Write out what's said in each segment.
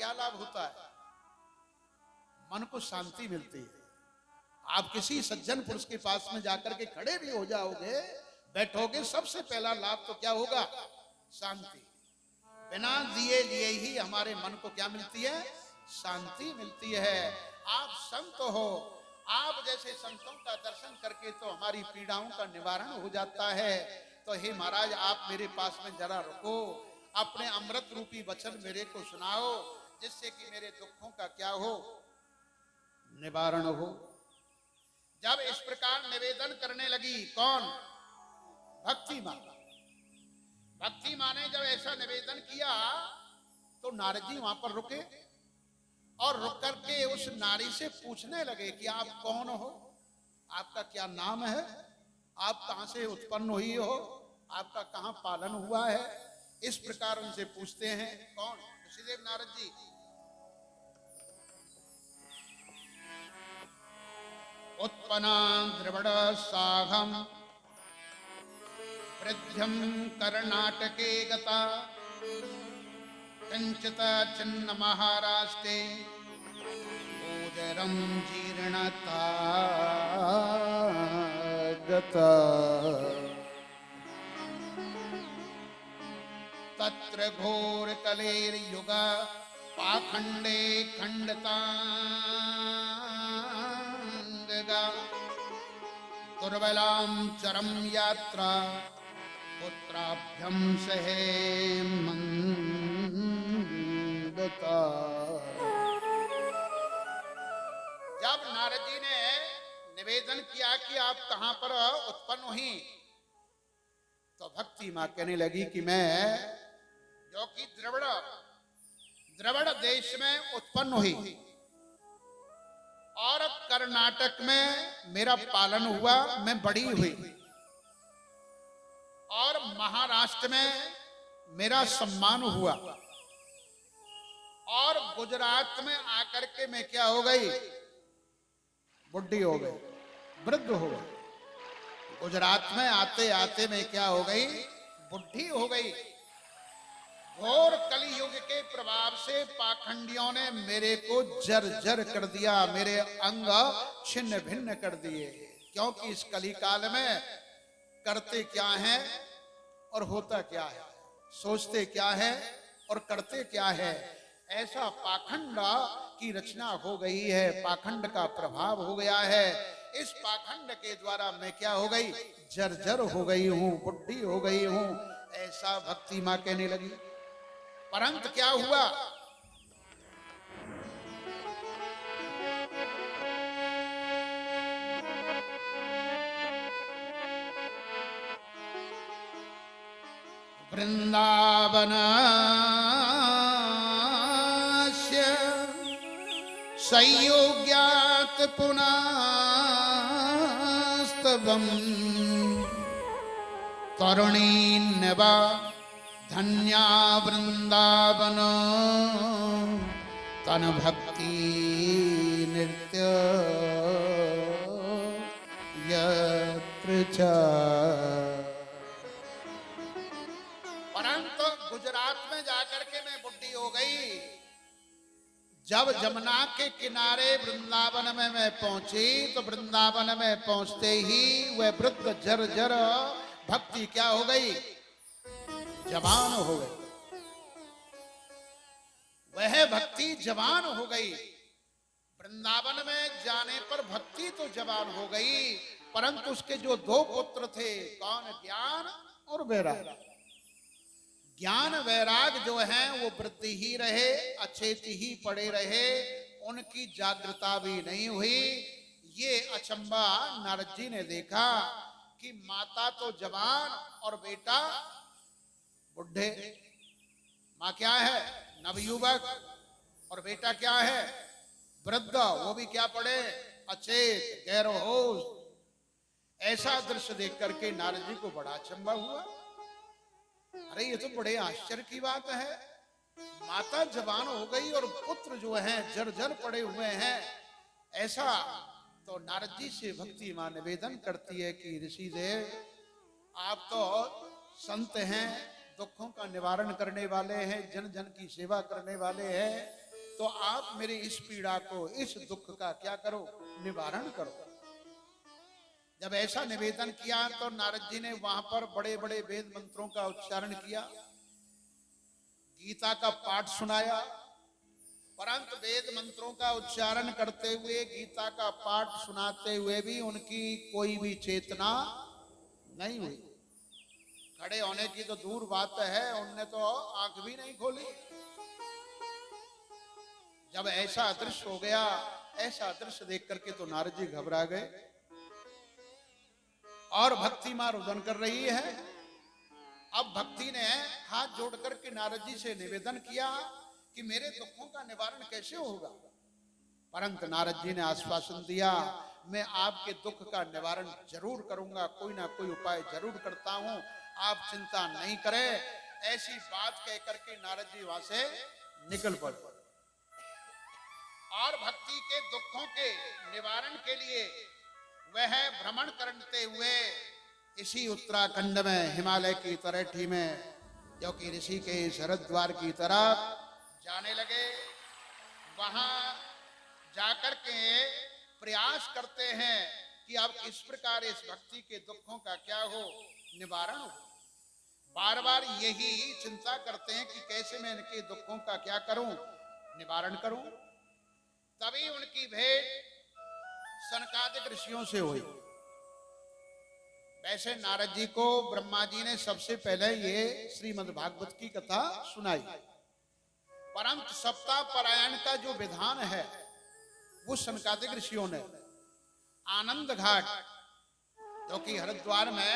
क्या लाभ होता है? मन को शांति मिलती है। आप किसी सज्जन पुरुष के पास में जाकर के खड़े भी हो जाओगे, बैठोगे, सबसे पहला लाभ तो क्या होगा? शांति। बिना दिए लिए ही हमारे मन को क्या मिलती है? शांति मिलती है। आप संत हो, आप जैसे संतों का दर्शन करके तो हमारी पीड़ाओं का निवारण हो जाता है। तो हे महाराज, आप मेरे पास में जरा रुको, अपने अमृत रूपी वचन मेरे को सुनाओ, जिससे कि मेरे दुखों का क्या हो? निवारण हो। जब इस प्रकार निवेदन करने लगी, कौन? भक्ति माँ। भक्ति माँ ने जब ऐसा निवेदन किया तो नारद जी वहां पर रुके और रुक करके उस नारी से पूछने लगे कि आप कौन हो, आपका क्या नाम है, आप कहां से उत्पन्न हुई हो, आपका कहां पालन हुआ है। इस प्रकार उनसे पूछते हैं। कौन? ऋषिदेव नारद जी। उत्पन्ना द्रविड़ साघम वृद्ध्यम कर्नाटके गता कंचित चिन्ह महाराष्ट्रे उदरम जीर्णता गता तत्र घोर कलेर युग पाखंडे खंडतांगगा दुर्बलाम चरम यात्रा पुत्राभ्यम सहे मंदता। जब नारद जी ने निवेदन किया कि आप कहां पर उत्पन्न हुई, तो भक्ति मां कहने लगी कि मैं जो कि द्रविड़ देश में उत्पन्न हुई और कर्नाटक में मेरा पालन हुआ, मैं बड़ी हुई, और महाराष्ट्र में मेरा सम्मान हुआ, और गुजरात में आकर के मैं क्या हो गई? बुढ़ी हो गई, वृद्ध हो गई। गुजरात में आते आते मैं क्या हो गई? बुढ़ी हो गई। घोर कलियुग के प्रभाव से पाखंडियों ने मेरे को जर्जर कर दिया, मेरे अंग छिन्न भिन्न कर दिए। क्योंकि इस कली काल में करते क्या है और होता क्या है, सोचते क्या है और करते क्या है, ऐसा पाखंड की रचना हो गई है, पाखंड का प्रभाव हो गया है। इस पाखंड के द्वारा मैं क्या हो गई? जर्जर हो गई हूं, बुढ़ी हो गई हूं, ऐसा भक्ति मां कहने लगी। परंतु क्या हुआ? वृंदावन संयोग्यात पुनस्तवम तरुणीन्नवा धन्या वृंदावन तन भक्ति नृत्य यत्र च। परंतु गुजरात में जाकर के मैं बुढ़ी हो गई। जब जमुना के किनारे वृंदावन में मैं पहुंची, तो वृंदावन में पहुंचते ही वह वृद्ध जर्जर भक्ति क्या हो गई? जवान हो गई। वह भक्ति जवान हो गई। वृंदावन में जाने पर भक्ति तो जवान हो गई, परंतु उसके जो दो पुत्र थे, कौन? ज्ञान और वैराग। ज्ञान वैराग जो है वो वृद्धि ही रहे, अचेत ही पड़े रहे, उनकी जागृता भी नहीं हुई। ये अचंबा नारद जी ने देखा कि माता तो जवान और बेटा बुढ़े। माँ क्या है? नवयुवक, और बेटा क्या है? वृद्ध, वो भी क्या पड़े? अचेत, गैर होश। ऐसा दृश्य देख करके नारद जी को बड़ा अचंबा हुआ। अरे ये तो बड़े आश्चर्य की बात है, माता जवान हो गई और पुत्र जो हैं जर्जर पड़े हुए हैं। ऐसा तो नारद जी से भक्ति मां निवेदन करती है कि ऋषि देव, आप तो संत हैं, दुखों का निवारण करने वाले हैं, जन जन की सेवा करने वाले हैं, तो आप मेरी इस पीड़ा को, इस दुख का क्या करो, निवारण करो। जब ऐसा निवेदन किया तो नारद जी ने वहां पर बड़े बड़े वेद मंत्रों का उच्चारण किया, गीता का पाठ सुनाया, परंतु वेद मंत्रों का उच्चारण करते हुए, गीता का पाठ सुनाते हुए भी उनकी कोई भी चेतना नहीं हुई। खड़े होने की तो दूर बात है, उनने तो आंख भी नहीं खोली। जब ऐसा दृश्य हो गया, ऐसा दृश्य देख करके तो नारद जी घबरा गए और भक्ति मां रुदन कर रही है। अब भक्ति ने हाथ जोड़ करके नारद जी से निवेदन किया कि मेरे दुखों का निवारण कैसे होगा। परंतु नारद जी ने आश्वासन दिया, मैं आपके दुख का निवारण जरूर करूंगा, कोई ना कोई उपाय जरूर करता हूं, आप चिंता नहीं करें। ऐसी बात कह करके नारद जी वहां से निकल पड़े और भक्ति के दुखों के निवारण के लिए वह भ्रमण करते हुए इसी उत्तराखंड में, हिमालय की तलहटी में, जो कि ऋषि के हरिद्वार की तरफ जाने लगे। वहां जाकर के प्रयास करते हैं कि अब किस प्रकार इस भक्ति के दुखों का क्या हो, निवारण हो। बार बार यही चिंता करते हैं कि कैसे मैं इनके दुखों का क्या करूं, निवारण करूं। तभी उनकी भेंट सनकादिक ऋषियों से हुई। वैसे नारद जी को ब्रह्मा जी ने सबसे पहले ये श्रीमद् भागवत की कथा सुनाई, परंतु सप्ताह पारायण का जो विधान है वो सनकादिक ऋषियों ने आनंद घाट, जो कि हरिद्वार में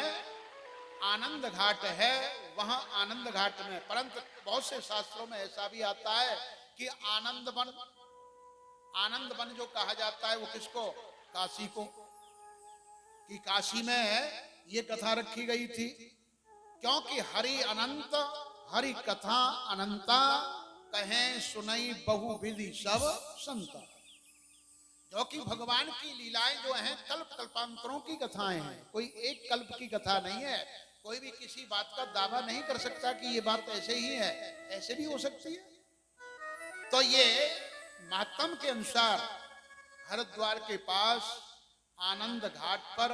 आनंद घाट है, वहां आनंद घाट में, परंतु बहुत से शास्त्रों में ऐसा भी आता है कि आनंद वन जो कहा जाता है वो किसको, काशी को, कि काशी में ये कथा रखी गई थी, क्योंकि हरि अनंत हरि कथा अनंता, कहें सुनई बहु विधि सब संता। जो कि भगवान की लीलाएं जो हैं कल्प कल्पांतरों की कथाएं हैं, कोई एक कल्प की कथा नहीं है। कोई भी किसी बात का दावा नहीं कर सकता कि ये बात ऐसे ही है, ऐसे भी हो सकती है। तो ये महात्म के अनुसार हरिद्वार के पास आनंद घाट पर,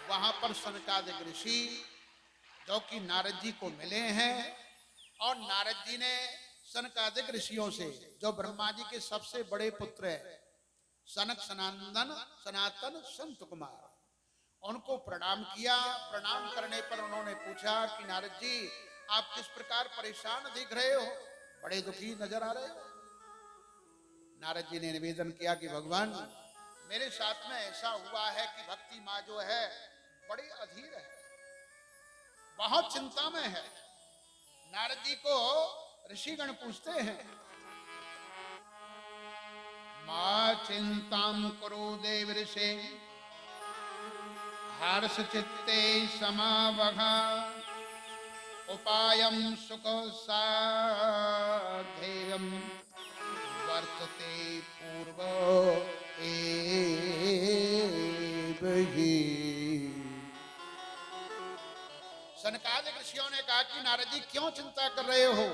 वहां पर सनकादिक ऋषि जो कि नारद जी को मिले हैं, और नारद जी ने सनकादिक ऋषियों से, जो ब्रह्मा जी के सबसे बड़े पुत्र है, सनक सनातन संत कुमार, उनको प्रणाम किया। प्रणाम करने पर उन्होंने पूछा कि नारद जी आप किस प्रकार परेशान दिख रहे हो, बड़े दुखी नजर आ रहे हो। नारद जी ने निवेदन किया कि भगवान मेरे साथ में ऐसा हुआ है कि भक्ति माँ जो है बड़ी अधीर है, बहुत चिंता में है। नारद जी को ऋषिगण पूछते हैं, मां चिंताम कुरु देव ऋषे हर्ष चित्ते समावहा, उपायम सुख साधेयम वर्तते पूर्व एव हि। सनकादिक ऋषियों ने कहा कि नारद जी क्यों चिंता कर रहे हो,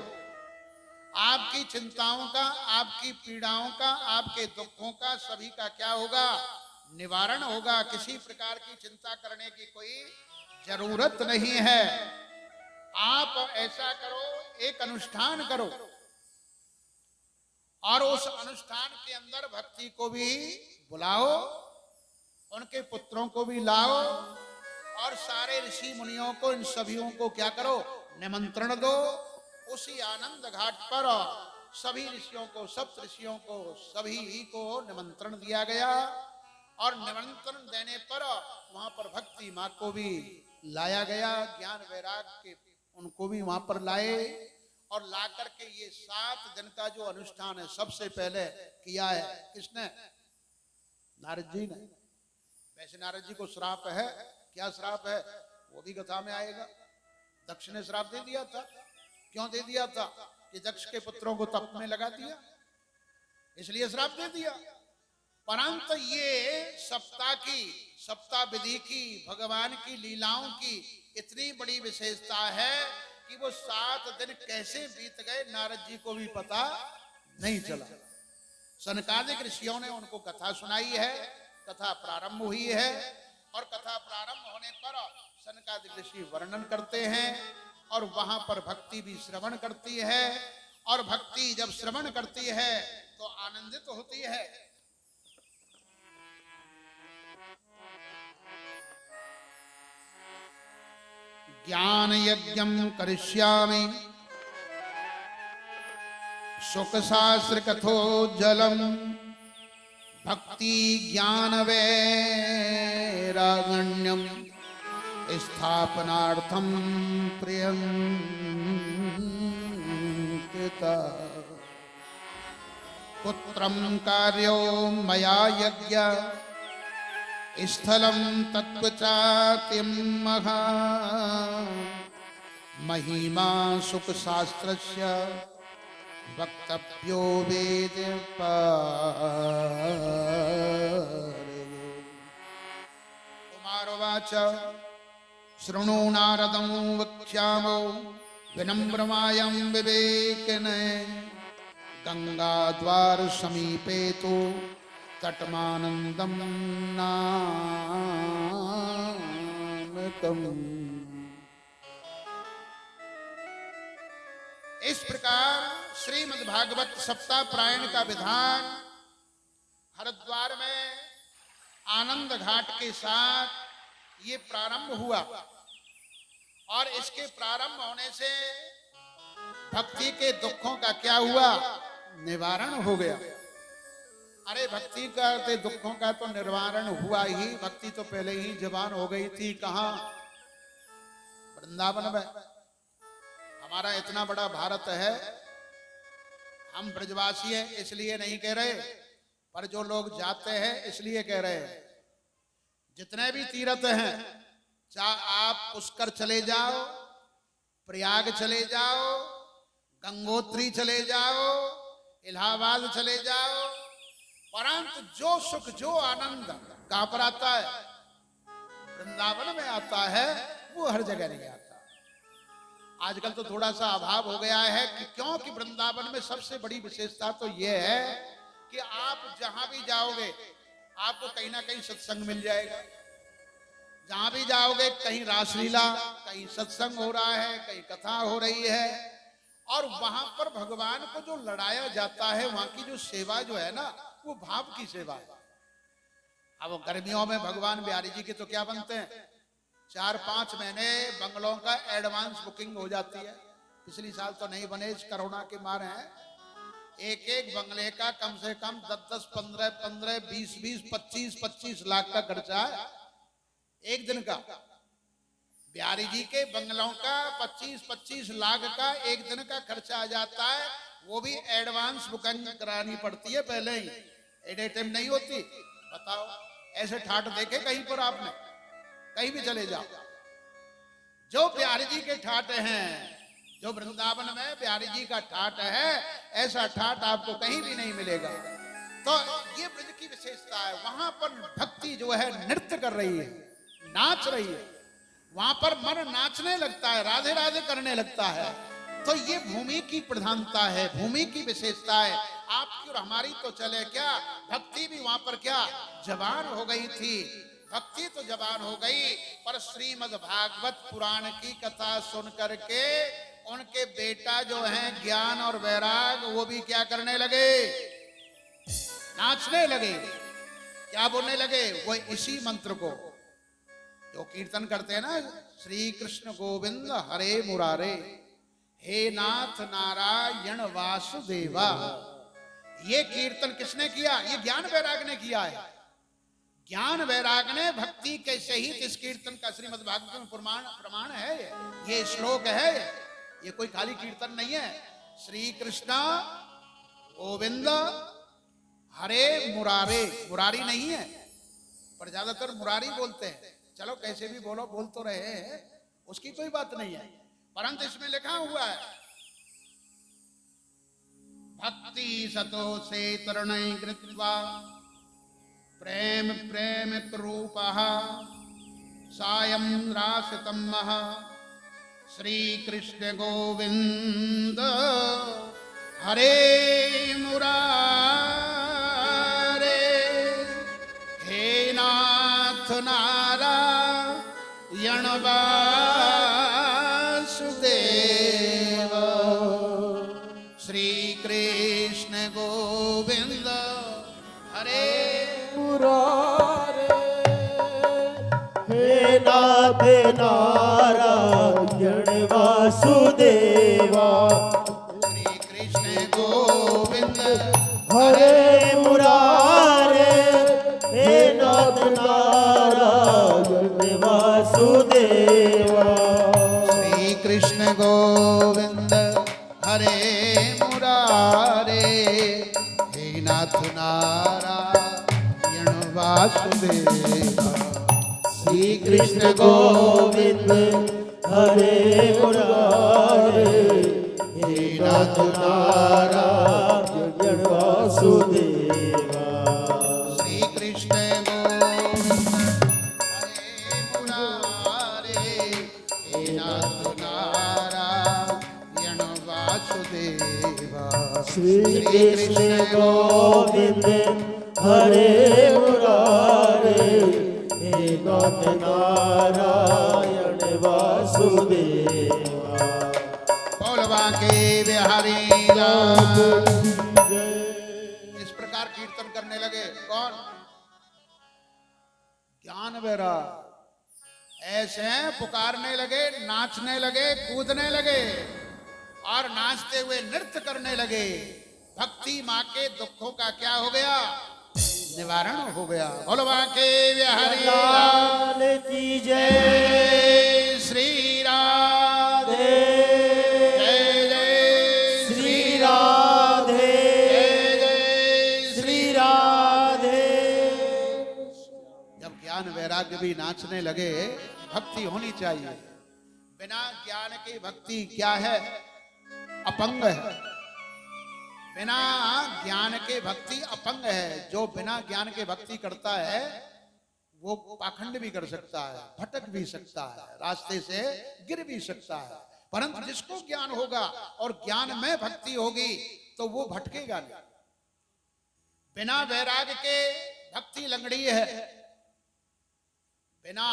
आपकी चिंताओं का, आपकी पीड़ाओं का, आपके दुखों का, सभी का क्या होगा, निवारण होगा। किसी प्रकार की चिंता करने की कोई जरूरत नहीं है। आप ऐसा करो, एक अनुष्ठान करो और उस अनुष्ठान के अंदर भक्ति को भी बुलाओ, उनके पुत्रों को भी लाओ, और सारे ऋषि मुनियों को, इन सभीयों को क्या करो, निमंत्रण दो। उसी आनंद घाट पर सभी ऋषियों को, सप्त ऋषियों को, सभी को निमंत्रण दिया गया, और निमंत्रण देने पर वहां पर भक्ति माँ को भी लाया गया। ज्ञान वैराग के उनको भी वहां पर लाए, और ला करके ये 7 दिन का जो अनुष्ठान है सबसे पहले किया है किसने, नारद जी ने। वैसे नारद जी को श्राप है, क्या श्राप है वो भी कथा में आएगा। दक्ष ने श्राप दे दिया था, क्यों दे दिया था, कि दक्ष के पुत्रों को तप में लगा दिया, इसलिए श्राप दे दिया। परंतु ये सप्ताह विधि की, भगवान की लीलाओं की इतनी बड़ी विशेषता है कि वो 7 दिन कैसे बीत गए नारद जी को भी पता नहीं चला। सनकादिक ऋषियों ने उनको कथा सुनाई है, कथा प्रारंभ हुई है और कथा प्रारंभ होने पर सनकादिक ऋषि वर्णन करते हैं और वहां पर भक्ति भी श्रवण करती है और भक्ति जब श्रवण करती है तो आनंदित होती है। ज्ञान यज्ञम करिष्यामि सुख शास्त्र कथोज्जलम भक्ति ज्ञान वैरागण्यम स्थापनार्थम प्रियंकृता पुत्रम कार्यो मया यज्ञ स्थलम तत्वचातिम महा महिमा सुख शास्त्रस्य वक्तव्यो वेद कुमारोवाच शृणु नारदं वक्ष्यामो विनम्रमायं विवेकिने गंगाद्वार समीपे तो तटमानंदम नामकम्। इस प्रकार श्रीमद् भागवत सप्ताह पारायण का विधान हरिद्वार में आनंद घाट के साथ ये प्रारंभ हुआ और इसके प्रारंभ होने से भक्ति के दुखों का क्या हुआ? निवारण हो गया। अरे भक्ति का दुखों का तो निवारण हुआ ही, भक्ति तो पहले ही जवान हो गई थी। कहां? वृंदावन में। हमारा इतना बड़ा भारत है, हम ब्रजवासी हैं इसलिए नहीं कह रहे, पर जो लोग जाते हैं इसलिए कह रहे हैं। जितने भी तीर्थ हैं, चाहे आप पुष्कर चले जाओ, प्रयाग चले जाओ, गंगोत्री चले जाओ, इलाहाबाद चले जाओ, परंतु जो सुख जो आनंद कहां पर आता है? वृंदावन में आता है, वो हर जगह नहीं आता। आजकल तो थोड़ा सा अभाव हो गया है कि क्योंकि वृंदावन में सबसे बड़ी विशेषता तो यह है कि आप जहां भी जाओगे आपको कहीं ना कहीं सत्संग मिल जाएगा। जहां भी जाओगे कहीं रासलीला, कहीं सत्संग हो रहा है, कहीं कथा हो रही है और वहां पर भगवान को जो लड़ाया जाता है, वहां की जो सेवा जो है ना, वो भाव की सेवा है। अब गर्मियों में भगवान बिहारी जी के तो क्या बनते हैं, 4-5 महीने बंगलों का एडवांस बुकिंग हो जाती है। पिछली साल तो नहीं बने, इस कोरोना के मारे हैं। एक बंगले का कम से कम 10-10, 15-15, 20-20, 25-25 लाख का खर्चा है एक दिन का। बिहारी जी के बंगलों का 25-25 लाख का एक दिन का खर्चा आ जाता है। वो भी एडवांस बुकिंग करानी पड़ती है पहले ही, एट ए टाइम नहीं होती। बताओ, ऐसे ठाट देखे कहीं पर आपने? कहीं भी चले जाओ, जो बिहारी जी के ठाट हैं, जो वृंदावन में बिहारी जी का ठाट है, ऐसा ठाट आपको कहीं भी नहीं मिलेगा। तो ये ब्रज की विशेषता है। वहां पर भक्ति जो है नृत्य कर रही है, नाच रही है, वहां पर मन नाचने लगता है, राधे राधे करने लगता है। तो ये भूमि की प्रधानता है, भूमि की विशेषता है। आपकी और हमारी तो चले क्या, भक्ति भी वहां पर क्या जवान हो गई थी। भक्ति तो जवान हो गई, पर श्रीमद् भागवत पुराण की कथा सुन करके उनके बेटा जो हैं ज्ञान और वैराग, वो भी क्या करने लगे? नाचने लगे। क्या बोलने लगे? वो इसी मंत्र को जो कीर्तन करते हैं ना, श्री कृष्ण गोविंद हरे मुरारे, हे नाथ नारायण वासुदेवा। ये कीर्तन किसने किया? ये ज्ञान वैराग ने किया है। ज्ञान वैराग ने भक्ति के सहित इस कीर्तन का श्रीमद् भागवत में प्रमाण है। ये श्लोक है, ये कोई खाली कीर्तन नहीं है। श्री कृष्ण गोविंद हरे मुरारे, मुरारी नहीं है, पर ज्यादातर मुरारी बोलते हैं। चलो कैसे भी बोलो, बोल तो रहे हैं, उसकी कोई बात नहीं है, परंतु इसमें लिखा हुआ है भक्ति सतो से तरुणै कृत्वा प्रेम प्रेम रूपः सायं रासितं महा श्री कृष्ण गोविंद हरे मुरारे। यण वासुदेव श्री कृष्ण गोविंद हरे मुरारे हे नाथ नारायण वासुदेवा श्री कृष्ण गोविंद हरे मुरारे हे नाथ नारायण वासुदेवा श्री कृष्ण गोविंद हरे मुरारे हे नाथ नारायण वासुदेवा श्री कृष्ण गोविंद हरे मुरारे हे नाथ नारायण वासुदेवा श्री कृष्ण गोविंद हरे मुरारे हे नाथ नारायण वासुदेवा श्री कृष्ण गोविंद हरे मुरारे हे नाथ नारायण वासुदेवा बोलवा के बिहारी लाल इस प्रकार कीर्तन करने लगे। कौन? ज्ञान वैराग ऐसे पुकारने लगे, नाचने लगे, कूदने लगे और नाचते हुए नृत्य करने लगे। भक्ति माँ के दुखों का क्या हो गया? निवारण हो गया। बोलवा के बिहारी लाल की जय जय श्री राधे जय जय श्री राधे जय श्री राधे जब ज्ञान वैराग्य भी नाचने लगे, भक्ति होनी चाहिए। बिना ज्ञान की भक्ति क्या है? अपंग है। बिना ज्ञान के भक्ति अपंग है। जो बिना ज्ञान के भक्ति करता है वो पाखंड भी कर सकता है, भटक भी सकता है, रास्ते से गिर भी सकता है। परंतु जिसको ज्ञान होगा और ज्ञान में भक्ति होगी तो वो भटकेगा नहीं। बिना वैराग के भक्ति लंगड़ी है। बिना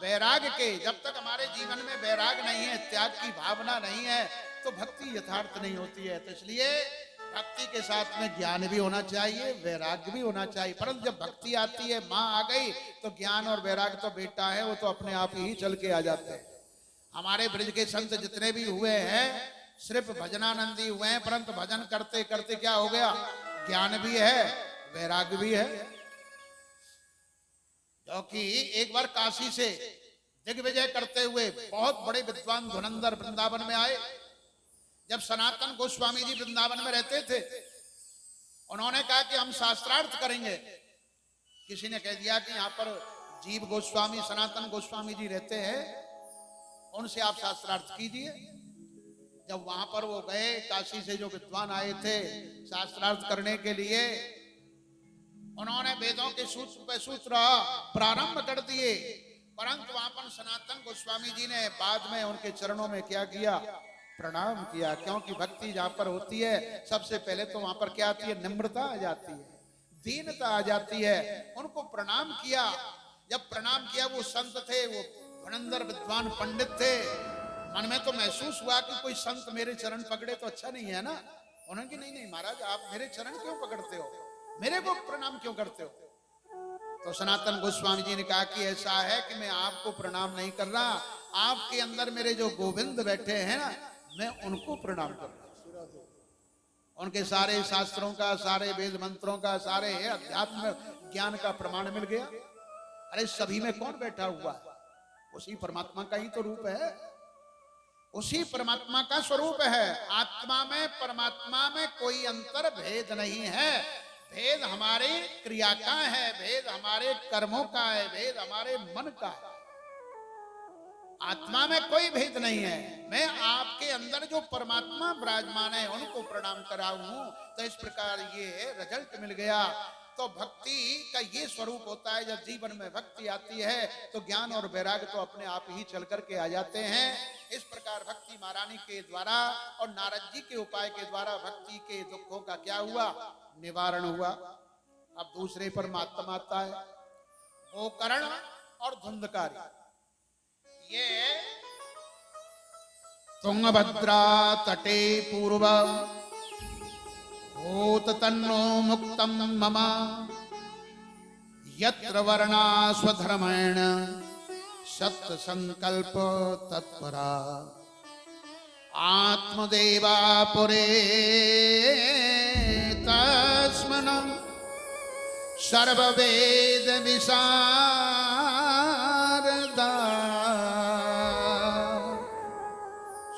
वैराग के, जब तक हमारे जीवन में वैराग नहीं है, त्याग की भावना नहीं है, तो भक्ति यथार्थ नहीं होती है। तो इसलिए भक्ति के साथ में ज्ञान भी होना चाहिए, वैराग्य भी होना चाहिए। परंतु जब भक्ति आती है, माँ आ गई, तो ज्ञान और वैराग्य तो बेटा है, वो तो अपने आप ही चल के आ जाते हैं। हमारे ब्रज के संत जितने भी हुए हैं सिर्फ भजनानंदी हुए हैं, परंतु भजन करते करते क्या हो गया? ज्ञान भी है, वैराग्य भी है। क्योंकि एक बार काशी से दिग्विजय करते हुए बहुत बड़े विद्वान धुरंधर वृंदावन में आए। जब सनातन गोस्वामी जी वृंदावन में रहते थे, उन्होंने कहा कि हम शास्त्रार्थ करेंगे। किसी ने कह दिया कि यहाँ पर जीव गोस्वामी सनातन गोस्वामी जी रहते हैं, उनसे आप शास्त्रार्थ कीजिए। जब वहां पर वो गए, काशी से जो विद्वान आए थे शास्त्रार्थ करने के लिए, उन्होंने वेदों के सूत्र पे सूत्र प्रारंभ कर दिए। परंतु वहां पर सनातन गोस्वामी जी ने बाद में उनके चरणों में क्या किया? प्रणाम किया। क्योंकि भक्ति जहां पर होती है सबसे पहले तो वहां पर क्या आती है? निम्रता आ जाती है, दीनता आ जाती है। उनको प्रणाम किया। जब प्रणाम किया, वो संत थे, वो धुरंधर विद्वान पंडित थे। मन में तो महसूस हुआ कि कोई संत मेरे चरण पकड़े तो अच्छा नहीं है ना। उन्होंने कहा नहीं नहीं महाराज, आप मेरे चरण क्यों पकड़ते हो, मेरे को प्रणाम क्यों करते हो? तो सनातन गोस्वामी जी ने कहा कि ऐसा है कि मैं आपको प्रणाम नहीं कर रहा, आपके अंदर मेरे जो गोविंद बैठे हैं ना, मैं उनको प्रणाम कर रहा हूं। उनके सारे शास्त्रों का, सारे वेद मंत्रों का, सारे अध्यात्म ज्ञान का प्रमाण मिल गया। अरे सभी में कौन बैठा हुआ है? उसी परमात्मा का ही तो रूप है, उसी परमात्मा का स्वरूप है। आत्मा में परमात्मा में कोई अंतर भेद नहीं है। भेद हमारे क्रिया का है, भेद हमारे कर्मों का है, भेद हमारे मन का है। आत्मा में कोई भेद नहीं है। मैं आपके अंदर जो परमात्मा विराजमान है उनको प्रणाम करा हूं। तो इस प्रकार ये रिजल्ट मिल गया। तो भक्ति का ये स्वरूप होता है, जब जीवन में भक्ति आती है तो ज्ञान और वैराग्य तो अपने आप ही चल करके आ जाते हैं। इस प्रकार भक्ति महारानी के द्वारा और नारद जी के उपाय के द्वारा भक्ति के दुखों का क्या हुआ? निवारण हुआ। अब दूसरे पर मातम आता है, गोकर्ण और धुंधकारी। ये तुंगभद्रा तटे पूर्व होत तन्नो मुक्तम मम यत्र वर्णा स्वधर्मेण सत्य संकल्प तत्परा आत्मदेवा पुरे तस्मन् सर्ववेद विशारदा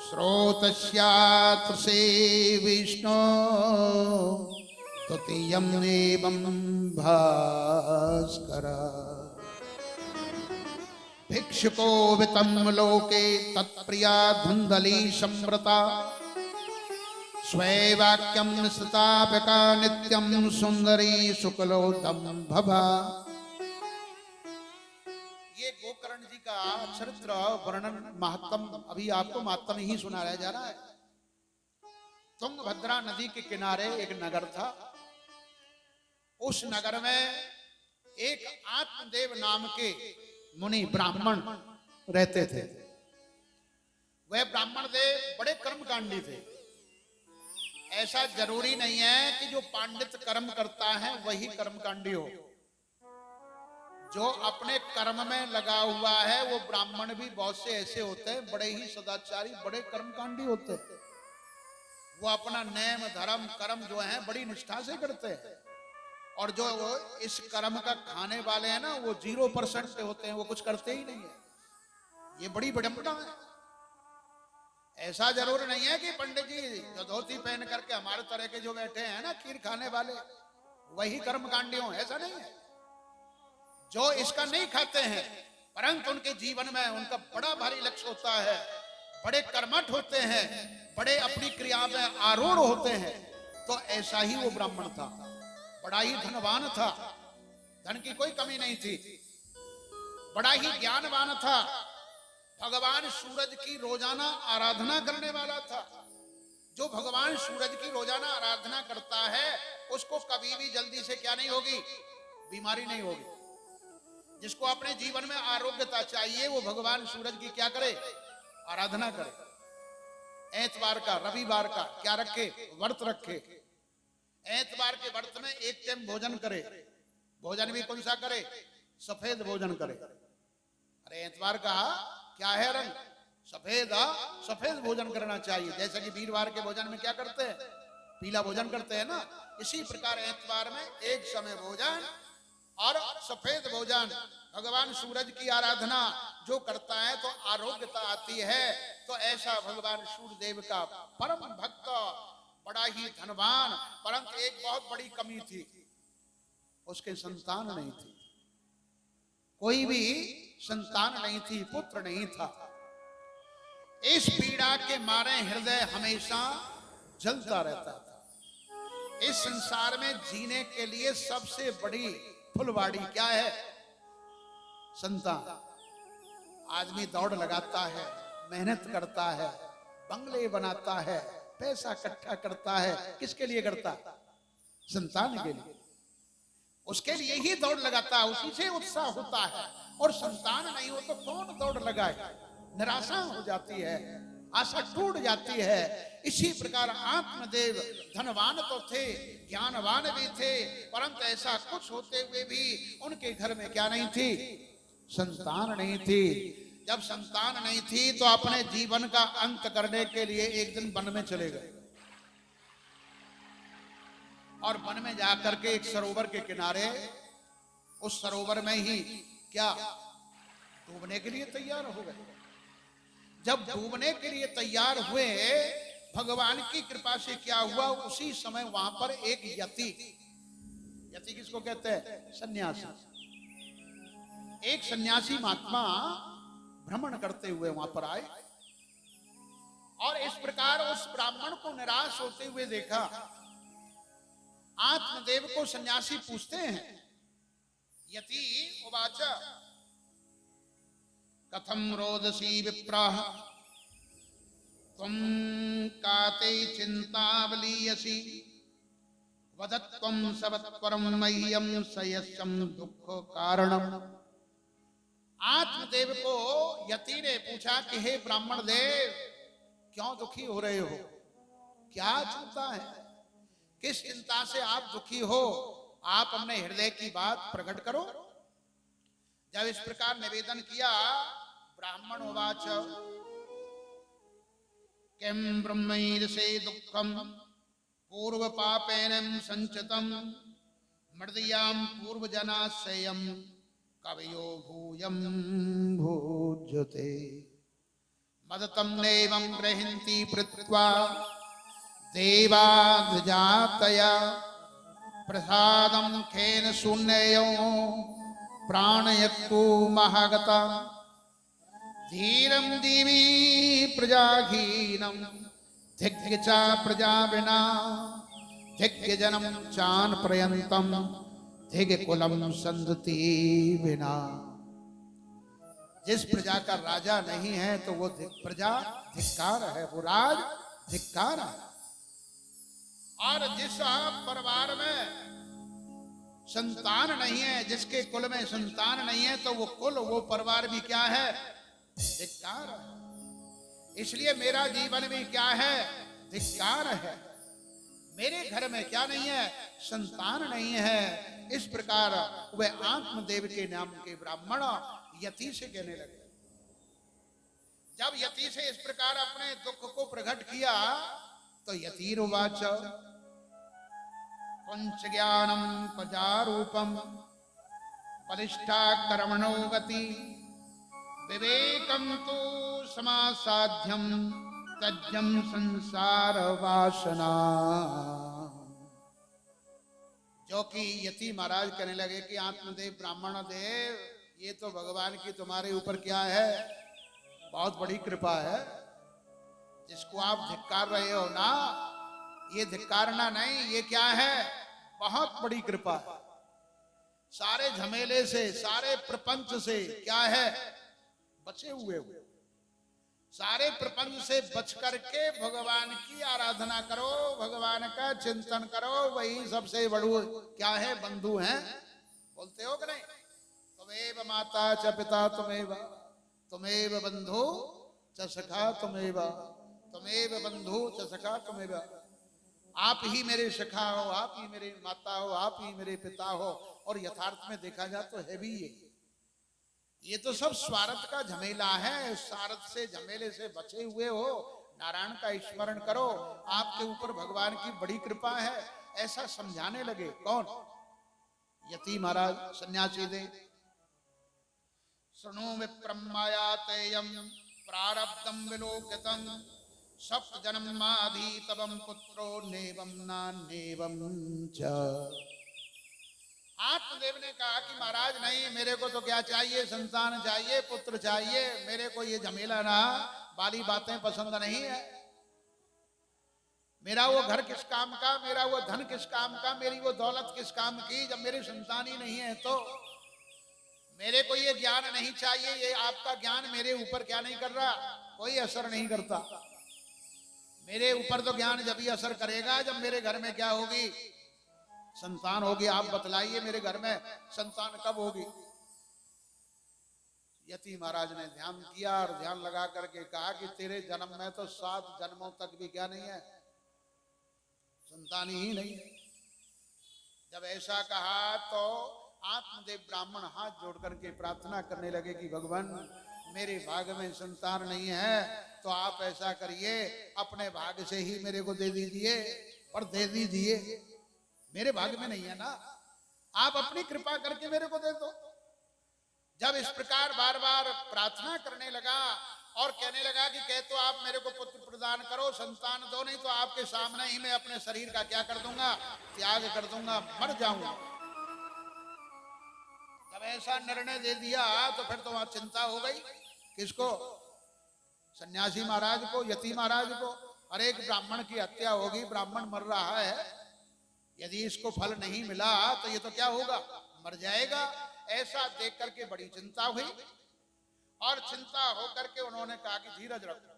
श्रोतस्यात्र से विष्णु तृतीयं एवं भास्कर भिक्षुको वितम लोके तत्प्रिया धुंधली संवृता स्वैवाक्यम स्थितापिका नित्यम सुंदरी शुक्लोदम भवा। ये गोकर्ण जी का चरित्र वर्णन महात्म अभी आपको महात्म ही सुनाया जा रहा है। तुंगभद्रा नदी के किनारे एक नगर था। उस नगर में एक आत्मदेव नाम के मुनि ब्राह्मण रहते थे। वह ब्राह्मण देव बड़े कर्मकांडी थे। ऐसा जरूरी नहीं है कि जो पांडित कर्म करता है वही कर्मकांडी हो। जो अपने कर्म में लगा हुआ है वो ब्राह्मण भी बहुत से ऐसे होते हैं, बड़े ही सदाचारी, बड़े कर्मकांडी होते हैं। वो अपना नेम धर्म कर्म जो है बड़ी निष्ठा से करते हैं। और जो इस कर्म का खाने वाले हैं ना वो 0% होते हैं, वो कुछ करते ही नहीं है। ये बड़ी विडंबना है। ऐसा जरूर नहीं है कि पंडित जी जो धोती पहन करके हमारे तरह के जो बैठे हैं ना खीर खाने वाले वही कर्मकांडी हों, ऐसा नहीं है। जो इसका नहीं खाते हैं परंतु उनके जीवन में उनका बड़ा भारी लक्ष्य होता है, बड़े कर्मठ होते हैं, बड़े अपनी क्रिया में आरूढ़ होते हैं, तो ऐसा ही वो ब्राह्मण था। बड़ा ही धनवान था, धन की कोई कमी नहीं थी, बड़ा ही ज्ञानवान था, भगवान सूरज की रोजाना आराधना करने वाला था। जो भगवान सूरज की रोजाना आराधना करता है उसको कभी भी जल्दी से क्या नहीं होगी, बीमारी नहीं होगी। जिसको अपने जीवन में आरोग्यता चाहिए वो भगवान सूरज की क्या करे, आराधना करे। एतवार का रविवार का क्या रखे, व्रत रखे। एतवार के व्रत में एक टाइम भोजन करे। भोजन भी कौन सा करे, सफेद भोजन करे। अरे एतवार का क्या है रंग, सफेद। सफेद भोजन करना चाहिए। जैसे कि वीरवार के भोजन में क्या करते हैं, पीला भोजन करते हैं ना, इसी प्रकार एतवार में एक समय भोजन और सफेद भोजन। भगवान सूरज की आराधना जो करता है तो आरोग्यता आती है। तो ऐसा भगवान सूर्यदेव का परम भक्त, बड़ा ही धनवान, परंतु एक बहुत बड़ी कमी थी, उसके संतान नहीं थी। कोई भी संतान नहीं थी, पुत्र नहीं था। इस पीड़ा के मारे हृदय हमेशा जलता रहता था। इस संसार में जीने के लिए सबसे बड़ी फुलवाड़ी क्या है, संतान। आदमी दौड़ लगाता है, मेहनत करता है, बंगले बनाता है, पैसा इकट्ठा करता है, किसके लिए करता है, संतान के लिए। उसके लिए ही दौड़ लगाता है, उसी से उत्साह होता है। और संतान नहीं हो तो कौन दौड़ लगाए, निराशा हो जाती है, आशा टूट जाती है। इसी प्रकार आत्मदेव धनवान तो थे, ज्ञानवान भी थे, परंतु ऐसा कुछ होते हुए भी उनके घर में क्या नहीं थी, संतान नहीं थी। जब संतान नहीं थी तो अपने जीवन का अंत करने के लिए एक दिन वन में चले गए। और वन में जाकर के एक सरोवर के किनारे, उस सरोवर में ही क्या डूबने के लिए तैयार हो गए। जब डूबने के लिए तैयार हुए, भगवान की कृपा से क्या हुआ, उसी समय वहां पर एक यति, यति किसको कहते हैं, सन्यासी, एक सन्यासी महात्मा भ्रमण करते हुए वहां पर आए। और इस प्रकार उस ब्राह्मण को निराश होते हुए देखा। आत्मदेव को सन्यासी पूछते हैं, यति उवाच कथम रोदसी विप्राह त्वं काते चिंतावलीयसी वदत्वं सवत्वरं मह्यं सयस्यं दुःख कारणम्। आत्मदेव को यति ने पूछा कि हे ब्राह्मण देव, क्यों दुखी हो रहे हो? क्या चिंता है? किस चिंता से आप दुखी हो? आप अपने हृदय की बात प्रकट करो। जब इस प्रकार निवेदन किया, ब्राह्मण उवाच किम ब्रह्मैरसे दुःखम पूर्व पापेन संचितम मृदयाम पूर्व जनाशयम कवयो भूयम भूज्यते मदतम नैवं ग्रहिन्ति पृत्वा देवाद्जातया प्रसादं खेन शून्ययो प्राणयक्तु महागता धीरं दिवि प्रजाहीनं धिग्गचा प्रजा विना धिग्गजनं चान प्रयन्तं धिग्कुलं संदति विना। जिस प्रजा का राजा नहीं है तो वो प्रजा धिक्कार है, वो राज धिक्कार है। और जिस परिवार में संतान नहीं है, जिसके कुल में संतान नहीं है, तो वो कुल, वो परिवार भी क्या है? धिक्कार है। इसलिए मेरा जीवन भी क्या है? धिक्कार है। मेरे घर में क्या नहीं है? संतान नहीं है। इस प्रकार वे आत्मदेव के नाम के ब्राह्मण यति से कहने लगे। जब यति से इस प्रकार अपने दुख को प्रकट किया तो यतिरुवाच पंच ज्ञानम प्रजारूपम बलिष्ठा कर्मणो गति विवेकम तो समासाध्यम तज्जम संसार वासना। जो कि यति महाराज कहने लगे कि आत्मदेव ब्राह्मण देव, ये तो भगवान की तुम्हारे ऊपर क्या है? बहुत बड़ी कृपा है। जिसको आप धिक्कार रहे हो ना, ये धिक्कारना नहीं, ये क्या है? बहुत बड़ी कृपा है। सारे झमेले से, सारे प्रपंच से क्या है? बचे हुए हो। सारे प्रपंच से बच करके भगवान की आराधना करो, भगवान का चिंतन करो, वही सबसे बड़ू क्या है? बंधु हैं। बोलते हो कि नहीं? तुमेव माता च पिता तुमेव, तुमेव बंधु च सखा तुमेव, तुमेव बंधु च सखा तुमेव। आप ही मेरे सखा हो, आप ही मेरे माता हो, आप ही मेरे पिता हो। और यथार्थ में देखा जाए तो है भी ये तो सब स्वार्थ का झमेला है। स्वार्थ से, झमेले से बचे हुए हो। नारायण का स्मरण करो, आपके ऊपर भगवान की बड़ी कृपा है। ऐसा समझाने लगे। कौन? यति महाराज, सन्यासी दे। शृणु विप्रम मायातेयं प्रारब्धं विलोकितं सप्त जन्माधि तवं पुत्रो नेवं नान्येवं च। आत्मदेव ने कहा कि महाराज नहीं, मेरे को तो क्या चाहिए? संतान चाहिए, पुत्र चाहिए। मेरे को ये झमेला ना वाली बातें पसंद नहीं है। मेरा वो घर किस काम का, मेरा वो धन किस काम का, मेरी वो दौलत किस काम की, जब मेरी संतान ही नहीं है। तो मेरे को ये ज्ञान नहीं चाहिए। ये आपका ज्ञान मेरे ऊपर क्या नहीं कर रहा? कोई असर नहीं करता। मेरे ऊपर तो ज्ञान जब ही असर करेगा जब मेरे घर में क्या होगी? संतान होगी। आप बतलाइए मेरे घर में संतान कब होगी? यति महाराज ने ध्यान किया और ध्यान लगा करके कहा कि तेरे जन्म में तो 7 जन्मों तक भी क्या नहीं है? संतान ही नहीं है। जब ऐसा कहा तो आत्मदेव ब्राह्मण हाथ जोड़ करके प्रार्थना करने लगे कि भगवान, मेरे भाग में संतान नहीं है, तो आप ऐसा करिए, अपने भाग से ही मेरे को दे दीजिए। और दे दीजिए, मेरे भाग में नहीं है ना, आप अपनी कृपा करके मेरे को दे दो। जब इस प्रकार बार बार प्रार्थना करने लगा और कहने लगा कि कह तो आप मेरे को पुत्र प्रदान करो, संतान दो, नहीं तो आपके सामने ही मैं अपने शरीर का क्या कर दूंगा? त्याग कर दूंगा, मर जाऊंगा। जब ऐसा निर्णय दे दिया तो फिर तो वहां चिंता हो गई। किसको? सन्यासी महाराज को, यति महाराज को। अरे एक ब्राह्मण की हत्या होगी, ब्राह्मण मर रहा है, यदि इसको फल नहीं मिला तो ये तो क्या होगा? मर जाएगा। ऐसा देख करके बड़ी चिंता हुई और चिंता होकर के उन्होंने कहा कि धीरज रखो।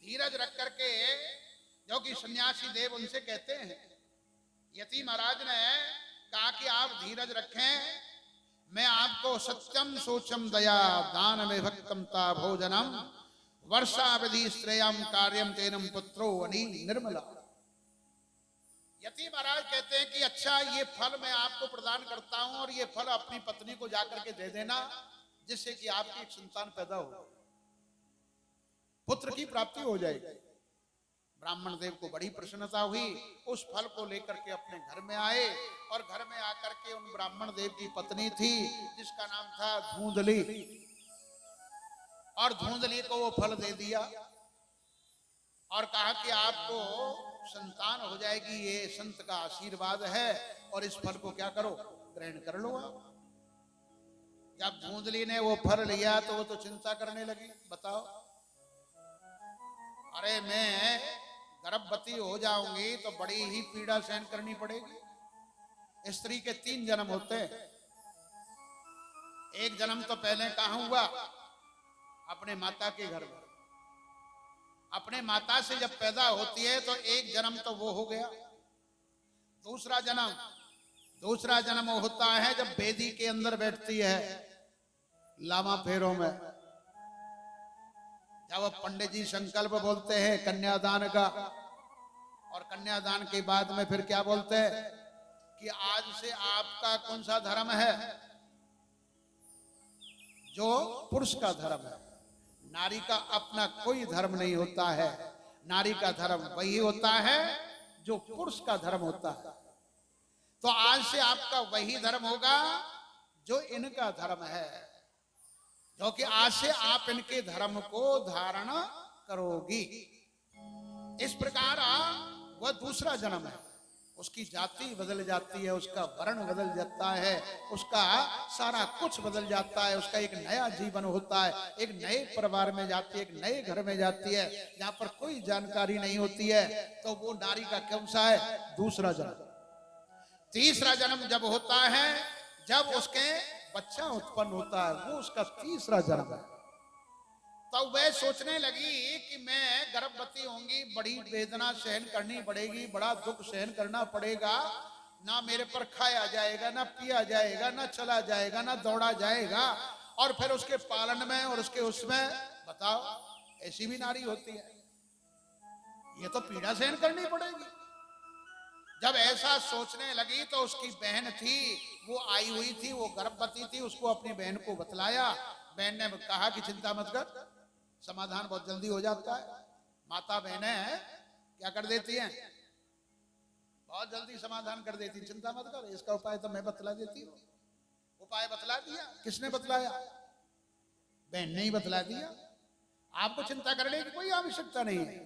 धीरज रख करके, जो कि सन्यासी देव उनसे कहते हैं, यति महाराज ने कहा कि आप धीरज रखें, मैं आपको सत्यम सोचम दया दान में भक्तमता भोजनम वर्षा विधि श्रेयम कार्यम तेनम पुत्रो अनी निर्मला। यति महाराज कहते हैं कि अच्छा ये फल मैं आपको प्रदान करता हूं और ये फल अपनी पत्नी को जाकर के दे देना, जिससे कि आपकी एक संतान पैदा हो, पुत्र की प्राप्ति हो जाएगी। ब्राह्मण देव को बड़ी प्रसन्नता हुई, उस फल को लेकर के अपने घर में आए और घर में आकर के उन ब्राह्मण देव की पत्नी थी जिसका नाम था धूंधली, और धूंधली को वो फल दे दिया और कहा कि आपको संतान हो जाएगी, ये संत का आशीर्वाद है और इस फल को क्या करो, ग्रहण कर लो आप। जब धूंधली ने वो फल लिया तो वो तो चिंता करने लगी, बताओ अरे मैं गर्भवती हो जाऊंगी तो बड़ी ही पीड़ा सहन करनी पड़ेगी। स्त्री के 3 जन्म होते हैं। एक जन्म तो पहले कहां हुआ, अपने माता के घर में। अपने माता से जब पैदा होती है तो एक जन्म तो वो हो गया। दूसरा जन्म होता है जब बेदी के अंदर बैठती है लामा फेरों में, जब पंडित जी संकल्प बोलते हैं कन्यादान का, और कन्यादान के बाद में फिर क्या बोलते हैं कि आज से आपका कौन सा धर्म है, जो पुरुष का धर्म है। नारी का अपना कोई धर्म नहीं होता है, नारी का धर्म वही होता है जो पुरुष का धर्म होता है। तो आज से आपका वही धर्म होगा जो इनका धर्म है, क्योंकि आज से आप इनके धर्म को धारण करोगी। इस प्रकार वह दूसरा जन्म है, उसकी जाति बदल जाती है, उसका वर्ण बदल जाता है, उसका सारा कुछ बदल जाता है, उसका एक नया जीवन होता है, एक नए परिवार में जाती है, एक नए घर में जाती है जहां पर कोई जानकारी नहीं होती है। तो वो नारी का कौन सा है, दूसरा जन्म। तीसरा जन्म जब होता है जब उसके बच्चा उत्पन्न होता है, वो उसका तीसरा जन्म है। तो वह सोचने लगी कि मैं गर्भवती होंगी, बड़ी वेदना सहन करनी पड़ेगी, बड़ा दुख सहन करना पड़ेगा, ना मेरे पर खाया जाएगा, ना पिया जाएगा, ना चला जाएगा, ना दौड़ा जाएगा, और फिर उसके पालन में और उसके उसमें, बताओ ऐसी भी नारी होती है, ये तो पीड़ा सहन करनी पड़ेगी। जब ऐसा सोचने लगी तो उसकी बहन थी, वो आई हुई थी, वो गर्भवती थी, उसको अपनी बहन को बतलाया। बहन ने कहा कि चिंता मत कर, समाधान बहुत जल्दी हो जाता है। माता बहनें क्या कर देती हैं, बहुत जल्दी समाधान कर देती, चिंता मत कर, इसका उपाय तो मैं बतला देती हूँ। उपाय बतला दिया। किसने बतलाया, बहन ने ही बतला दिया। आपको चिंता करने की कोई आवश्यकता नहीं है,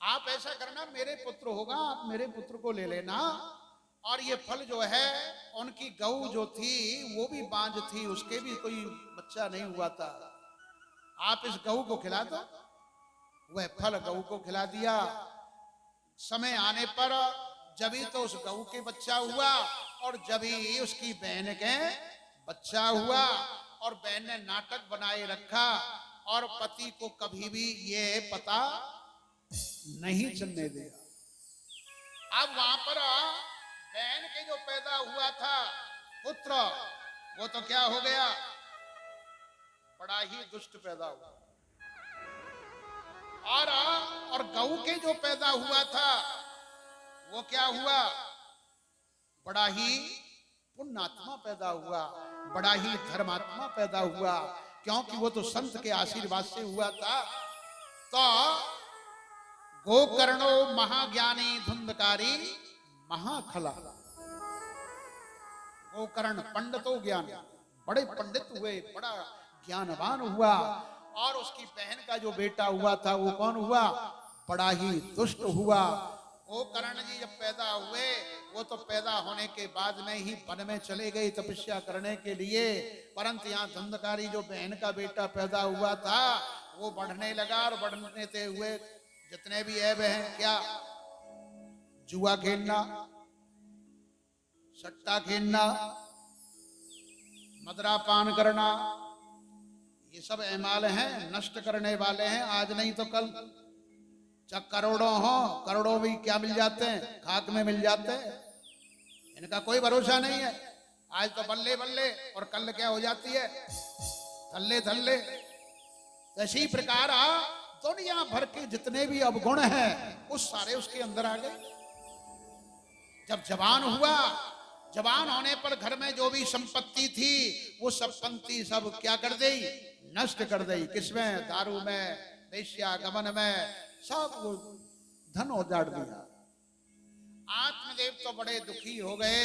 आप ऐसा करना, मेरे पुत्र होगा, आप मेरे पुत्र को ले लेना, और ये फल जो है, उनकी गऊ जो थी वो भी बांझ थी, उसके भी कोई बच्चा नहीं हुआ था, आप इस गऊ को खिला दो। वह फल गऊ को खिला दिया। समय आने पर जभी तो उस गऊ के बच्चा हुआ और जभी उसकी बहन के बच्चा हुआ, और बहन ने नाटक बनाए रखा और पति को कभी भी ये पता नहीं चलने दिया। अब वहां पर बहन के जो पैदा हुआ था पुत्र, वो तो क्या हो गया, बड़ा ही दुष्ट पैदा हुआ। और गऊ के जो पैदा हुआ था वो क्या हुआ, बड़ा ही पुण्यात्मा पैदा हुआ, बड़ा ही धर्मात्मा पैदा हुआ, क्योंकि वो तो संत के आशीर्वाद से हुआ था। तो गोकर्णो महाज्ञानी धुंधकारी महाखला। गोकर्ण पंडितो ज्ञानी, बड़े पंडित हुए, बड़ा ज्ञानवान हुआ, और उसकी बहन का जो बेटा हुआ था वो कौन हुआ, बड़ा ही दुष्ट हुआ। गोकर्ण जी जब पैदा हुए, वो तो पैदा होने के बाद में ही वन में चले गए तपस्या करने के लिए, परंतु यहाँ धुंधकारी जो बहन का बेटा पैदा हुआ था वो बढ़ने लगा, और बढ़ने से हुए जितने भी ऐब हैं, क्या, जुआ खेलना, सट्टा खेलना, मदरा पान करना, ये सब एमाल हैं, नष्ट करने वाले हैं, आज नहीं तो कल। चाहे करोड़ों हो, करोड़ों भी क्या मिल जाते हैं, खाक में मिल जाते हैं, इनका कोई भरोसा नहीं है। आज तो बल्ले बल्ले और कल क्या हो जाती है, थल्ले थल्ले। तो इसी प्रकार दुनिया भर के जितने भी अवगुण हैं उस सारे उसके अंदर आ गए। जब जवान हुआ, जवान होने पर घर में जो भी संपत्ति थी वो संपत्ति सब क्या कर दी, नष्ट कर दी। किसमें, दारू में, वेश्यागमन में, सब वो धन उजाड़ दिया। आत्मदेव तो बड़े दुखी हो गए।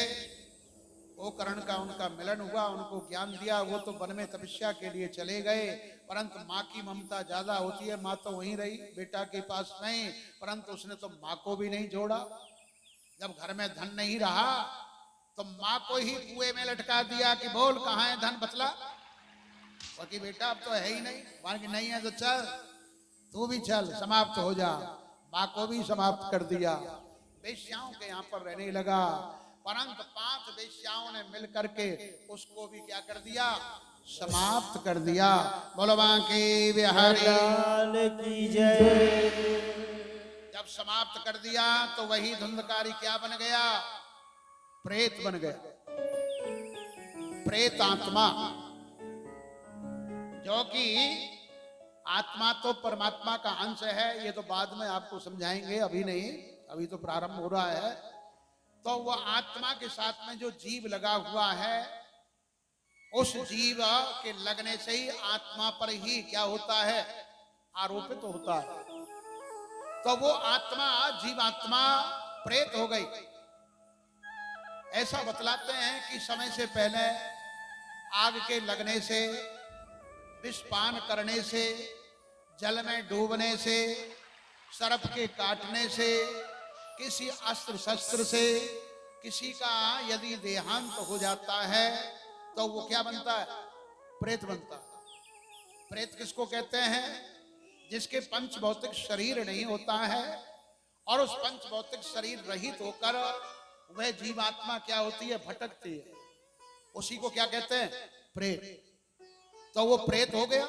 गोकर्ण का उनका मिलन हुआ, उनको ज्ञान दिया, वो तो वन में तपस्या के लिए चले गए। परंतु माँ की ममता ज्यादा होती है, माँ तो वहीं रही, बेटा के पास नहीं। परंतु उसने तो माँ को भी नहीं छोड़ा। जब घर में धन नहीं रहा तो माँ को ही कुएं में लटका दिया कि बोल कहाँ है धन, बतला। बाकी बेटा अब तो है ही नहीं। वहां की नहीं है तो चल, तू भी चल, समाप्त हो जा। माँ को भी समाप्त कर दिया। वेश्याओं के यहाँ पर रहने लगा। परंतु 5 वेश्याओं ने मिल करके उसको भी क्या कर दिया, समाप्त कर दिया। बोलो बांके बिहारी लाल की जय। जब समाप्त कर दिया तो वही धुंधकारी क्या बन गया, प्रेत बन गया। प्रेत आत्मा, जो कि आत्मा तो परमात्मा का अंश है। ये तो बाद में आपको समझाएंगे, अभी नहीं, अभी तो प्रारंभ हो रहा है। तो वह आत्मा के साथ में जो जीव लगा हुआ है, उस जीव के लगने से ही आत्मा पर ही क्या होता है, आरोपित होता है। तो वो आत्मा, जीवात्मा प्रेत हो गई। ऐसा बतलाते हैं कि समय से पहले आग के लगने से, विषपान करने से, जल में डूबने से, सर्प के काटने से, किसी अस्त्र शस्त्र से किसी का यदि देहांत हो जाता है तो वो क्या बनता है, प्रेत बनता है। प्रेत किसको कहते हैं, जिसके पंच भौतिक शरीर नहीं होता है और उस पंच भौतिक शरीर रहित होकर वह जीवात्मा क्या होती है, भटकती है। उसी को क्या कहते हैं, प्रेत। तो वो प्रेत हो गया।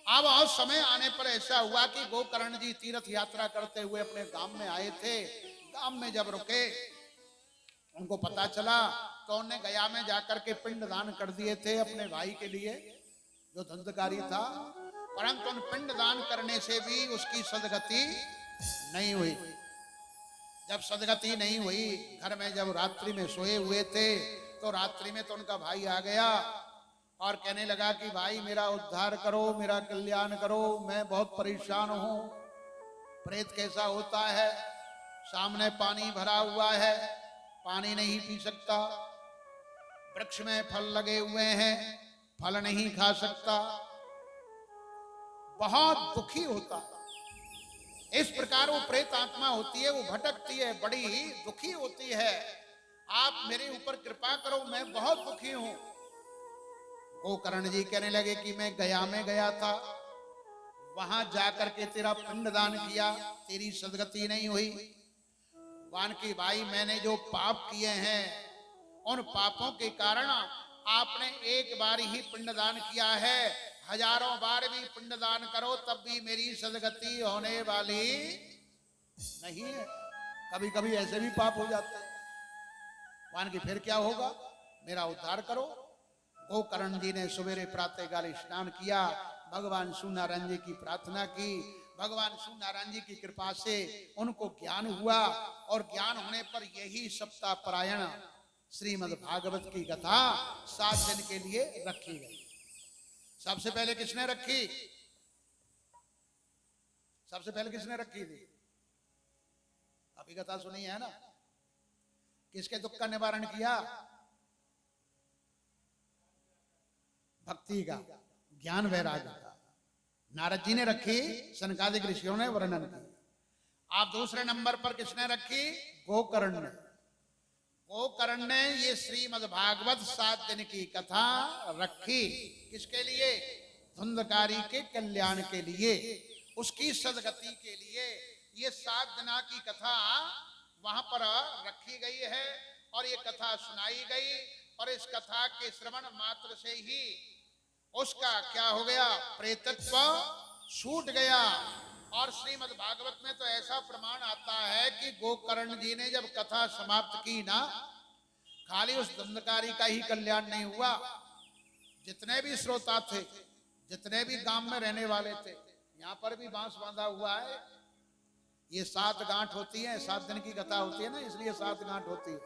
अब और समय आने पर ऐसा हुआ कि गोकर्ण जी तीर्थ यात्रा करते हुए अपने गांव में आए थे। गांव में जब रुके, उनको पता चला तो उन्होंने गया में जाकर के पिंड दान कर दिए थे अपने भाई के लिए, जो धुंधकारी था। परंतु उन पिंड दान करने से भी उसकी सदगति नहीं हुई। जब सदगति नहीं हुई, घर में जब रात्रि में सोए हुए थे तो रात्रि में तो उनका भाई आ गया और कहने लगा कि भाई मेरा उद्धार करो, मेरा कल्याण करो, मैं बहुत परेशान हूं। प्रेत कैसा होता है, सामने पानी भरा हुआ है, पानी नहीं पी सकता, वृक्ष में फल लगे हुए हैं, फल नहीं खा सकता, बहुत दुखी होता। इस प्रकार वो प्रेत आत्मा होती है, वो भटकती है, बड़ी दुखी होती है। आप मेरे ऊपर कृपा करो, मैं बहुत दुखी हूं। गोकर्ण जी कहने लगे कि मैं गया में गया था, वहां जाकर के तेरा पिंडदान किया, तेरी सदगति नहीं हुई। वान की भाई, मैंने जो पाप किए हैं उन पापों के कारण आपने एक बार ही पिंडदान किया है, हजारों बार भी पिंडदान करो तब भी मेरी सदगति होने वाली नहीं है। कभी कभी ऐसे भी पाप हो जाते हैं। वान की फिर क्या होगा, मेरा उद्धार करो। गोकर्ण जी ने सवेरे प्रातःकाल स्नान किया, भगवान सूर्यनारायण जी की प्रार्थना की। भगवान सूर्यनारायण जी की कृपा से उनको ज्ञान हुआ और ज्ञान होने पर यही सप्ताह परायण श्रीमद् भागवत की कथा 7 दिन के लिए रखी गई। सबसे पहले किसने रखी, सबसे पहले किसने रखी थी, अभी कथा सुनी है ना। किसके दुख का निवारण किया, भक्ति का, ज्ञान वैराग्य का। नारद जी ने रखी, सनकादिक ऋषियों ने वर्णन किया। आप दूसरे नंबर पर किसने रखी, गोकर्ण ने। गोकर्ण ने ये श्रीमद् भागवत 7 दिन की कथा रखी। किसके लिए, धुंधकारी के कल्याण के लिए, उसकी सदगति के लिए। ये 7 दिना की कथा वहां पर रखी गई है और ये कथा सुनाई गई। और इस कथा के श्रवण मात्र से ही उसका क्या हो गया, प्रेतत्व छूट गया। और श्रीमद् भागवत में तो ऐसा प्रमाण आता है कि गोकर्ण जी ने जब कथा समाप्त की ना, खाली उस दंडकारी का ही कल्याण नहीं हुआ, जितने भी श्रोता थे, जितने भी गांव में रहने वाले थे, यहाँ पर भी बांस बांधा हुआ है। ये 7 गांठ होती है, 7 दिन की कथा होती है ना, इसलिए 7 गांठ होती है।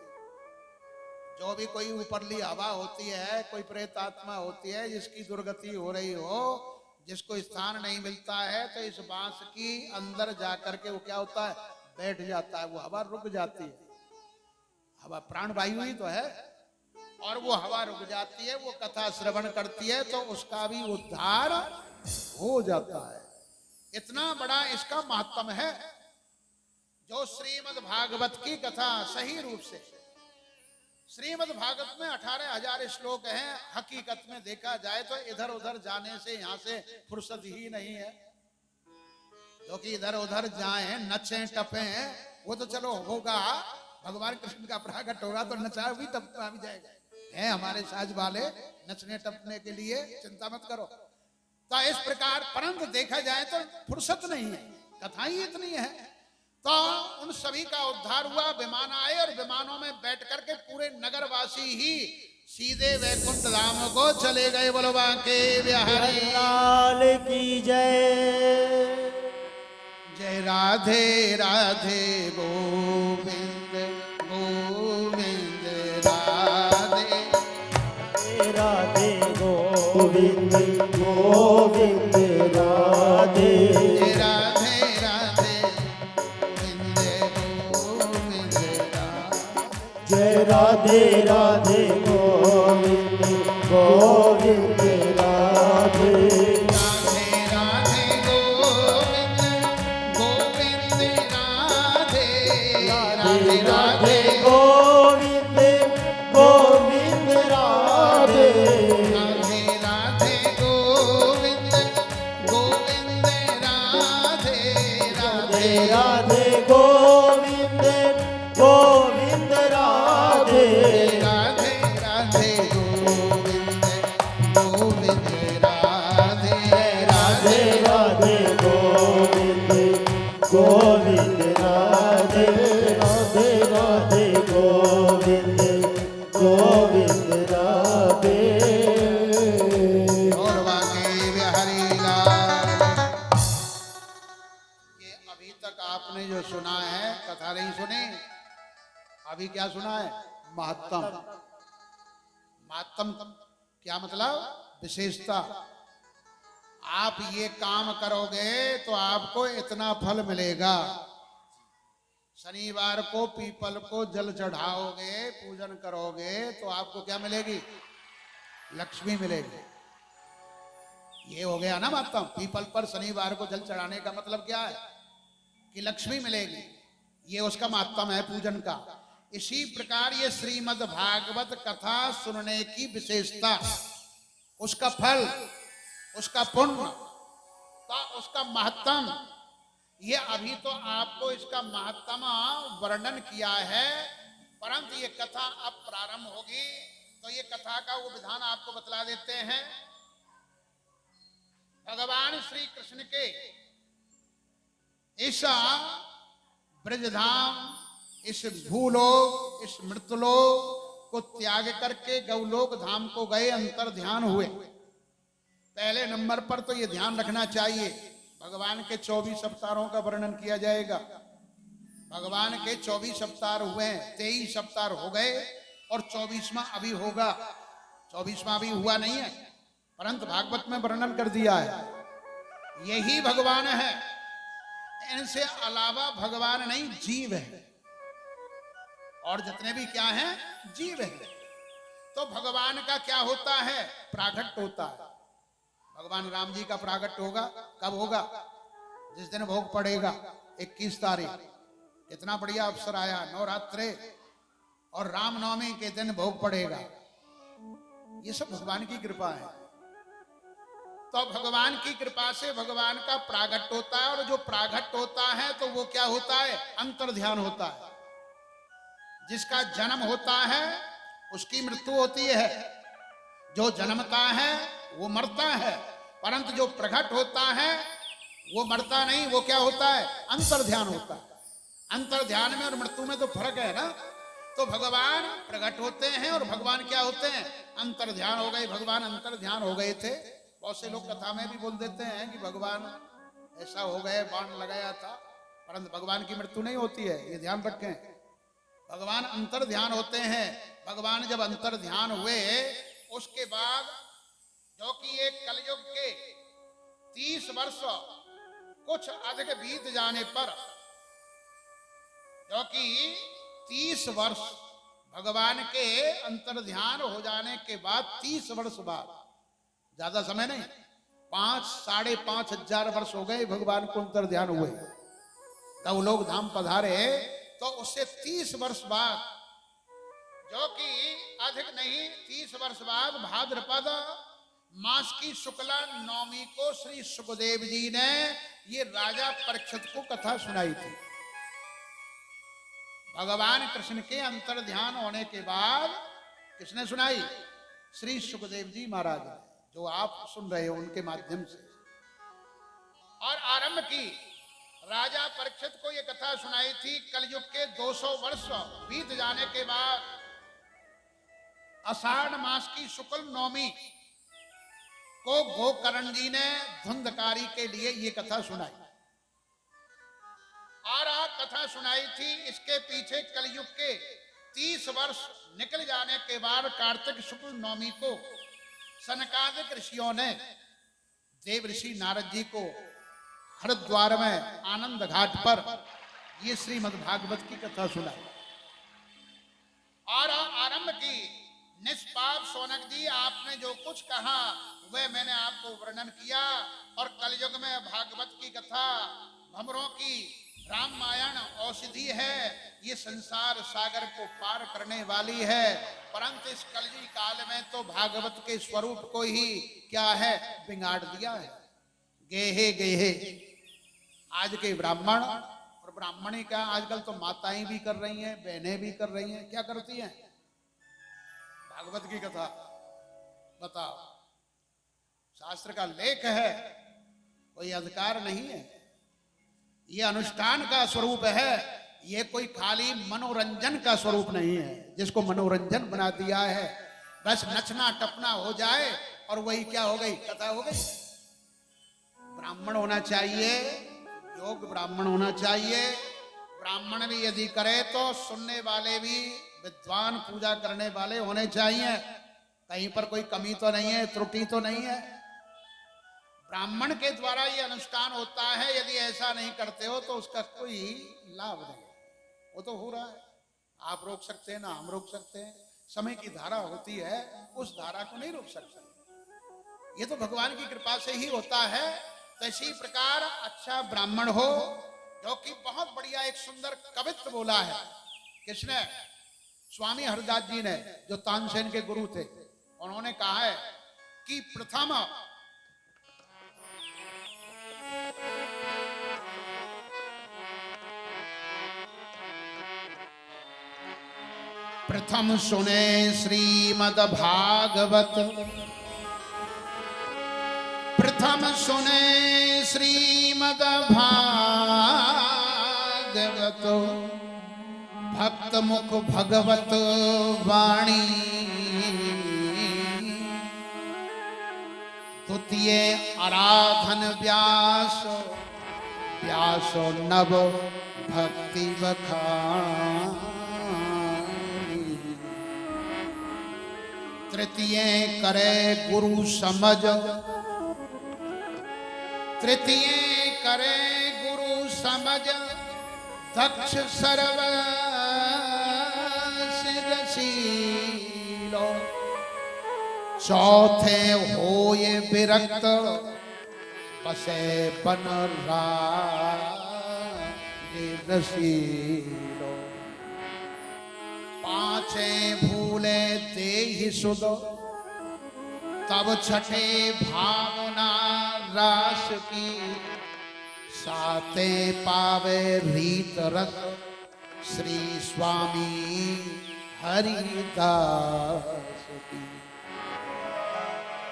जो भी कोई ऊपरली हवा होती है, कोई प्रेत आत्मा होती है, जिसकी दुर्गति हो रही हो, जिसको स्थान नहीं मिलता है, तो इस बांस की अंदर जाकर के वो क्या होता है, बैठ जाता है। वो हवा रुक जाती है। हवा प्राण वायु ही तो है, और वो हवा रुक जाती है, वो कथा श्रवण करती है, तो उसका भी उद्धार हो जाता है। इतना बड़ा इसका महात्म है। जो श्रीमद् भागवत की कथा सही रूप से, श्रीमद् भागवत में 18,000 श्लोक हैं। हकीकत में देखा जाए तो इधर उधर जाने से यहां से फुर्सत ही नहीं है। क्योंकि इधर उधर जाए, नचे टपे, वो तो चलो होगा, भगवान कृष्ण का प्रागट होगा तो नचा भी टपका भी जाएगा। है हमारे साज वाले नचने टपने के लिए, चिंता मत करो। तो इस प्रकार परंतु देखा जाए तो फुर्सत नहीं है, कथा ही इतनी है। तो उन सभी का उद्धार हुआ। विमान आए और विमानों में बैठ करके पूरे नगरवासी ही सीधे वैकुंठ धाम को चले गए। बोलो बांके बिहारी लाल की जय। जय राधे राधे गोविंद गोविंद राधे राधे गोविंद गोविंद राधे। जय राधे राधे गोविंद गोविंद राधे। जय राधे राधे गोविंद गोविंद राधे। राधे राधे गोविंद गोविंद राधे। राधे राधे गोविंद गोविंद राधे। राधे राधे गोविंद गोविंद राधे। राधे राधे गोविंद गोविंद राधे। राधे राधे गोविंद गोविंद राधे। राधे राधे गोविंद गोविंद राधे। राधे राधे गोविंद गोविंद राधे। और बाकी बिहारी लाल। ये अभी तक आपने जो सुना है, कथा नहीं सुनी, अभी क्या सुना है, महत्तम। महत्तम क्या मतलब, विशेषता। आप ये काम करोगे तो आपको इतना फल मिलेगा। शनिवार को पीपल को जल चढ़ाओगे, पूजन करोगे, तो आपको क्या मिलेगी, लक्ष्मी मिलेगी। ये हो गया ना महत्तम। पीपल पर शनिवार को जल चढ़ाने का मतलब क्या है, कि लक्ष्मी मिलेगी। ये उसका महत्तम है पूजन का। इसी प्रकार ये श्रीमद् भागवत कथा सुनने की विशेषता, उसका फल, उसका पुण्य, तो उसका महत्तम, ये अभी तो आपको इसका महत्तम वर्णन किया है। परंतु ये कथा अब प्रारंभ होगी, तो ये कथा का वो विधान आपको बतला देते हैं। भगवान श्री कृष्ण के इस ब्रजधाम, इस भूलोक, इस मृतलोक को त्याग करके गौलोक धाम को गए, अंतर ध्यान हुए। पहले नंबर पर तो ये ध्यान रखना चाहिए, भगवान के 24 अवतारों का वर्णन किया जाएगा। भगवान के 24 अवतार हुए हैं, 23 अवतार हो गए और 24वां अभी होगा। 24वां अभी हुआ नहीं है, परंतु भागवत में वर्णन कर दिया है। यही भगवान है, इनसे अलावा भगवान नहीं, जीव है। और जितने भी क्या हैं, जीव है। तो भगवान का क्या होता है, प्रागट्य होता है। भगवान राम जी का प्रागट्य होगा, कब होगा, जिस दिन भोग पड़ेगा, 21 तारीख। कितना बढ़िया अवसर आया, नवरात्रे और रामनवमी के दिन भोग पड़ेगा। ये सब भगवान की कृपा है। तो भगवान की कृपा से भगवान का प्रागट्य होता है। और जो प्रागट्य होता है तो वो क्या होता है, अंतर ध्यान होता है। जिसका जन्म होता है उसकी मृत्यु होती है। जो जन्मता है वो मरता है, परंतु जो प्रकट होता है वो मरता नहीं, वो क्या होता है, अंतर ध्यान होता है। अंतर ध्यान में और मृत्यु में तो फर्क है ना। तो भगवान प्रकट होते हैं और भगवान क्या होते हैं, अंतर ध्यान हो गए, भगवान अंतर ध्यान हो गए थे। बहुत से लोग कथा में भी बोल देते हैं कि भगवान ऐसा हो गए, बाण लगाया था, परंतु भगवान की मृत्यु नहीं होती है, ये ध्यान रखें। भगवान अंतर ध्यान होते हैं। भगवान जब अंतर ध्यान हुए उसके बाद जो कि एक कलयुग के 30 वर्ष कुछ अधिक बीत जाने पर, जो कि 30 वर्ष भगवान के अंतर ध्यान हो जाने के बाद 30 वर्ष बाद, ज्यादा समय नहीं, 5-5.5 हजार वर्ष हो गए भगवान को अंतर ध्यान हुए, तब लोग धाम पधारे। तो उससे 30 वर्ष बाद, जो कि अधिक नहीं 30 वर्ष बाद भाद्रपद मास की शुक्ला नवमी को श्री सुखदेव जी ने ये राजा परीक्षित को कथा सुनाई थी। भगवान कृष्ण के अंतर ध्यान होने के बाद किसने सुनाई? श्री सुखदेव जी महाराज ने, जो आप सुन रहे हो उनके माध्यम से। और आरंभ की राजा परीक्षित को यह कथा सुनाई थी कलयुग के 200 वर्ष बीत जाने के बाद, आषाढ़ मास की शुक्ल नवमी को गोकर्ण जी ने धुंधकारी के लिए ये कथा सुनाई। और कथा सुनाई थी, इसके पीछे कलयुग के 30 वर्ष निकल जाने के बाद कार्तिक शुक्ल नवमी को सनकादिक ऋषियों ने देव ऋषि नारद जी को हरिद्वार में आनंद घाट पर ये श्रीमद् भागवत की कथा सुनाई। और आरंभ की, निष्पाप सोनक जी आपने जो कुछ कहा वह मैंने आपको वर्णन किया। और कलयुग में भागवत की कथा भमरों की रामायण औषधि है, ये संसार सागर को पार करने वाली है। परंतु इस कलयुग काल में तो भागवत के स्वरूप को ही क्या है, बिगाड़ दिया है। गेहे गेहे आज के ब्राह्मण और ब्राह्मणी का आजकल तो माताएं भी कर रही हैं, बहनें भी कर रही हैं। क्या करती हैं? भागवत की कथा। बताओ, शास्त्र का लेख है, कोई अधिकार नहीं है, ये अनुष्ठान का स्वरूप है, ये कोई खाली मनोरंजन का स्वरूप नहीं है जिसको मनोरंजन बना दिया है। बस नचना टपना हो जाए और वही क्या हो गई, कथा हो गई। ब्राह्मण होना चाहिए, योग ब्राह्मण होना चाहिए। ब्राह्मण भी यदि करे तो सुनने वाले भी विद्वान पूजा करने वाले होने चाहिए। कहीं पर कोई कमी तो नहीं है, त्रुटि तो नहीं है। ब्राह्मण के द्वारा ये अनुष्ठान होता है, यदि ऐसा नहीं करते हो तो उसका कोई लाभ नहीं। वो तो हो रहा है, आप रोक सकते हैं ना, हम रोक सकते हैं। समय की धारा होती है, उस धारा को नहीं रोक सकते। ये तो भगवान की कृपा से ही होता है। तो इसी प्रकार अच्छा ब्राह्मण हो, जो कि बहुत बढ़िया एक सुंदर कवित्व बोला है। किसने? स्वामी हरदास जी ने, जो तानसेन के गुरु थे। उन्होंने कहा है कि प्रथम सुने श्रीमद् भागवत, प्रथम सुने श्रीमद् भागवत, भक्त मुख भगवत वाणी, द्वितीय आराधन व्यास, व्यास नव भक्ति बखानी, तृतीय करे गुरु समझ, तृतीय करे गुरु समझ, दक्ष सर्व सिरसीलो, चौथे होए विरक्त, बसे बन रसीलो, पांचे भूले ते ही सुध, तब छठे भावना रास की, साते पावे रीत रस, श्री स्वामी हरिदास की,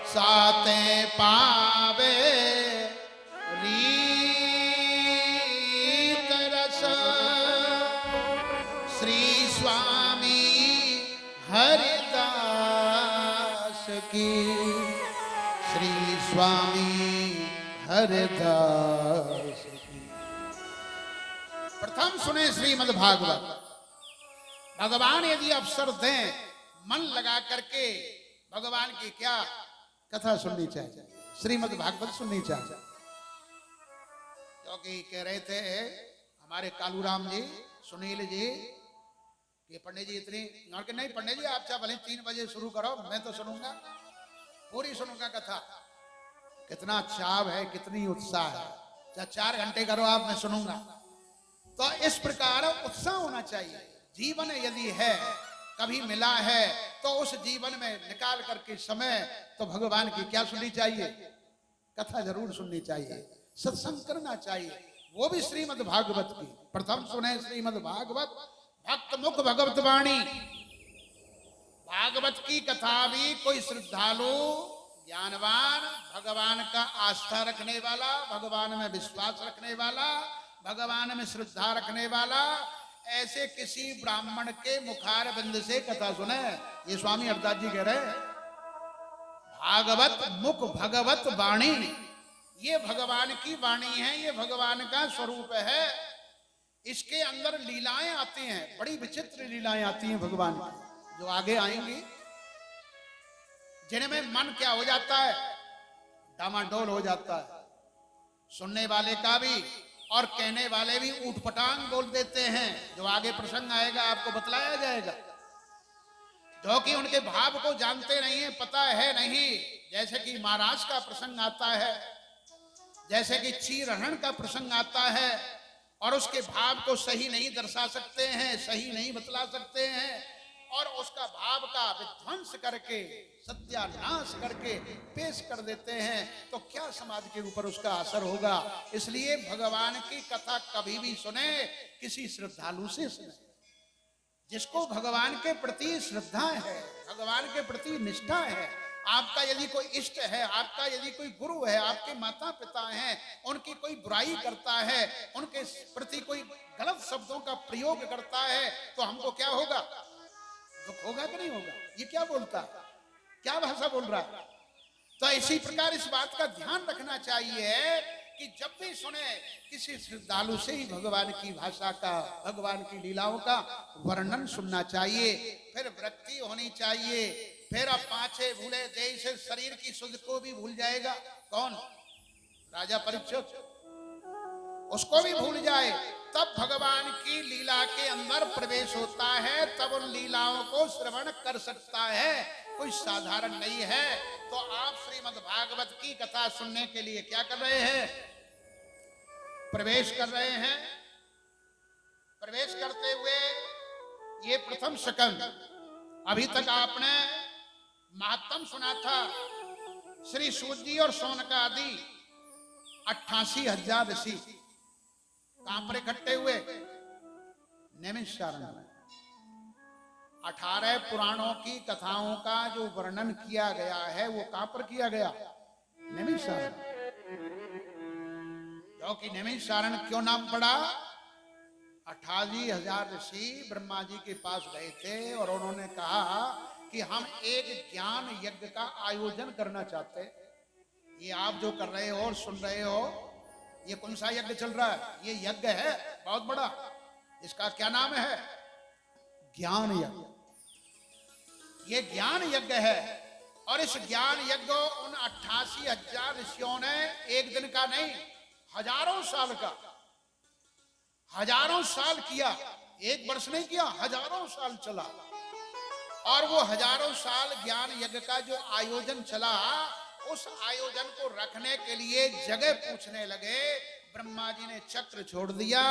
साते पावे रीत रस, श्री स्वामी की, श्री स्वामी हरदास की। प्रथम सुने श्रीमद् भागवत। भगवान यदि अवसर दें मन लगा करके भगवान की क्या कथा सुननी चाहिए, श्रीमद् भागवत सुननी चाहिए। क्योंकि कह रहे थे हमारे कालूराम जी, सुनील जी कि पंडित जी इतनी, और नहीं पंडित जी आप चाहे भले 3 बजे शुरू करो, मैं तो सुनूंगा, पूरी सुनूंगा कथा। कितना चाव है, कितनी उत्साह है, चाहे 4 घंटे करो आप, मैं सुनूंगा। तो इस प्रकार उत्साह होना चाहिए। जीवन यदि है, कभी मिला है, तो उस जीवन में निकाल करके समय तो भगवान की क्या सुननी चाहिए, कथा जरूर सुननी चाहिए, सत्संग करना चाहिए, वो भी श्रीमद् भागवत की। प्रथम सुने श्रीमद् भागवत, भक्त मुख भगवत वाणी। भागवत की कथा भी कोई श्रद्धालु, ज्ञानवान, भगवान का आस्था रखने वाला, भगवान में विश्वास रखने वाला, भगवान में श्रद्धा रखने वाला, ऐसे किसी ब्राह्मण के मुखार बिंद से कथा सुने। ये स्वामी हरदास जी कह रहे हैं, भागवत मुख भगवत वाणी, ये भगवान की वाणी है, ये भगवान का स्वरूप है। इसके अंदर लीलाएं आती हैं, बड़ी विचित्र लीलाएं आती हैं भगवान की, जो आगे आएंगी, जिनमें मन क्या हो जाता है, डामाडोल हो जाता है। सुनने वाले का भी और कहने वाले भी ऊटपटांग बोल देते हैं, जो आगे प्रसंग आएगा आपको बतलाया जाएगा। जो कि उनके भाव को जानते नहीं है, पता है नहीं। जैसे कि महाराज का प्रसंग आता है, जैसे कि चीरहरण का प्रसंग आता है, और उसके भाव को सही नहीं दर्शा सकते हैं, सही नहीं बतला सकते हैं, और उसका भाव का विध्वंस करके, सत्यानाश करके पेश कर देते हैं, तो क्या समाज के ऊपर उसका असर होगा। इसलिए भगवान की कथा कभी भी सुने, किसी श्रद्धालु से सुने, जिसको भगवान के प्रति श्रद्धा है, भगवान के प्रति निष्ठा है। आपका यदि कोई इष्ट है, आपका यदि कोई गुरु है, आपके माता पिता हैं, उनकी कोई बुराई करता है, उनके प्रति कोई गलत शब्दों का प्रयोग करता है, तो हमको क्या होगा, दुख होगा कि नहीं होगा। ये क्या बोलता है, क्या भाषा बोल रहा है। तो इसी प्रकार इस बात का ध्यान रखना चाहिए कि जब भी सुने, किसी श्रद्धालु से ही भगवान की भाषा का, भगवान की लीलाओं का वर्णन सुनना चाहिए। फिर वृत्ति होनी चाहिए। फिर अब पाछे भूले देश से शरीर की सुध को भी भूल जाएगा। कौन, राजा परीक्षित, उसको भी भूल जाए, तब भगवान की लीला के अंदर प्रवेश होता है, तब उन लीलाओं को श्रवण कर सकता है। कोई साधारण नहीं है। तो आप श्रीमद् भागवत की कथा सुनने के लिए क्या कर रहे हैं, प्रवेश कर रहे हैं। प्रवेश करते हुए ये प्रथम सकंद, अभी तक आपने महात्म सुना था। श्री सूत जी और शौनका आदि 88,000 ऋषि कहां पर इकट्ठे हुए, नैमिषारण्य में। 18 पुराणों की कथाओं का जो वर्णन किया गया है, वो कहां पर किया गया, नैमिषारण्य। क्योंकि नैमिषारण्य क्यों नाम पड़ा, 88,000 ऋषि ब्रह्मा जी के पास गए थे और उन्होंने कहा कि हम एक ज्ञान यज्ञ का आयोजन करना चाहते हैं। ये आप जो कर रहे हो और सुन रहे हो, ये कौन सा यज्ञ चल रहा है, ये यज्ञ है बहुत बड़ा। इसका क्या नाम है, ज्ञान यज्ञ। ये ज्ञान यज्ञ है। और इस ज्ञान यज्ञ उन 88,000 ऋषियों ने एक दिन का नहीं, हजारों साल का, हजारों साल किया। एक वर्ष नहीं किया, हजारों साल चला। और वो हजारों साल ज्ञान यज्ञ का जो आयोजन चला, उस आयोजन को रखने के लिए जगह पूछने लगे। ब्रह्मा जी ने चक्र छोड़ दिया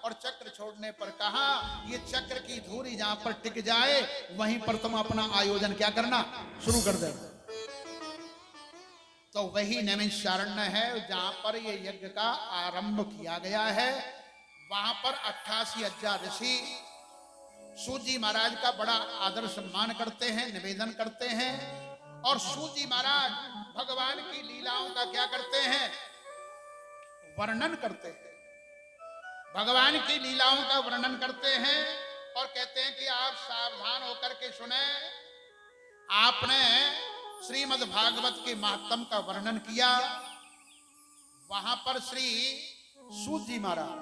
और चक्र छोड़ने पर कहा, ये चक्र की धुरी जहां पर टिक जाए, वहीं पर तुम अपना आयोजन क्या करना शुरू कर देना। तो वही नैमिषारण्य है जहां पर ये यज्ञ का आरंभ किया गया है। वहां पर 88,000 ऋषि सूत जी महाराज का बड़ा आदर सम्मान करते हैं, निवेदन करते हैं। और सूत जी महाराज भगवान की लीलाओं का क्या करते हैं, वर्णन करते हैं। भगवान की लीलाओं का वर्णन करते हैं और कहते हैं कि आप सावधान होकर के सुने। आपने श्रीमद् भागवत के महात्म का वर्णन किया, वहां पर श्री सूत जी महाराज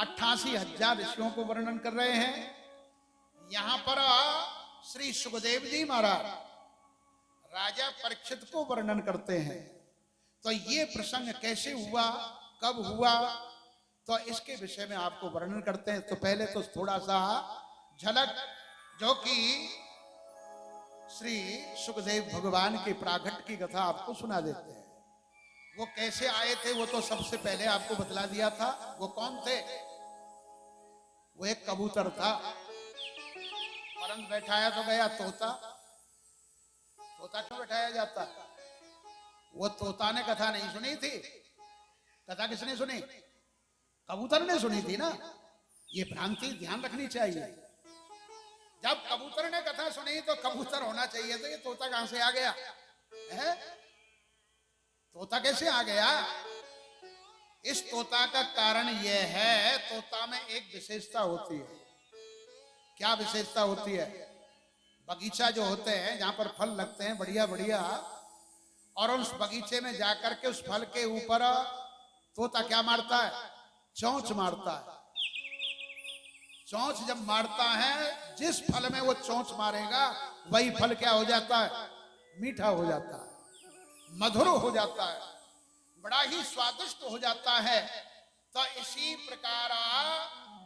88,000 ऋषियों को वर्णन कर रहे हैं। यहां पर श्री सुखदेव जी महाराज राजा परीक्षित को वर्णन करते हैं। तो ये प्रसंग कैसे हुआ, कब हुआ, तो इसके विषय में आपको वर्णन करते हैं। तो पहले तो थोड़ा सा झलक, जो कि श्री सुखदेव भगवान के प्रागट्य की कथा आपको सुना देते हैं। वो कैसे आए थे वो तो सबसे पहले आपको बतला दिया था। वो कौन थे? वो एक कबूतर था, परंत बैठाया तो गया तोता। तोता क्यों बैठाया जाता? वो तोता ने कथा नहीं सुनी थी। कथा किसने सुनी? कबूतर ने सुनी थी ना। ये भ्रांति ध्यान रखनी चाहिए। जब कबूतर ने कथा सुनी तो कबूतर होना चाहिए, तो ये तोता कहां से आ गया है? तोता कैसे आ गया? इस तोता का कारण यह है, तोता में एक विशेषता होती है। क्या विशेषता होती है? बगीचा जो होते हैं जहां पर फल लगते हैं बढ़िया बढ़िया, और उस बगीचे में जाकर के उस फल के ऊपर तोता क्या मारता है? चोंच मारता है। चोंच जब मारता है, जिस फल में वो चोंच मारेगा वही फल क्या हो जाता है? मीठा हो जाता है, मधुर हो जाता है, बड़ा ही स्वादिष्ट हो जाता है। तो इसी प्रकार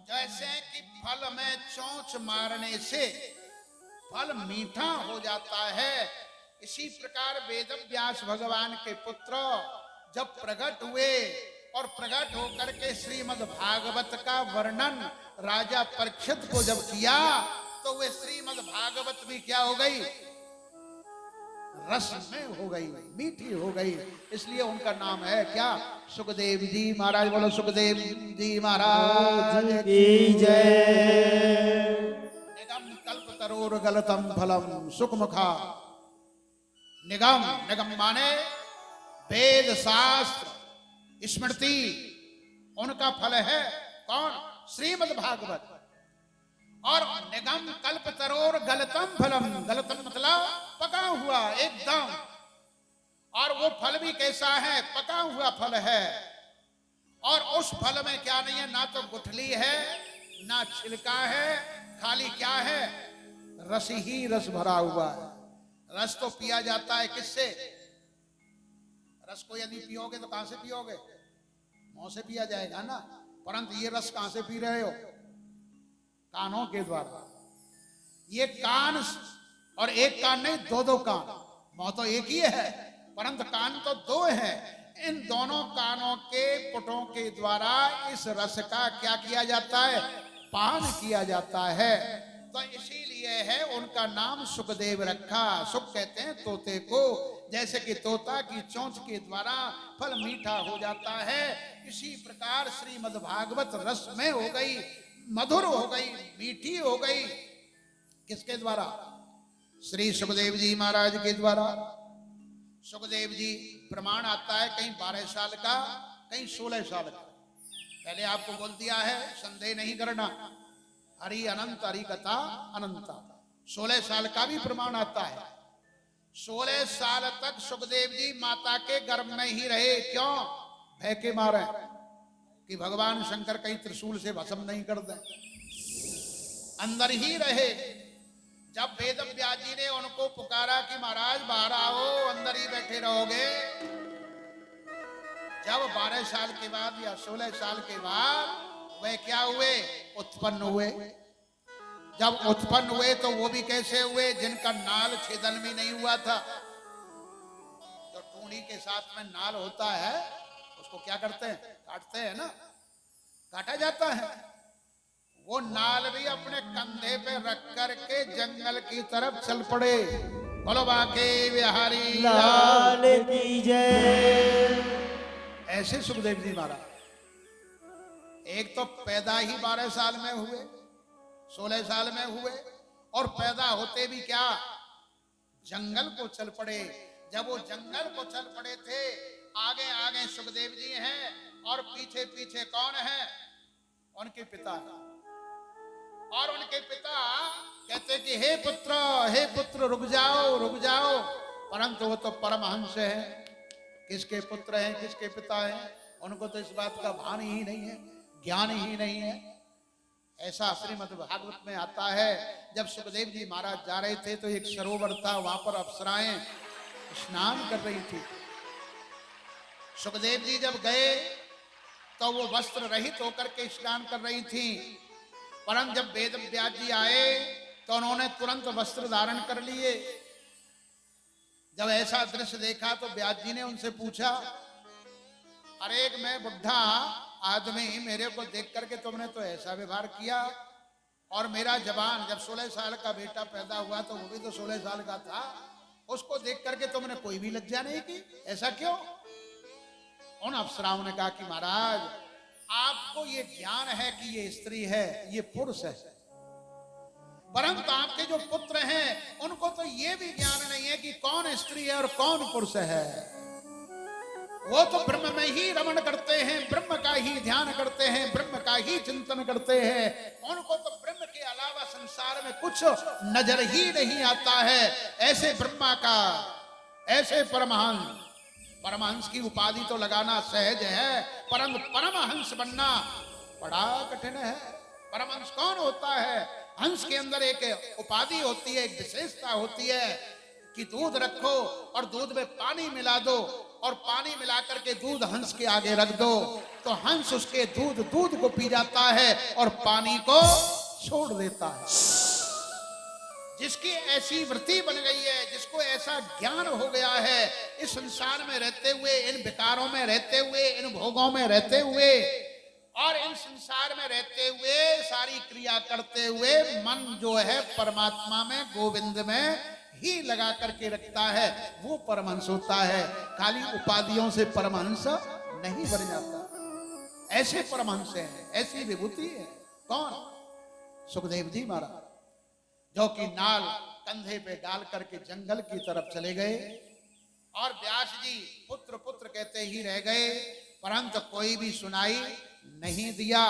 जैसे कि फल में चोंच मारने से फल मीठा हो जाता है, इसी प्रकार वेद व्यास भगवान के पुत्र जब प्रकट हुए और प्रकट होकर के श्रीमद् भागवत का वर्णन राजा परीक्षित को जब किया, तो वे श्रीमद् भागवत भी क्या हो गई? रस में हो गई, मीठी हो गई। इसलिए उनका नाम है क्या? सुखदेव जी महाराज। बोलो सुखदेव जी महाराज की जय। निगम कल्प तरोर गलतम फलम सुखमुखा। निगम, निगम माने वेद शास्त्र स्मृति, उनका फल है कौन? श्रीमद् भागवत। और निगम कल्प तरोर गलतम फलम, गलतम मतलब पका हुआ एकदम। और वो फल भी कैसा है? पका हुआ फल है। और उस फल में क्या नहीं है? ना तो गुठली है, ना छिलका है, खाली क्या है? रस ही रस भरा हुआ है। रस तो पिया जाता है किससे? रस को यदि पियोगे तो कहां से पियोगे? मुंह से पिया जाएगा ना। परंतु ये रस कहां से पी रहे हो? कानों के द्वारा। ये कान, और एक कान नहीं, दो कान। मुंह तो एक ही है, परंतु कान तो दो है। इन दोनों कानों के पुटों के द्वारा इस रस का क्या किया जाता है? पान किया जाता है। तो इसीलिए है उनका नाम सुखदेव रखा। सुख कहते हैं तोते को। जैसे कि तोता की चोंच के द्वारा फल मीठा हो जाता है, इसी प्रकार श्रीमद् भागवत रस में हो गई, मधुर हो गई, मीठी हो गई। किसके द्वारा? श्री सुखदेव जी महाराज के द्वारा। सुखदेव जी प्रमाण आता है कहीं 12 साल का, कहीं 16 साल का। पहले आपको बोल दिया है, संदेह नहीं करना। हरि अनंत, हरि कथा अनंत। 16 साल का भी प्रमाण आता है। 16 साल तक सुखदेव जी माता के गर्भ में ही रहे। क्यों? भय के मारे कि भगवान शंकर कहीं त्रिशूल से भस्म नहीं कर दें। अंदर ही रहे। जब वेद व्यास जी ने उनको पुकारा कि महाराज बाहर आओ, अंदर ही बैठे रहोगे। जब 12 साल के बाद या 16 साल के बाद वे क्या हुए? उत्पन्न हुए। जब उत्पन्न हुए तो वो भी कैसे हुए? जिनका नाल छेदन भी नहीं हुआ था। जो टूणी के साथ में नाल होता है उसको क्या करते हैं? काटते हैं ना, काटा जाता है। वो नाल भी अपने कंधे पे रख करके जंगल की तरफ चल पड़े। बोलो बाके बिहारी लाल की जय। ऐसे सुखदेव जी महाराज एक तो पैदा ही 12 साल में हुए, 16 साल में हुए, और पैदा होते भी क्या? जंगल को चल पड़े। जब वो जंगल को चल पड़े थे, आगे आगे सुखदेव जी हैं और पीछे पीछे कौन है? उनके पिता। और उनके पिता कहते कि हे पुत्र रुक जाओ रुक जाओ। परंतु वो तो परमहंस है, किसके पुत्र हैं किसके पिता हैं उनको तो इस बात का भान ही नहीं है, ज्ञान ही नहीं है। ऐसा श्रीमद् भागवत में आता है, जब सुखदेव जी महाराज जा रहे थे तो एक सरोवर था, वहां पर अप्सराएं स्नान कर रही थी। सुखदेव जी जब गए तो वो वस्त्र रहित होकर के स्नान कर रही थी, परंतु जब वेद व्यास जी आए तो उन्होंने तुरंत वस्त्र धारण कर लिए। जब ऐसा दृश्य देखा तो व्यास जी ने उनसे पूछा, अरे मैं बुढ़ा आदमी, मेरे को देख करके तुमने तो ऐसा व्यवहार किया, और मेरा जवान जब 16 साल का बेटा पैदा हुआ तो वो भी तो 16 साल का था, उसको देख करके तुमने कोई भी लज्जा नहीं की, ऐसा क्यों? उन अप्सराओं ने कहा कि महाराज आपको ये ज्ञान है कि ये स्त्री है, ये पुरुष है, परंतु आपके जो पुत्र हैं उनको तो ये भी ज्ञान नहीं है कि कौन स्त्री है और कौन पुरुष है। वो तो ब्रह्म में ही रमण करते हैं, ब्रह्म का ही ध्यान करते हैं, ब्रह्म का ही चिंतन करते हैं, उनको तो ब्रह्म के अलावा संसार में कुछ नजर ही नहीं आता है। ऐसे ब्रह्मा का, ऐसे परमहंस, परमहंस की उपाधि तो लगाना सहज है, परंतु परमहंस बनना बड़ा कठिन है। परमहंस कौन होता है? हंस के अंदर एक उपाधि होती है, एक विशेषता होती है कि दूध रखो और दूध में पानी मिला दो, और पानी मिला करके दूध हंस के आगे रख दो तो हंस उसके दूध को पी जाता है और पानी को छोड़ देता है। जिसकी ऐसी वृत्ति बन गई है, जिसको ऐसा ज्ञान हो गया है, इस संसार में रहते हुए, इन विकारों में रहते हुए, इन भोगों में रहते हुए और इन संसार में रहते हुए, सारी क्रिया करते हुए मन जो है परमात्मा में, गोविंद में ही लगा करके रखता है, वो परमहंस होता है। खाली उपाधियों से परमहंस नहीं बन जाता। ऐसे परमहंस हैं, ऐसी विभूति है। कौन? सुखदेव जी महाराज, जो कि नाल कंधे पे डाल करके जंगल की तरफ चले गए, और व्यास जी पुत्र पुत्र कहते ही रह गए, परंतु कोई भी सुनाई नहीं दिया।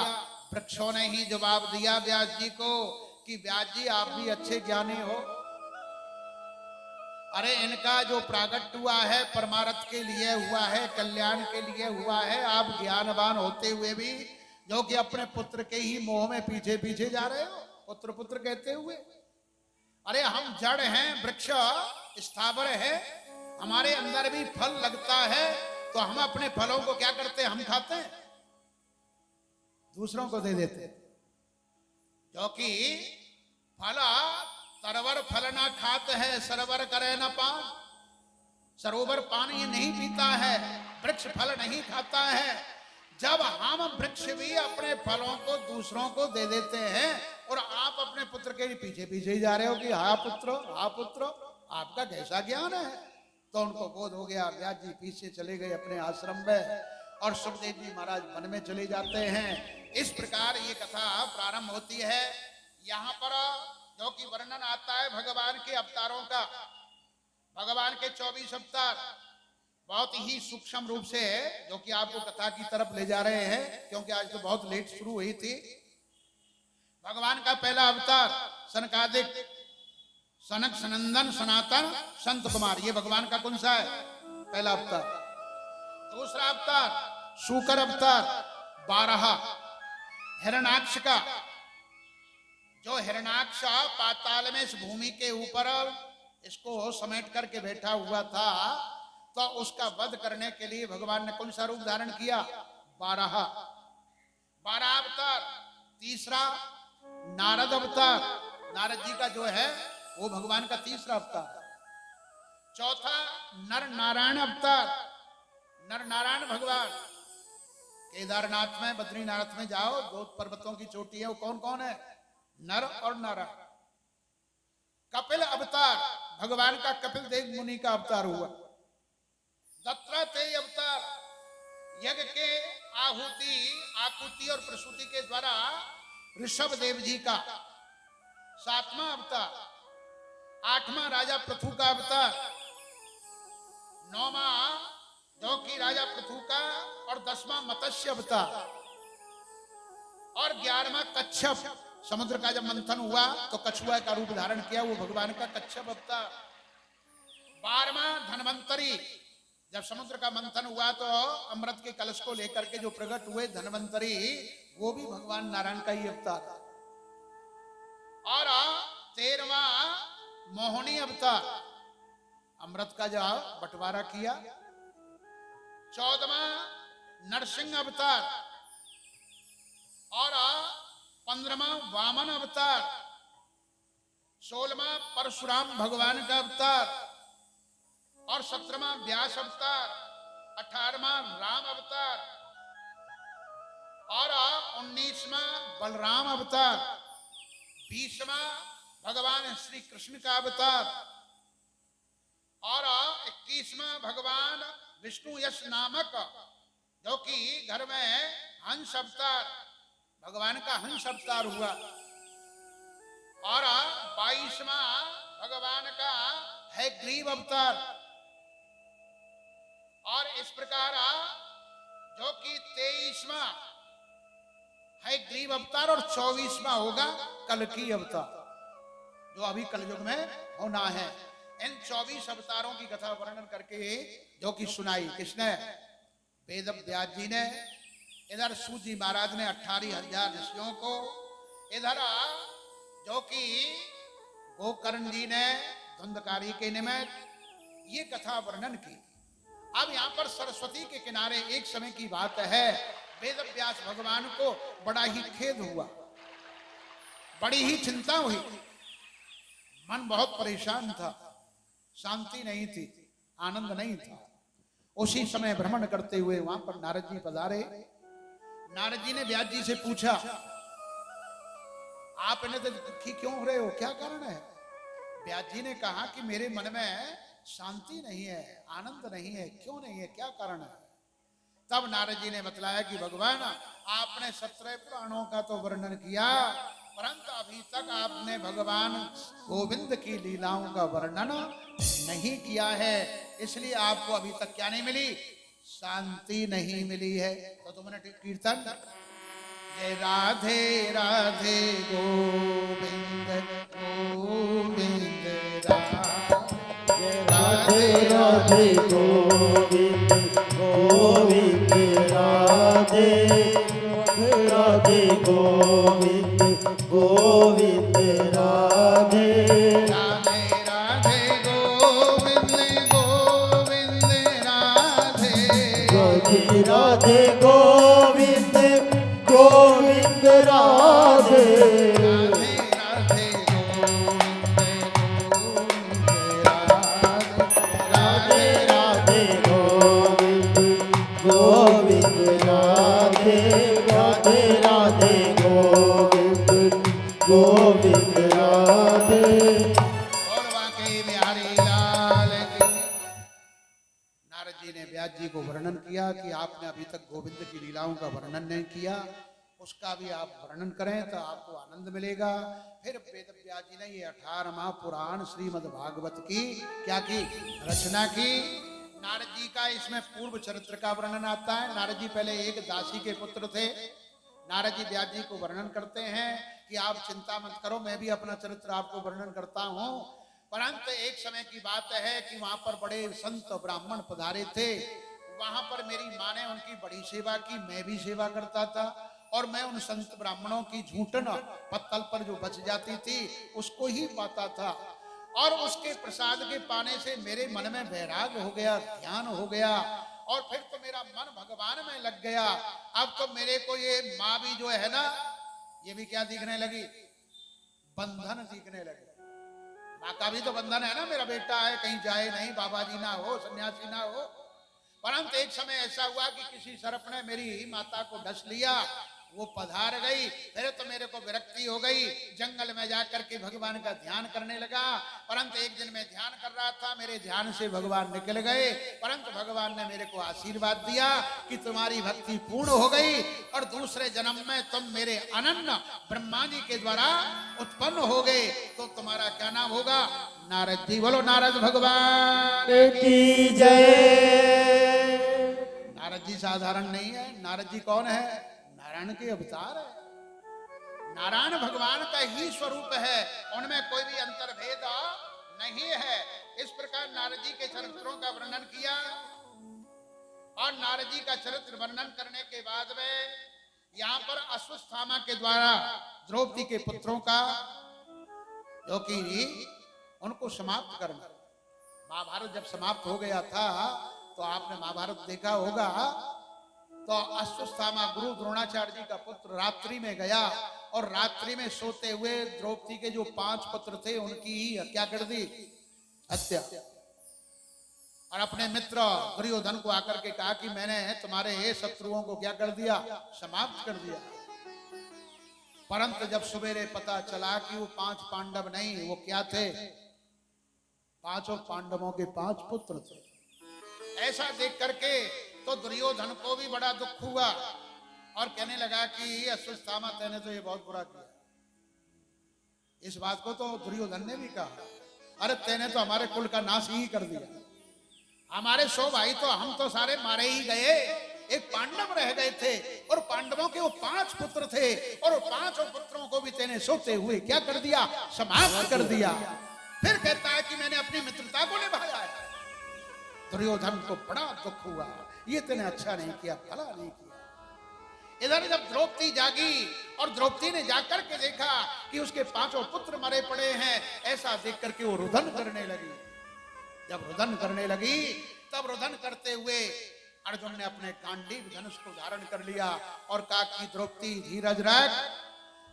वृक्षों ने ही जवाब दिया व्यास जी को कि व्यास जी आप भी अच्छे ज्ञानी हो, अरे इनका जो प्रागट्य हुआ है परमार्थ के लिए हुआ है, कल्याण के लिए हुआ है, आप ज्ञानवान होते हुए भी जो कि अपने पुत्र के ही मोह में पीछे पीछे जा रहे हो, पुत्र पुत्र कहते हुए। अरे हम जड़ हैं, वृक्ष स्थावर है, हमारे अंदर भी फल लगता है, तो हम अपने फलों को क्या करते हैं? हम खाते हैं, दूसरों को दे देते हैं। क्योंकि फल तरवर फल ना खात है, सरोवर करे न पान। सरोवर पानी नहीं पीता है, वृक्ष फल नहीं खाता है। जब हम वृक्ष भी अपने फलों को दूसरों को दे देते हैं, और आप अपने पुत्र के पीछे पीछे ही जा रहे हो कि हाँ पुत्र, हाँ पुत्र, आपका कैसा ज्ञान है? तो उनको बोध हो गया। व्यास जी पीछे चले गए अपने आश्रम में, और सुखदेव जी महाराज वन में चले जाते हैं। इस प्रकार ये कथा प्रारंभ होती है। यहाँ पर जो कि वर्णन आता है भगवान के अवतारों का, भगवान के 24 अवतार बहुत ही सूक्ष्म रूप से है, जो कि आपको कथा की तरफ ले जा रहे हैं, क्योंकि आज तो बहुत लेट शुरू हुई थी। भगवान का पहला अवतार सनकादिक, सनक सनंदन सनातन संत कुमार, ये भगवान का कौन सा है? पहला अवतार। दूसरा अवतार शूकर अवतार, 12 हिरणाक्ष का, जो हिरणाक्ष पाताल में इस भूमि के ऊपर इसको समेट करके बैठा हुआ था, तो उसका वध करने के लिए भगवान ने कौन सा रूप धारण किया? 12 अवतार। तीसरा नारद अवतार, नारद जी का जो है वो भगवान का तीसरा अवतार। चौथा नर नारायण अवतार, नर नारायण भगवान। केदारनाथ में, बद्रीनाथ में जाओ, 2 पर्वतों की चोटी है, वो कौन कौन है? नर और नारायण। कपिल अवतार, भगवान का कपिल देव मुनि का अवतार हुआ। दत्तात्रेय अवतार, यज्ञ के आकुति और प्रसूति के द्वारा ऋषभ देव जी का 7वां अवतार। 8वां राजा पृथु का अवतार। 9वां जो कि राजा पृथु का, और 10वां मत्स्य अवतार, और 11वां कच्छप, समुद्र का जब मंथन हुआ तो कछुआ का रूप धारण किया, वो भगवान का कच्छप अवतार। 12वां धन्वंतरी, जब समुद्र का मंथन हुआ तो अमृत के कलश को लेकर के जो प्रकट हुए धन्वंतरी, वो भी भगवान नारायण का ही अवतार। और 13वां मोहिनी अवतार, अमृत का जो बंटवारा किया। 14वां नरसिंह अवतार और 15वां वामन अवतार। 16वां परशुराम भगवान का अवतार और 17वां व्यास अवतार। 18वां राम अवतार और 19वां बलराम अवतार। 20वां भगवान श्री कृष्ण का अवतार और 21वां भगवान विष्णु यश नामक, जो कि घर में हंस अवतार, भगवान का हंस अवतार हुआ। और 22वां भगवान का है ग्रीव अवतार। और इस प्रकार जो कि 23वां है ग्रीव अवतार और 24वां होगा कल्कि अवतार, जो अभी कलयुग में होना है। इन 24 अवतारों की कथा वर्णन करके जो कि सुनाई किसने? वेद व्यास जी ने। इधर सूत जी महाराज ने 18,000 ऋषियों को, इधर जो कि गोकर्ण जी ने धुंधकारी के निमित्त ये कथा वर्णन की। अब यहाँ पर सरस्वती के किनारे एक समय की बात है, वेद व्यास भगवान को बड़ा ही खेद हुआ, बड़ी ही चिंता हुई, मन बहुत परेशान था, शांति नहीं थी, आनंद नहीं था। उसी समय भ्रमण करते हुए वहां पर नारद जी पधारे। नारद जी ने व्यास जी से पूछा, आप इन्हें तो दुखी क्यों हो रहे हो, क्या कारण है? व्यास जी ने कहा कि मेरे मन में शांति नहीं है, आनंद नहीं है। क्यों नहीं है, क्या कारण है? तब नारद जी ने बतलाया कि भगवान, आपने 17 पुराणों का तो वर्णन किया, परंतु अभी तक आपने भगवान गोविंद की लीलाओं का वर्णन नहीं किया है, इसलिए आपको अभी तक क्या नहीं मिली? शांति नहीं मिली है। तो तुमने कीर्तन, जय राधे राधे गोविंद गोविंद राधे राधे गोविंद गोविंद राधे राधे गोविंद गोविंद राधे राधे राधे गोविंद गोविंद राधे राधे गोविंद गोविंद राधे राधे राधे गोविंद गोविंद राधे राधे राधे गोविंद गोविंद राधे। और वाकई बिहारी लाल की। नारद जी ने व्यास जी को वर्णन किया कि आपने अभी तक गोविंद की लीलाओं का वर्णन नहीं किया, उसका भी आप वर्णन करें तो आपको आनंद मिलेगा। फिर वेद व्यास जी ने ये 18वां पुराण श्रीमद् भागवत की क्या की? रचना की। नारद जी का इसमें पूर्व चरित्र का वर्णन आता है। नारद जी पहले एक दासी के पुत्र थे। नारद जी व्यास जी को वर्णन करते हैं कि आप चिंता मत करो, मैं भी अपना चरित्र आपको वर्णन करता हूँ। परंतु एक समय की बात है कि वहां पर बड़े संत ब्राह्मण पधारे थे। वहां पर मेरी माँ ने उनकी बड़ी सेवा की, मैं भी सेवा करता था। और मैं उन संत ब्राह्मणों की झूठन पत्तल पर जो बच जाती थी उसको ही पाता था। और उसके प्रसाद के पाने से मेरे मन में वैराग हो गया, ध्यान हो गया, और फिर तो मेरा मन भगवान में लग गया। अब तो मेरे को ये माँ भी जो है ना, ये भी क्या दिखने लगी? बंधन दिखने लगे। माँ का भी तो बंधन है ना, मेरा बेटा है, कहीं जाए नहीं, बाबा जी ना हो, सन्यासी ना हो। परंतु एक समय ऐसा हुआ कि किसी सर्प ने मेरी माता को डस लिया, वो पधार गई। फिर तो मेरे को विरक्ति हो गई, जंगल में जाकर के भगवान का ध्यान करने लगा। परंतु एक दिन मैं ध्यान कर रहा था, मेरे ध्यान से भगवान निकल गए। परंतु भगवान ने मेरे को आशीर्वाद दिया कि तुम्हारी भक्ति पूर्ण हो गई और दूसरे जन्म में तुम मेरे अनन्य ब्रह्मा जी के द्वारा उत्पन्न हो गए। तो तुम्हारा क्या नाम होगा? नारद जी। बोलो नारद भगवान की जय। नारद जी साधारण नहीं है। नारद जी कौन है? नारायण के अवतार है। नारायण भगवान का ही स्वरूप है, उनमें कोई भी अंतर्भेद नहीं है। इस प्रकार नारद जी के चरित्रों का वर्णन किया। और नारद जी का चरित्र वर्णन करने के बाद में यहाँ पर अश्वत्थामा के द्वारा द्रौपदी के पुत्रों का जो कि उनको समाप्त करना। महाभारत जब समाप्त हो गया था तो आपने महाभारत देखा होगा, तो अश्वत्थामा गुरु द्रोणाचार्य जी का पुत्र रात्रि में गया और रात्रि में सोते हुए द्रौपदी के जो 5 पुत्र थे उनकी ही हत्या कर दी, हत्या। और अपने मित्र दुर्योधन को आकर के कहा कि मैंने तुम्हारे शत्रुओं को क्या कर दिया, समाप्त कर दिया। परंतु जब सवेरे पता चला कि वो 5 पांडव नहीं, वो क्या थे, 5 पांडवों के 5 पुत्र थे। ऐसा देख करके तो दुर्योधन को भी बड़ा दुख हुआ और कहने लगा कि अश्वत्थामा तेने तो ये बहुत बुरा किया। इस बात को तो दुर्योधन ने भी कहा, अरे तेने तो हमारे कुल का नाश ही कर दिया, हमारे 100 भाई तो हम तो सारे मारे ही गए, एक पांडव रह गए थे और पांडवों के वो 5 पुत्र थे और 5 पुत्रों को भी तेने सोते हुए क्या कर दिया, समाप्त कर दिया। फिर कहता है कि मैंने अपनी मित्रता को निभाया है। दुर्योधन को बड़ा दुख हुआ, ये तेने अच्छा नहीं किया, भला नहीं किया। इधर जब द्रौपदी जागी और द्रौपदी ने जाकर के देखा कि उसके 5 पुत्र मरे पड़े हैं, ऐसा देख करके वो रुदन करने लगी। जब रुदन करने लगी तब रुदन करते हुए अर्जुन ने अपने गांडीव धनुष को धारण कर लिया और कहा कि द्रौपदी धीरज रख,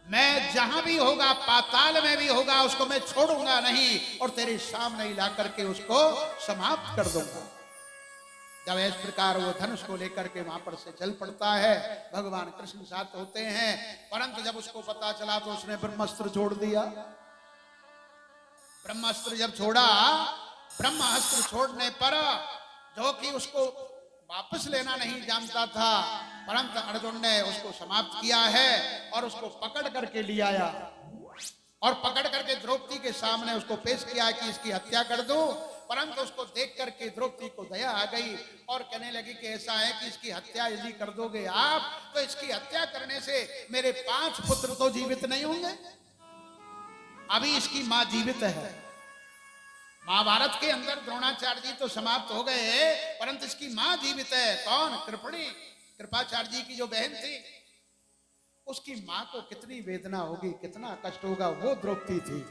मैं जहां भी होगा, पाताल में भी होगा, उसको मैं छोड़ूंगा नहीं और तेरे सामने ही ला करके उसको समाप्त कर दूंगा। जब इस प्रकार वो धनुष को लेकर के वहां पर से चल पड़ता है, भगवान कृष्ण साथ होते हैं। परंतु जब उसको पता चला तो उसने ब्रह्मास्त्र छोड़ दिया। ब्रह्मास्त्र जब छोड़ा, ब्रह्मास्त्र छोड़ने पर जो कि उसको वापस लेना नहीं जानता था, परंतु अर्जुन ने उसको समाप्त किया है और उसको पकड़ करके ले आया और पकड़ करके द्रौपदी के सामने उसको पेश किया कि इसकी हत्या कर दो। परंतु उसको देख करके द्रौपदी को दया आ गई और कहने लगी कि ऐसा है कि इसकी हत्या यदि कर दोगे आप तो इसकी हत्या करने से मेरे 5 पुत्र तो जीवित नहीं होंगे, अभी इसकी मां जीवित है। महाभारत के अंदर द्रोणाचार्य जी तो समाप्त हो गए, परंतु इसकी मां जीवित है। कौन? कृपणी, कृपाचार्य जी की जो बहन थी, उसकी मां को कितनी वेदना होगी, कितना कष्ट होगा। वो द्रौपदी थी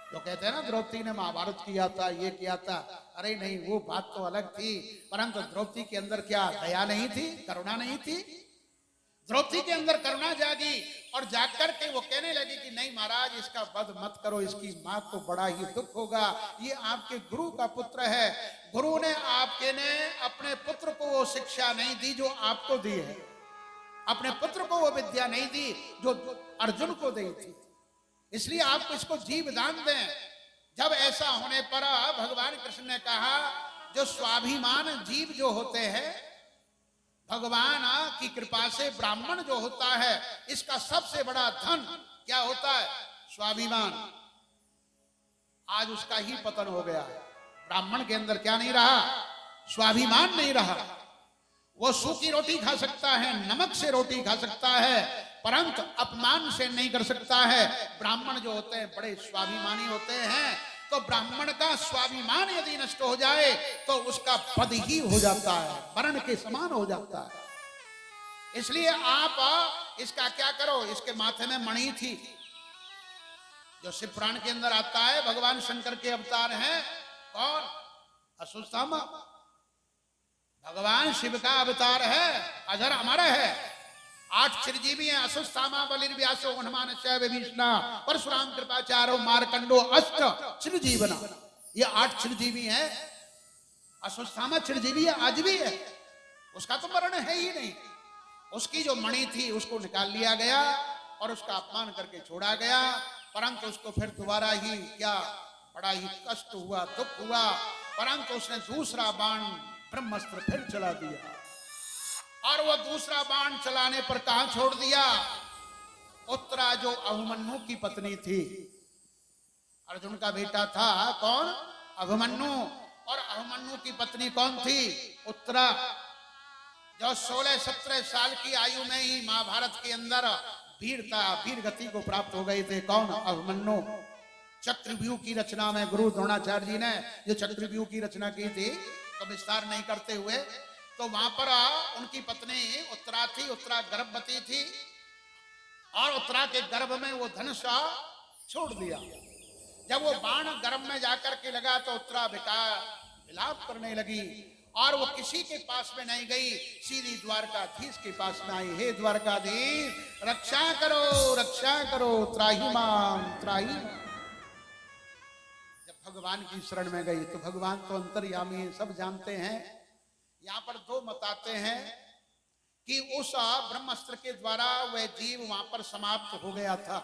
जो कहते हैं ना द्रौपदी ने महाभारत किया था, ये किया था। अरे नहीं, वो बात तो अलग थी, परंतु द्रौपदी के अंदर क्या दया नहीं थी, करुणा नहीं थी। द्रौपदी के अंदर करुणा जागी और जाकर के वो कहने लगी कि नहीं महाराज, इसका वध मत करो, इसकी मां को बड़ा ही दुख होगा, ये आपके गुरु का पुत्र है, गुरु ने आपके ने अपने पुत्र को वो शिक्षा नहीं दी जो आपको दी है, अपने पुत्र को वो विद्या नहीं दी जो अर्जुन को दी थी, इसलिए आप इसको जीव दान दें। जब ऐसा होने पर भगवान कृष्ण ने कहा जो स्वाभिमान जीव जो होते हैं, भगवान की कृपा से ब्राह्मण जो होता है, इसका सबसे बड़ा धन क्या होता है? स्वाभिमान। आज उसका ही पतन हो गया है। ब्राह्मण के अंदर क्या नहीं रहा? स्वाभिमान नहीं रहा। वो सूखी रोटी खा सकता है, नमक से रोटी खा सकता है, परंतु अपमान से नहीं कर सकता है। ब्राह्मण जो होते हैं बड़े स्वाभिमानी होते हैं, तो ब्राह्मण का स्वाभिमान यदि नष्ट हो जाए तो उसका पद ही हो जाता है, वर्ण के समान हो जाता है। इसलिए आप इसका क्या करो, इसके माथे में मणि थी जो शिव पुराण के अंदर आता है, भगवान शंकर के अवतार हैं। कौन? अश्वत्थामा भगवान शिव का अवतार है, अजर अमर है। 8 चिरजीवी हैं, अश्वत्थामा, बलिर्व्यासो, हनुमान, विभीषण, परशुराम, कृपाचार्यो, मार्कंडो, अष्ट चिरजीवना। ये 8 चिरजीवी हैं। अश्वत्थामा चिरजीवी है, आज भी है, उसका तो मरण है ही नहीं। उसकी जो मणि थी उसको निकाल लिया गया और उसका अपमान करके छोड़ा गया, परंतु उसको फिर दोबारा ही क्या बड़ा ही कष्ट हुआ, दुख हुआ। परंतु उसने दूसरा बाण ब्रह्मास्त्र फिर चला दिया और वो दूसरा बाण चलाने पर कहां छोड़ दिया? उत्तरा जो अभिमन्यु की पत्नी थी, अर्जुन का बेटा था। कौन? अभिमन्यु। और अभिमन्यु की पत्नी कौन थी? उत्तरा, जो 16-17 साल की आयु में ही महाभारत के अंदर वीर गति को प्राप्त हो गए थे। कौन? अभिमन्यु। चक्रव्यूह की रचना में गुरु द्रोणाचार्य जी ने जो चक्रव्यूह की रचना की थी, तो विस्तार नहीं करते हुए, तो वहां पर उनकी पत्नी उत्तरा थी, उत्तरा गर्भवती थी और उत्तरा के गर्भ में वो धनुष छोड़ दिया। जब वो बाण गर्भ में जाकर के लगा तो उत्तरा विलाप करने लगी और वो किसी के पास में नहीं गई, सीधी द्वारकाधीश के पास में आई। हे द्वारकाधीश, रक्षा करो, त्राही मां, त्राही मां। जब भगवान की शरण में गई तो भगवान तो अंतर्यामी है, सब जानते हैं। यहां पर दो मत आते हैं कि उस ब्रह्मास्त्र के द्वारा वह जीव वहां पर समाप्त हो गया था,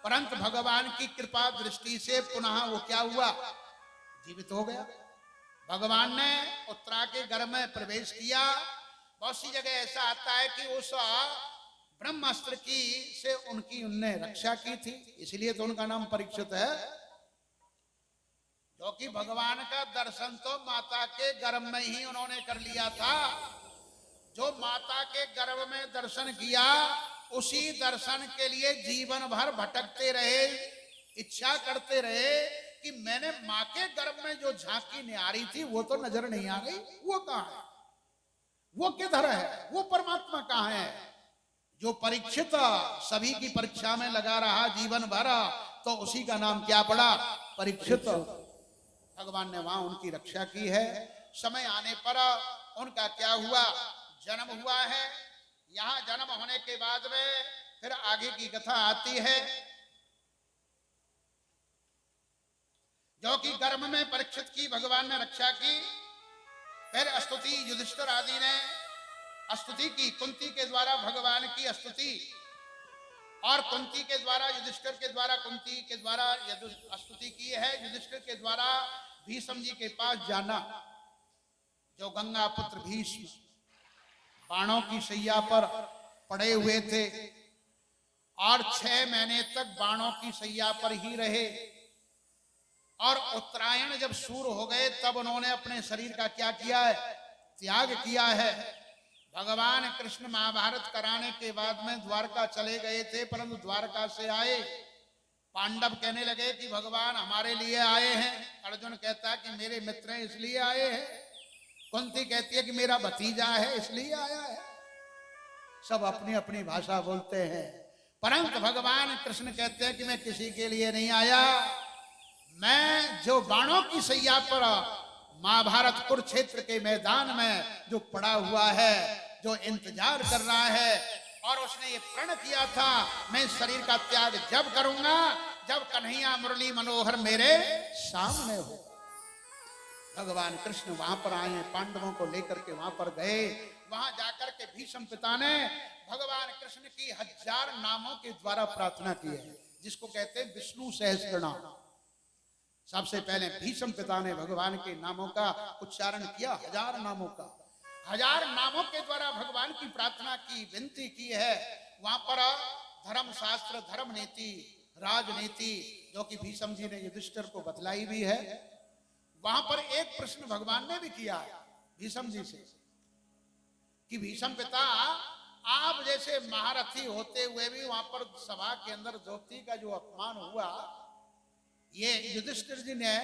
परंतु भगवान की कृपा दृष्टि से पुनः वो क्या हुआ, जीवित हो गया। भगवान ने उत्तरा के गर्भ में प्रवेश किया। बहुत सी जगह ऐसा आता है कि उस ब्रह्मास्त्र की से उनने रक्षा की थी, इसलिए तो उनका नाम परीक्षित है। क्योंकि भगवान का दर्शन तो माता के गर्भ में ही उन्होंने कर लिया था। जो माता के गर्भ में दर्शन किया, उसी दर्शन के लिए जीवन भर भटकते रहे, इच्छा करते रहे कि मैंने मां के गर्भ में जो झांकी निहारी थी वो तो नजर नहीं आ गई, वो कहां है, वो किधर है, वो परमात्मा कहां है। जो परीक्षित सभी की परीक्षा में लगा रहा जीवन भर, तो उसी का नाम क्या पड़ा, परीक्षित। भगवान ने वहां उनकी रक्षा की है। समय आने पर उनका क्या हुआ, जन्म हुआ है। यहां जन्म होने के बाद में फिर आगे की कथा आती है, जो कि गर्भ में परीक्षित की भगवान ने रक्षा की। फिर स्तुति युधिष्ठिर आदि ने स्तुति की, कुंती के द्वारा भगवान की स्तुति, और कुंती के द्वारा युधिष्ठिर के द्वारा, कुंती के द्वारा स्तुति की है, युधिष्ठिर के द्वारा भीष्म जी के पास जाना। जो गंगा पुत्र भीष्म बाणों की शैया पर पड़े हुए थे और 6 महीने तक बाणों की शैया पर ही रहे, और उत्तरायण जब शुरू हो गए तब उन्होंने अपने शरीर का क्या किया है, त्याग किया है। भगवान कृष्ण महाभारत कराने के बाद में द्वारका चले गए थे, परंतु द्वारका से आए, पांडव कहने लगे कि भगवान हमारे लिए आए हैं। अर्जुन कहता है कि मेरे मित्र हैं इसलिए आए हैं। कुंती कहती है कि मेरा भतीजा है इसलिए आया है। सब अपनी अपनी भाषा बोलते हैं, परंतु भगवान कृष्ण कहते हैं कि मैं किसी के लिए नहीं आया। मैं जो बाणों की सैया पर महाभारत कुरुक्षेत्र के मैदान में जो पड़ा हुआ है, जो इंतजार कर रहा है, और उसने ये प्रण किया था, मैं शरीर का त्याग जब करूंगा जब कन्हैया मुरली मनोहर मेरे सामने हो। भगवान कृष्ण वहां पर आए, पांडवों को लेकर के वहां पर गए। वहां जाकर के भीष्म पिता ने भगवान कृष्ण की 1000 नामों के द्वारा प्रार्थना की है, जिसको कहते हैं विष्णु सहस्त्रनाम। सबसे पहले भीष्म पिता ने भगवान के नामों का उच्चारण किया, 1000 नामों का। 1000 नामों के द्वारा भगवान की प्रार्थना की, विनती की है। वहां पर धर्म शास्त्र, धर्म नीति, राजनीति, जो कि भीष्म जी ने युधिष्ठिर को बतलाई भी है। वहां पर एक प्रश्न भगवान ने भी किया भीष्म जी से कि भीष्म पिता, आप जैसे महारथी होते हुए भी वहां पर सभा के अंदर द्रौपदी का जो अपमान हुआ, ये युधिष्ठिर जी ने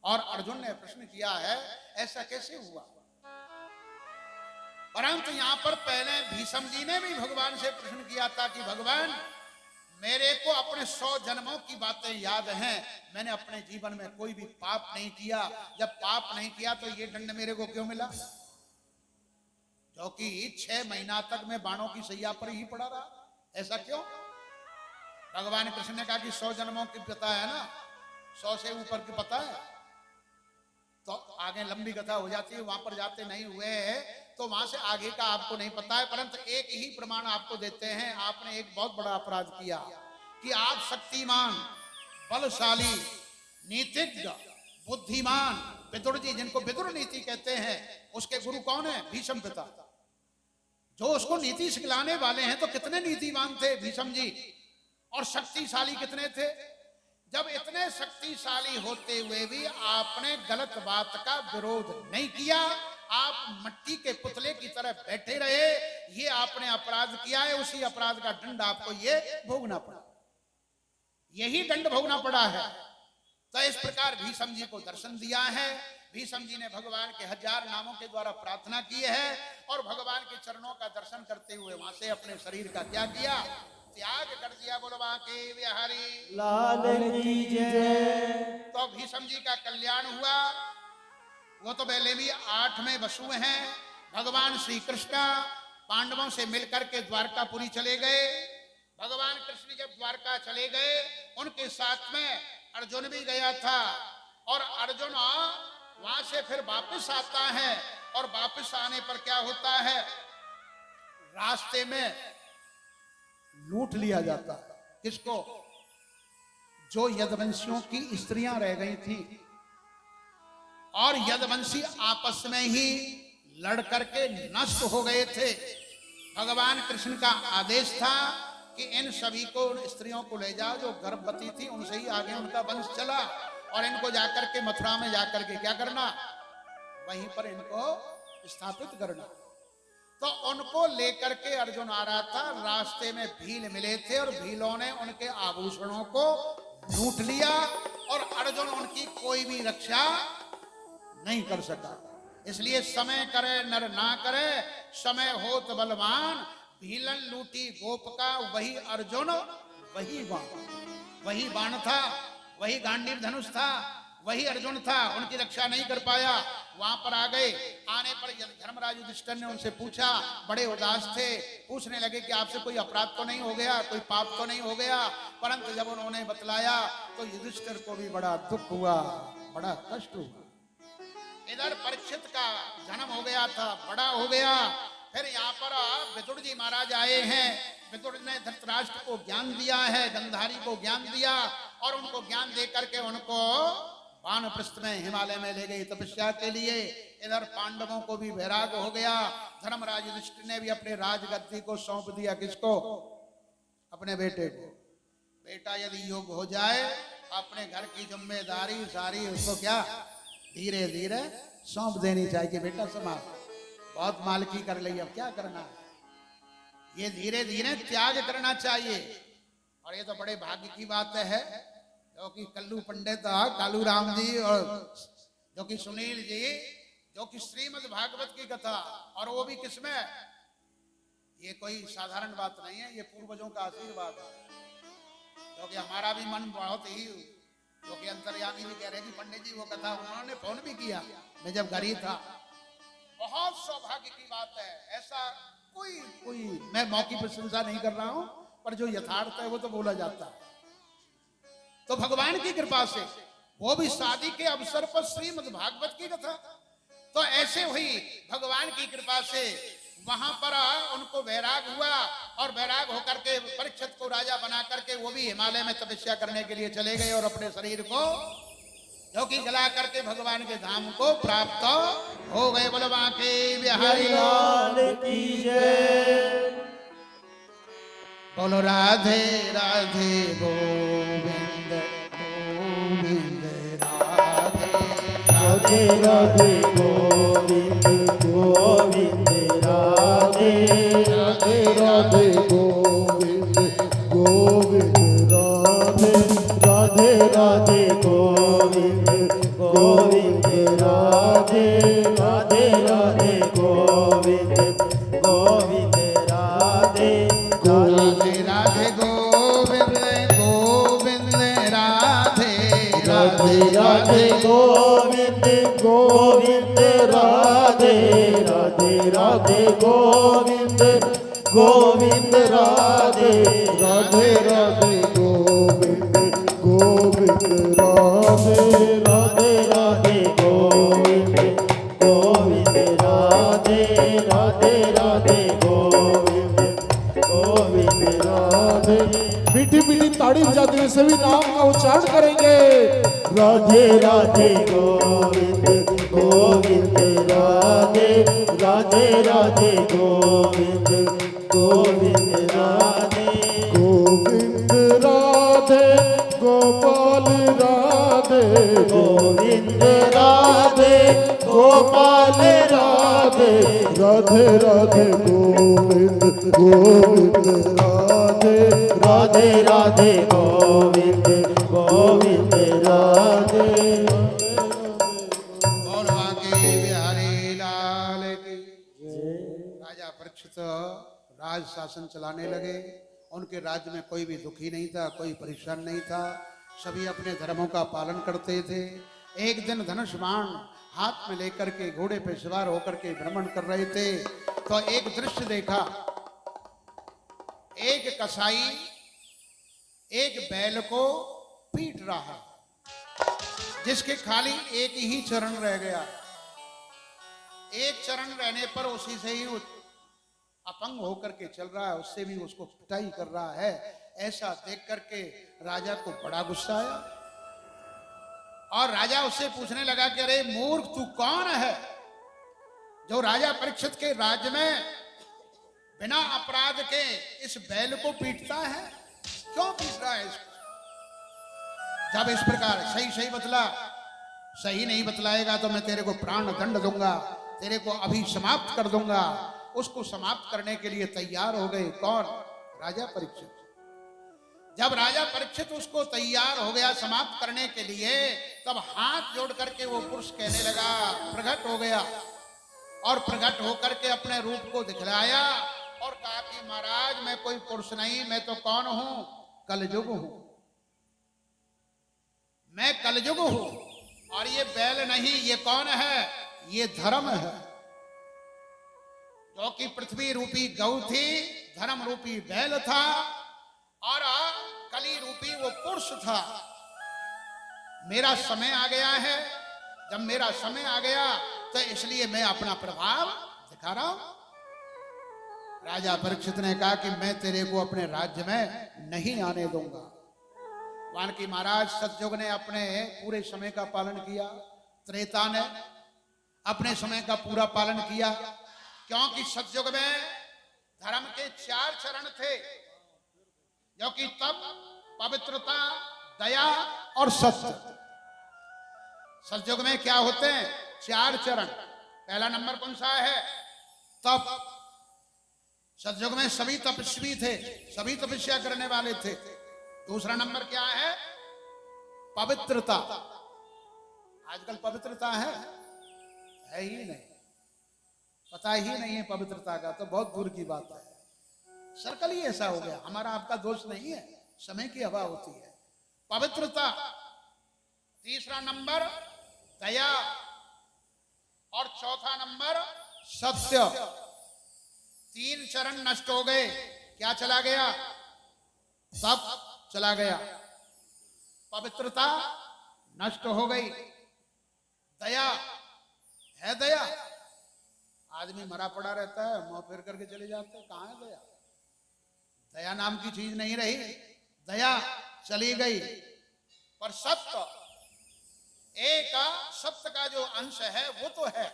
और अर्जुन ने प्रश्न किया है, ऐसा कैसे हुआ। परंतु यहां पर पहले भीष्म जी ने भी भगवान से प्रश्न किया था कि भगवान, मेरे को अपने 100 जन्मों की बातें याद हैं, मैंने अपने जीवन में कोई भी पाप नहीं किया। जब पाप नहीं किया तो ये दंड मेरे को क्यों मिला, जो कि 6 महीना तक मैं बाणों की सैया पर ही पड़ा रहा, ऐसा क्यों। भगवान कृष्ण ने कहा कि 100 जन्मों की पता है ना, 100 से ऊपर की पता है, तो आगे लंबी कथा हो जाती है, वहां पर जाते नहीं हुए तो वहां से आगे का आपको नहीं पता है। परंतु एक ही प्रमाण आपको देते हैं, आपने एक बहुत बड़ा अपराध किया कि आप शक्तिमान, बलशाली, नीतिज्ञ, बुद्धिमान, विदुर जी, जिनको विदुर नीति कहते हैं, उसके गुरु कौन है, भीष्म पिता। जो उसको नीति सिखलाने वाले हैं, तो कितने नीतिवान थे भीष्म जी, और शक्तिशाली कितने थे। जब इतने शक्तिशाली होते हुए भी आपने गलत बात का विरोध नहीं किया, आप मट्टी के पुतले की तरह बैठे रहे, ये आपने अपराध किया है। उसी अपराध का दंड आपको ये भोगना पड़ा। यही दंड भोगना पड़ा है। तो इस प्रकार भीष्म जी को दर्शन दिया है। भीष्म जी ने भगवान के 1000 नामों के द्वारा प्रार्थना की है और भगवान के चरणों का दर्शन करते हुए वहां से अपने शरीर का त्याग किया, त्याग कर दिया। बोलो बांके बिहारी लाल की जय। तो भीष्म जी का कल्याण हुआ। वो तो पहले भी 8 में बसु हैं। भगवान श्री कृष्ण पांडवों से मिलकर के द्वारकापुरी चले गए। भगवान कृष्ण जब द्वारका चले गए, उनके साथ में अर्जुन भी गया था और अर्जुन वहां से फिर वापस आता है और वापस आने पर क्या होता है, रास्ते में लूट लिया जाता है। किसको? जो यदुवंशियों की स्त्रियां रह गई थी और यदुवंशी आपस में ही लड़ करके नष्ट हो गए थे। भगवान कृष्ण का आदेश था कि इन सभी को, स्त्रियों को ले जाओ जो गर्भवती थी, उनसे ही आगे उनका वंश चला और इनको जाकर के मथुरा में जाकर के क्या करना, वहीं पर इनको स्थापित करना। तो उनको लेकर के अर्जुन आ रहा था। रास्ते में भील मिले थे और भीलों ने उनके आभूषणों को लूट लिया और अर्जुन उनकी कोई भी रक्षा नहीं कर सका। इसलिए समय करे नर ना करे, समय हो तो बलवान। भीलन लूटी गोप का वही अर्जुन वही बाण था, वही गांडीव धनुष था, वही अर्जुन था। उनकी रक्षा नहीं कर पाया। वहां पर आ गए। आने पर धर्मराज युधिष्ठिर ने उनसे पूछा, बड़े उदास थे, पूछने लगे कि आपसे कोई अपराध तो नहीं हो गया, कोई पाप तो नहीं हो गया। परंतु जब उन्होंने बतलाया तो युधिष्ठिर को भी बड़ा दुख हुआ, बड़ा कष्ट हुआ। इधर परीक्षित का जन्म हो गया था, बड़ा हो गया। फिर यहाँ पर विदुर जी महाराज आए हैं। विदुर ने धृतराष्ट्र को ज्ञान दिया है, गंधारी को ज्ञान दिया और उनको ज्ञान दे करके उनको वानप्रस्थ में हिमालय में ले गई तपस्या के लिए। इधर पांडवों को भी वैराग हो गया। धर्मराज युधिष्ठिर ने भी अपने राजगद्दी को सौंप दिया। किसको? अपने बेटे को। बेटा यदि योग हो जाए, अपने घर की जिम्मेदारी सारी उसको क्या धीरे धीरे सौंप देनी चाहिए। बेटा संभाल, बहुत मालकी कर ली, अब क्या करना है, ये धीरे धीरे त्याग करना चाहिए। और ये तो बड़े भाग्य की बात है जो कि कल्लू पंडित कालू राम जी और जो कि सुनील जी, जो कि श्रीमद् भागवत की कथा, और वो भी किसमें, ये कोई साधारण बात नहीं है, ये पूर्वजों का आशीर्वाद है। क्योंकि हमारा भी मन बहुत ही, जो कि अंतर्यामी भी कह रहे कि पंडित जी वो कथा उन्होंने फोन भी किया, मैं जब घर ही था। बहुत सौभाग्य की बात है। ऐसा कोई मैं मौकी प्रशंसा नहीं कर रहा हूं, पर जो यथार्थ है वो तो बोला जाता है। तो भगवान की कृपा से, वो भी शादी के अवसर पर श्रीमद् भागवत की कथा, तो ऐसे हुई भगवान की कृपा से। वहां पर उनको वैराग हुआ और वैराग होकर के परीक्षित को राजा बना करके वो भी हिमालय में तपस्या करने के लिए चले गए और अपने शरीर को जो कि जला करके भगवान के धाम को प्राप्त हो गए। बोलो बांके बिहारी लाल की जय। बोलो राधे राधे गोविंद गोविंद राधे राधे राधे गोविंद गोविंद राधे राधे राधे गोविंद गोविंद राधे राधे राधे गोविंद गोविंद राधे राधे राधे गोविंद गोविंद राधे राधे राधे गोविंद गोविंद राधे राधे राधे गोविंद गोविंद राधे राधे राधे गोविंद गोविंद राधे राधे राधे गोविंद गोविंद राधे राधे राधे गोविंद गोविंद राधे राधे राधे गोविंद गोविंद राधे। मीठी मीठी ताड़ी बजाते हुए सभी नाम का उच्चारण करेंगे। राधे राधे गोविंद गोविंद राधे राधे राधे गोविंद गोविंद राधे गोविंद राधे गोपाल राधे गोविंद राधे गोपाल राधे राधे राधे गोविंद गोविंद राधे राधे राधे राधे गोविंद गोविंद राधे बोल बांके बिहारी लाल की। राजा परीक्षित राज शासन चलाने लगे। उनके राज्य में कोई भी दुखी नहीं था, कोई परेशान नहीं था, सभी अपने धर्मों का पालन करते थे। एक दिन धनुष बाण हाथ में लेकर के घोड़े पे सवार होकर के भ्रमण कर रहे थे, तो एक दृश्य देखा। एक कसाई एक बैल को पीट रहा है, जिसके खाली एक ही चरण रह गया। एक चरण रहने पर उसी से ही अपंग होकर के चल रहा है, उससे भी उसको पिटाई कर रहा है। ऐसा देख करके राजा को बड़ा गुस्सा आया और राजा उससे पूछने लगा कि अरे मूर्ख, तू कौन है जो राजा परीक्षित के राज्य में बिना अपराध के इस बैल को पीटता है? क्यों पीट रहा है इसको? जब इस प्रकार सही सही बतला, सही नहीं बतलाएगा तो मैं तेरे को प्राण दंड दूंगा, तेरे को अभी समाप्त कर दूंगा। उसको समाप्त करने के लिए तैयार हो गए। कौन? राजा परीक्षित। जब राजा परीक्षित उसको तैयार हो गया समाप्त करने के लिए, तब हाथ जोड़ करके वो पुरुष कहने लगा, प्रकट हो गया और प्रकट होकर के अपने रूप को दिखलाया और कहा कि महाराज मैं कोई पुरुष नहीं, मैं तो कौन हूं? कलयुग हूं। मैं कलयुग हूं और ये बैल नहीं, ये कौन है? ये धर्म है, जो कि पृथ्वी रूपी गौ थी, धर्म रूपी बैल था और कली रूपी वो पुरुष था। मेरा समय आ गया है। जब मेरा समय आ गया तो इसलिए मैं अपना प्रभाव दिखा रहा हूं। राजा परीक्षित ने कहा कि मैं तेरे को अपने राज्य में नहीं आने दूंगा। वानकी महाराज सतयुग ने अपने पूरे समय का पालन किया, त्रेता ने अपने समय का पूरा पालन किया, क्योंकि सतयुग में धर्म के 4 चरण थे, जो कि तप, पवित्रता, दया और सत्य। सतयुग में क्या होते हैं? 4 चरण। पहला नंबर कौन सा है? तप। सतयुग में सभी तपस्वी थे, सभी तपस्या करने वाले थे। दूसरा नंबर क्या है? पवित्रता। आजकल पवित्रता है ही नहीं, पता ही नहीं है पवित्रता का, तो बहुत दूर की बात है। सर्कल ही ऐसा हो गया। हमारा आपका दोष नहीं है, समय की हवा होती है। पवित्रता। तीसरा नंबर दया और चौथा नंबर सत्य। 3 चरण नष्ट हो गए। क्या चला गया? सब चला गया। पवित्रता नष्ट हो गई। दया है, दया आदमी मरा पड़ा रहता है, मुंह फेर करके चले जाते हैं, कहां है दया? दया नाम की चीज नहीं रही, दया चली गई। पर सत्य, एक सत्य का जो अंश है वो तो है।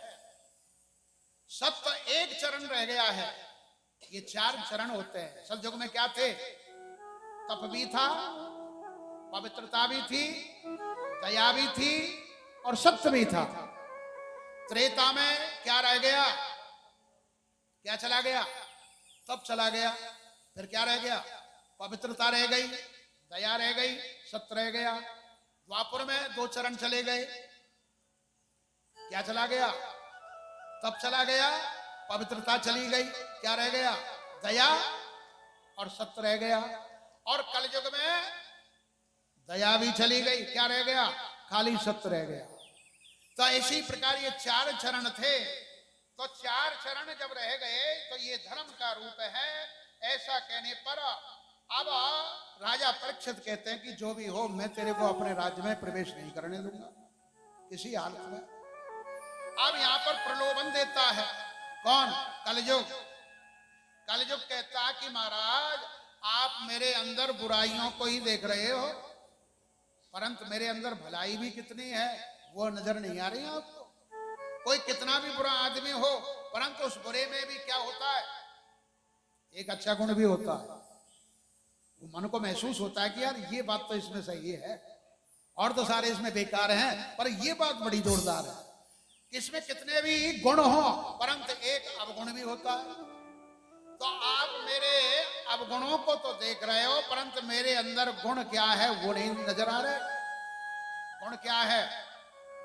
सत्य एक चरण रह गया है। ये 4 चरण होते हैं। सतयुग में क्या थे? तप भी था, पवित्रता भी थी, दया भी थी और सत्य भी था। त्रेता में क्या रह गया? क्या चला गया? तप चला गया। फिर क्या रह गया? पवित्रता रह गई, दया रह गई, सत्य रह गया। द्वापर में 2 चरण चले गए। क्या चला गया? तप चला गया, पवित्रता चली गई, क्या रह गया? दया और सत्य रह गया। और कलयुग में दया भी चली गई, क्या रह गया? खाली सत्य रह गया। तो इसी प्रकार ये 4 चरण थे। तो 4 चरण जब रह गए तो ये धर्म का रूप है। ऐसा कहने पर अब राजा परीक्षित कहते हैं कि जो भी हो, मैं तेरे को अपने राज्य में प्रवेश नहीं करने दूंगा किसी हालत में। अब यहां पर प्रलोभन देता है कौन? कलयुग। कलयुग कहता कि महाराज आप मेरे अंदर बुराइयों को ही देख रहे हो, परंतु मेरे अंदर भलाई भी कितनी है वो नजर नहीं आ रही है आपको। कोई कितना भी बुरा आदमी हो, परंतु उस बुरे में भी क्या होता है? एक अच्छा गुण भी होता है। वो मन को महसूस होता है कि यार ये बात तो इसमें सही है, और तो सारे इसमें बेकार हैं, पर ये बात बड़ी जोरदार है कि इसमें कितने भी गुण हो, परंतु एक अवगुण भी होता है। तो आप मेरे अवगुणों को तो देख रहे हो, परंतु मेरे अंदर गुण क्या है वो नहीं नजर आ रहे। गुण क्या है?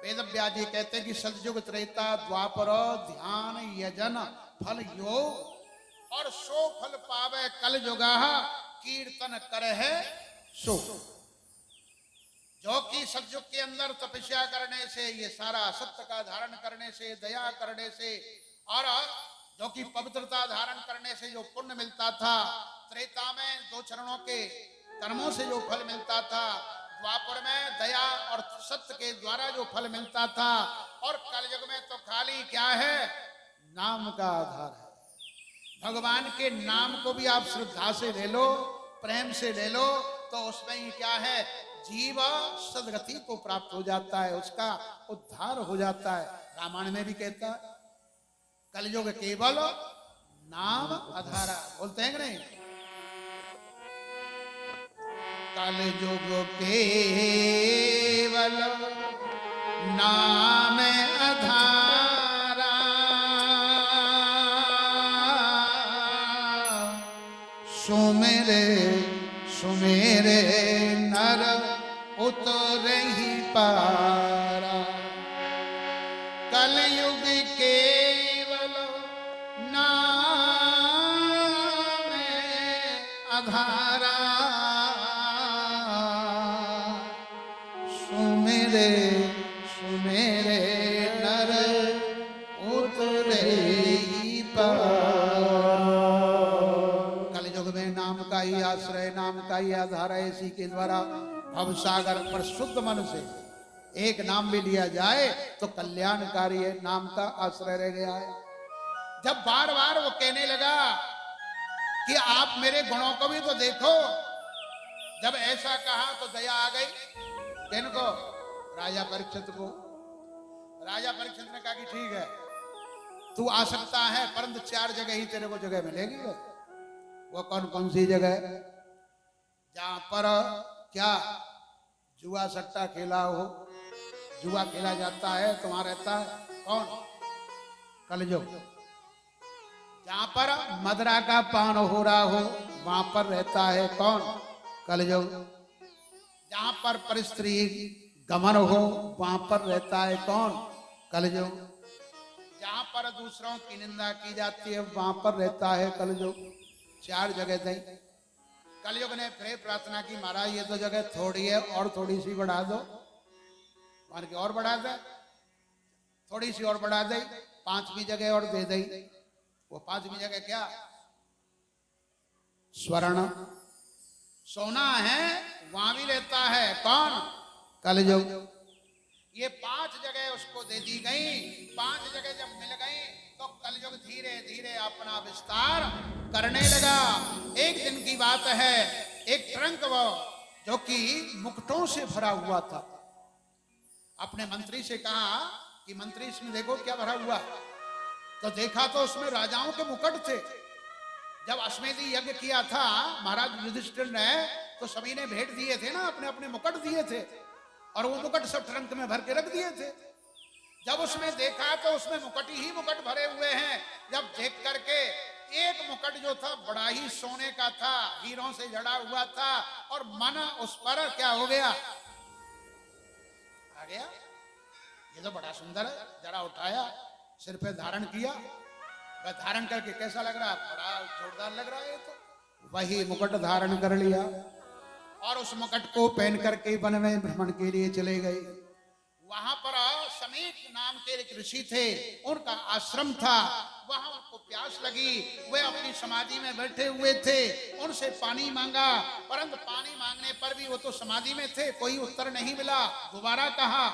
वेद व्यास जी कहते हैं कि सतयुग त्रेता द्वापर ध्यान यजन फल योग और सो फल पावे कल युगा कीर्तन कर है सो। जो कि सतयुग के अंदर तपस्या करने से, ये सारा सत्य का धारण करने से, दया करने से, और जो कि पवित्रता धारण करने से जो पुण्य मिलता था, त्रेता में 2 चरणों के कर्मों से जो फल मिलता था, द्वापर में दया और सत्य के द्वारा जो फल मिलता था, और कलयुग में तो खाली क्या है? नाम का आधार है। भगवान के नाम को भी आप श्रद्धा से ले लो, प्रेम से ले लो, तो उसमें ही क्या है? जीव सदगति को प्राप्त हो जाता है, उसका उद्धार हो जाता है। रामायण में भी कहता है कलयुग केवल नाम आधारा। बोलते हैं कि नहीं? कलयुग केवल नाम आधारा, सुमेरे सुमेरे नर उतरहि पारा। कलयुग केवल नाम आधारा, सुमेरे सुमेरे नर उतरहि पारा। कलयुग में नाम का ही आश्रय, नाम का ही आधार है। इसी के द्वारा भवसागर पर शुद्ध मन से एक नाम भी लिया जाए तो कल्याणकारी है, नाम का आश्रय रह गया है। जब बार बार वो कहने लगा कि आप मेरे गुणों को भी तो देखो, जब ऐसा कहा तो दया आ गई किनको? राजा परीक्षित को। राजा परीक्षित ने कहा कि ठीक है तू आ सकता है, परंतु 4 जगह ही तेरे को जगह मिलेगी। वो कौन कौन सी जगह? जहां पर क्या जुआ सट्टा खेला हो, जुआ खेला जाता है तो वहां रहता है कौन? कलयुग। जहां पर मदरा का पान हो रहा हो वहां पर रहता है कौन? कलयुग। जहां पर परिस्त्री गमन हो वहां पर रहता है कौन? कलयुग। जहां पर दूसरों की निंदा की जाती है वहां पर रहता है कलयुग। 4 जगह थी। कलयुग ने फिर प्रार्थना की, महाराज ये तो जगह थोड़ी है और थोड़ी सी बढ़ा दो। मान के और बढ़ा दे, थोड़ी सी और बढ़ा दे, 5वीं जगह और दे दे। वो 5वीं जगह क्या? स्वर्ण सोना है, वहां भी रहता है कौन? कलयुग। ये 5 जगह उसको दे दी गई। 5 जगह जब मिल गई तो कलयुग धीरे धीरे अपना विस्तार करने लगा। एक दिन की बात है, एक ट्रंक वो जो कि मुकुटों से भरा हुआ था, अपने मंत्री से कहा कि मंत्री इसमें देखो क्या भरा हुआ। तो देखा तो उसमें राजाओं के मुकुट थे। जब अश्वमेध यज्ञ किया था महाराज युधिष्ठिर ने, तो सभी ने भेंट दिए थे ना, अपने अपने मुकुट दिए थे, और वो मुकुट सब ट्रंक में भर के रख दिए थे। जब उसमें देखा तो उसमें मुकुट ही मुकुट भरे हुए हैं। जब देख करके एक मुकुट जो था बड़ा ही सोने का था, हीरों से जड़ा हुआ था, और मन उस पर क्या हो गया? आ गया। ये तो बड़ा सुंदर है। जरा उठाया, सिर पे धारण किया, वह धारण करके कैसा लग रहा? बड़ा जोरदार लग रहा है। तो वही मुकुट धारण कर लिया और उस मुकुट को पहन करके वन में भ्रमण के लिए चले गए। वहां पर समीक नाम के एक ऋषि थे, उनका आश्रम था। वहां उनको प्यास लगी, वे अपनी समाधि में बैठे हुए थे। उनसे पानी मांगा, परंतु पानी मांगने पर भी वो तो समाधि में थे, कोई उत्तर नहीं मिला। दोबारा कहा,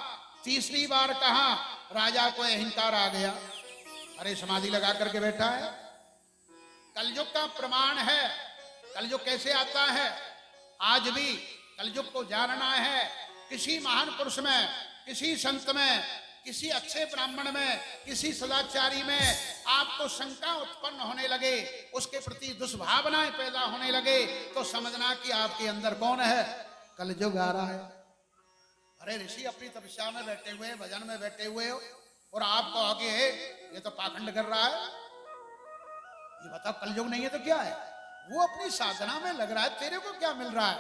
3री बार कहा, राजा को अहंकार आ गया। अरे समाधि लगा करके बैठा है। कलयुग का प्रमाण है। कलयुग कैसे आता है? आज भी कलयुग को जानना है। किसी महान पुरुष में, किसी संत में, किसी अच्छे ब्राह्मण में, किसी सदाचारी में आपको शंका उत्पन्न होने लगे, उसके प्रति दुष्भावनाएं पैदा होने लगे, तो समझना कि आपके अंदर कौन है? कलयुग आ रहा है। अरे ऋषि अपनी तपस्या में बैठे हुए, भजन में बैठे हुए हो, और आप कहोगे ये तो पाखंड कर रहा है। ये बताओ कलयुग नहीं है तो क्या है? वो अपनी साधना में लग रहा है, तेरे को क्या मिल रहा है?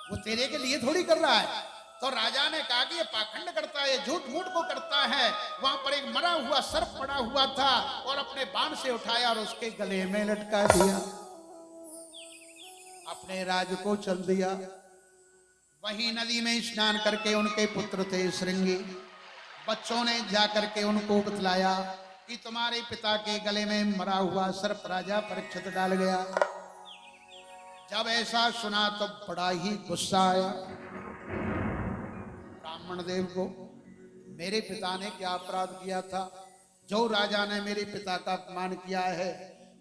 वो तेरे के लिए थोड़ी कर रहा है। तो राजा ने कहा कि ये पाखंड करता है, झूठ मूठ को करता है। वहां पर एक मरा हुआ सर्प पड़ा हुआ था और अपने बाण से उठाया और उसके गले में लटका दिया, अपने राज को चल दिया। वहीं नदी में स्नान करके उनके पुत्र थे श्रृंगी, बच्चों ने जाकर के उनको बतलाया कि तुम्हारे पिता के गले में मरा हुआ सर्प राजा परीक्षित डाल गया। जब ऐसा सुना तो बड़ा ही गुस्सा आया ब्राह्मण देव को। मेरे पिता ने क्या अपराध किया था जो राजा ने मेरे पिता का अपमान किया है,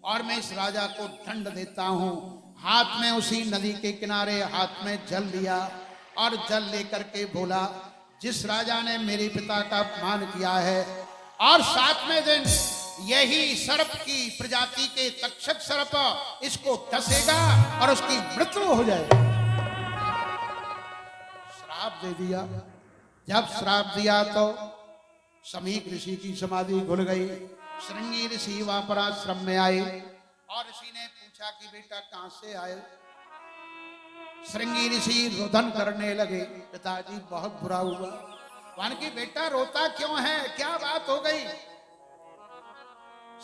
और मैं इस राजा को दंड देता हूं। हाथ में उसी नदी के किनारे हाथ में जल लिया और जल लेकर के बोला, जिस राजा ने मेरे पिता का अपमान किया है और 7वें दिन यही सर्प की प्रजाति के तक्षक सर्प इसको डसेगा और उसकी मृत्यु हो जाएगी। श्राप दे दिया। जब श्राप दिया तो समीक ऋषि की समाधि खुल गई। श्रृंगी ऋषि वहां पर आश्रम में आए और ऋषि ने पूछा कि बेटा कहां से आए? श्रृंगी ऋषि रुदन करने लगे, पिताजी बहुत बुरा हुआ। वन की बेटा रोता क्यों है, क्या बात हो गई?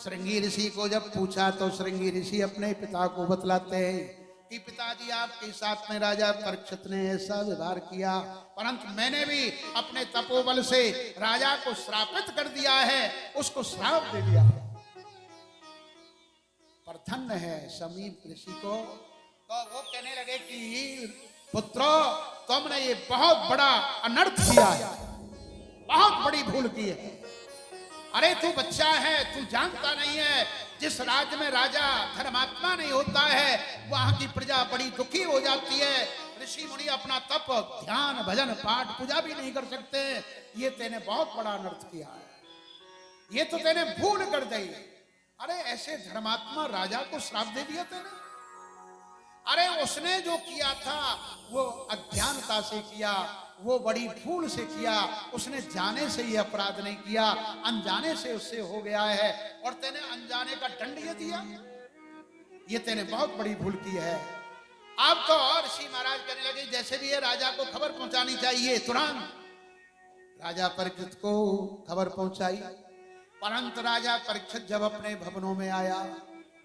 श्रृंगी ऋषि को जब पूछा तो श्रृंगी ऋषि अपने पिता को बतलाते हैं कि पिताजी आपके साथ में राजा परीक्षित ने ऐसा व्यवहार किया, परंतु मैंने भी अपने तपोबल से राजा को श्रापित कर दिया है, उसको श्राप दे दिया। पर धन्य है समीप ऋषि को। तो वो कहने लगे कि पुत्रो तुमने ये बहुत बड़ा अनर्थ किया है, बहुत बड़ी भूल की है। अरे तू बच्चा है, तू जानता नहीं है, जिस राज्य में राजा धर्मात्मा नहीं होता है वहां की प्रजा बड़ी दुखी हो जाती है। ऋषि मुनि अपना तप ध्यान भजन पाठ पूजा भी नहीं कर सकते। ये तेने बहुत बड़ा अनर्थ किया है, ये तो तेने भूल कर दी। अरे ऐसे धर्मात्मा राजा को श्राप दे दिया तेने। अरे उसने जो किया था वो अज्ञानता से किया, वो बड़ी भूल से किया, उसने जाने से ये अपराध नहीं किया, अनजाने से उससे हो गया है, और तेने अनजाने का दंड ये दिया, ये तेने बहुत बड़ी भूल की है। अब तो और ऋषि महाराज कहने लगे जैसे भी ये राजा को खबर पहुंचानी चाहिए। तुरंत राजा परीक्षित को खबर पहुंचाई। परंतु राजा परीक्षित जब अपने भवनों में आया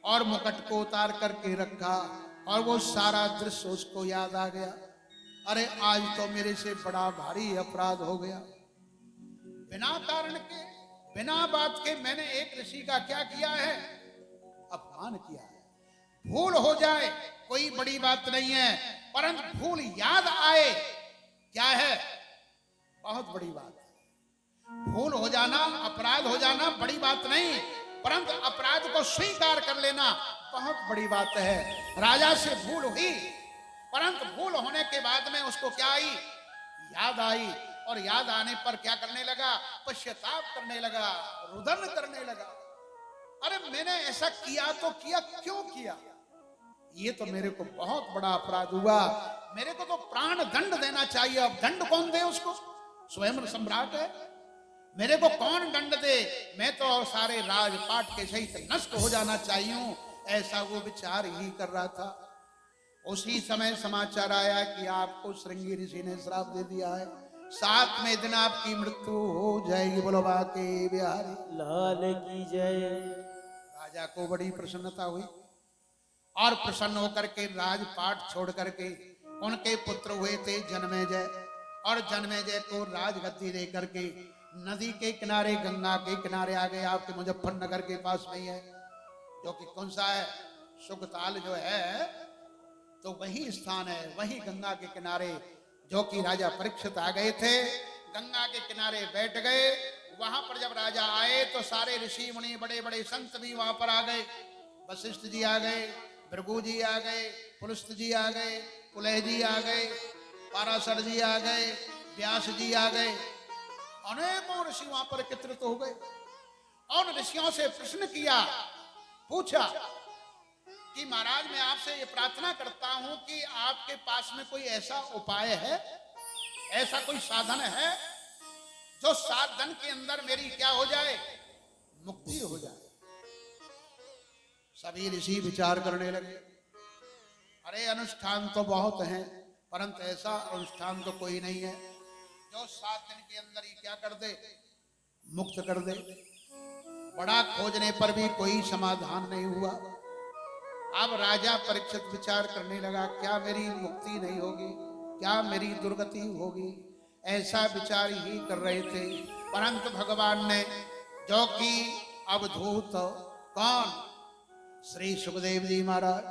और मुकुट को उतार करके रखा और वो सारा दृश्य उसको याद आ गया, अरे आज तो मेरे से बड़ा भारी अपराध हो गया। बिना कारण के बिना बात के मैंने एक ऋषि का क्या किया है, अपमान किया है। भूल हो जाए कोई बड़ी बात नहीं है, परंतु भूल याद आए क्या है, बहुत बड़ी बात है। भूल हो जाना, अपराध हो जाना बड़ी बात नहीं, परंतु अपराध को स्वीकार कर लेना बहुत बड़ी बात है। राजा से भूल हुई, परंतु भूल होने के बाद में उसको क्या आई, याद आई, और याद आने पर क्या करने लगा, पश्चाताप करने लगा, रुदन करने लगा। अरे मैंने ऐसा किया तो किया, क्यों किया? ये तो मेरे को बहुत बड़ा अपराध हुआ, मेरे को तो प्राण दंड देना चाहिए। अब दंड कौन दे उसको, स्वयं सम्राट है, मेरे को कौन दंड दे? मैं तो सारे राजपाट के सहित नष्ट हो जाना चाहिए, ऐसा वो विचार ही कर रहा था। उसी समय समाचार आया कि आपको श्रृंगी ऋषि ने श्राप दे दिया है, 7वें दिन आपकी मृत्यु हो जाएगी। बोलो बाके बिहारी लाल की जय। राजा को बड़ी प्रसन्नता हुई और प्रसन्न होकर के राजपाट छोड़ करके उनके पुत्र हुए थे जन्मेजय, और जन्मेजय को राजगद्दी दे करके नदी के किनारे, गंगा के किनारे आ गए। आपके मुजफ्फरनगर के पास में है, जो कि कौन सा है, सुगताल जो है, तो वही स्थान है, वही गंगा के किनारे, जो कि राजा परीक्षित आ गए थे। गंगा के किनारे बैठ गए। वहां पर जब राजा आए तो सारे ऋषि मुनि, बड़े बड़े संत भी वहां पर आ गए। वशिष्ठ जी आ गए, भृगु जी आ गए, पुलस्त जी आ गए, पुलह जी आ गए, पाराशर जी आ गए, व्यास जी आ गए। अनेकों ऋषि वहां पर एकत्रित हो गए और ऋषियों से प्रश्न किया, पूछा कि महाराज मैं आपसे ये प्रार्थना करता हूं कि आपके पास में कोई ऐसा उपाय है, ऐसा कोई साधन है जो 7 दिन के अंदर मेरी क्या हो जाए, मुक्ति हो जाए। सभी ऋषि विचार करने लगे, अरे अनुष्ठान तो बहुत हैं, परंतु ऐसा अनुष्ठान तो कोई नहीं है जो 7 दिन के अंदर ही क्या कर दे, मुक्त कर दे। बड़ा खोजने पर भी कोई समाधान नहीं हुआ। अब राजा परीक्षित विचार करने लगा, क्या मेरी मुक्ति नहीं होगी, क्या मेरी दुर्गति होगी, ऐसा विचार ही कर रहे थे। परंतु भगवान ने जो कि अवधूत कौन, श्री सुखदेव जी महाराज,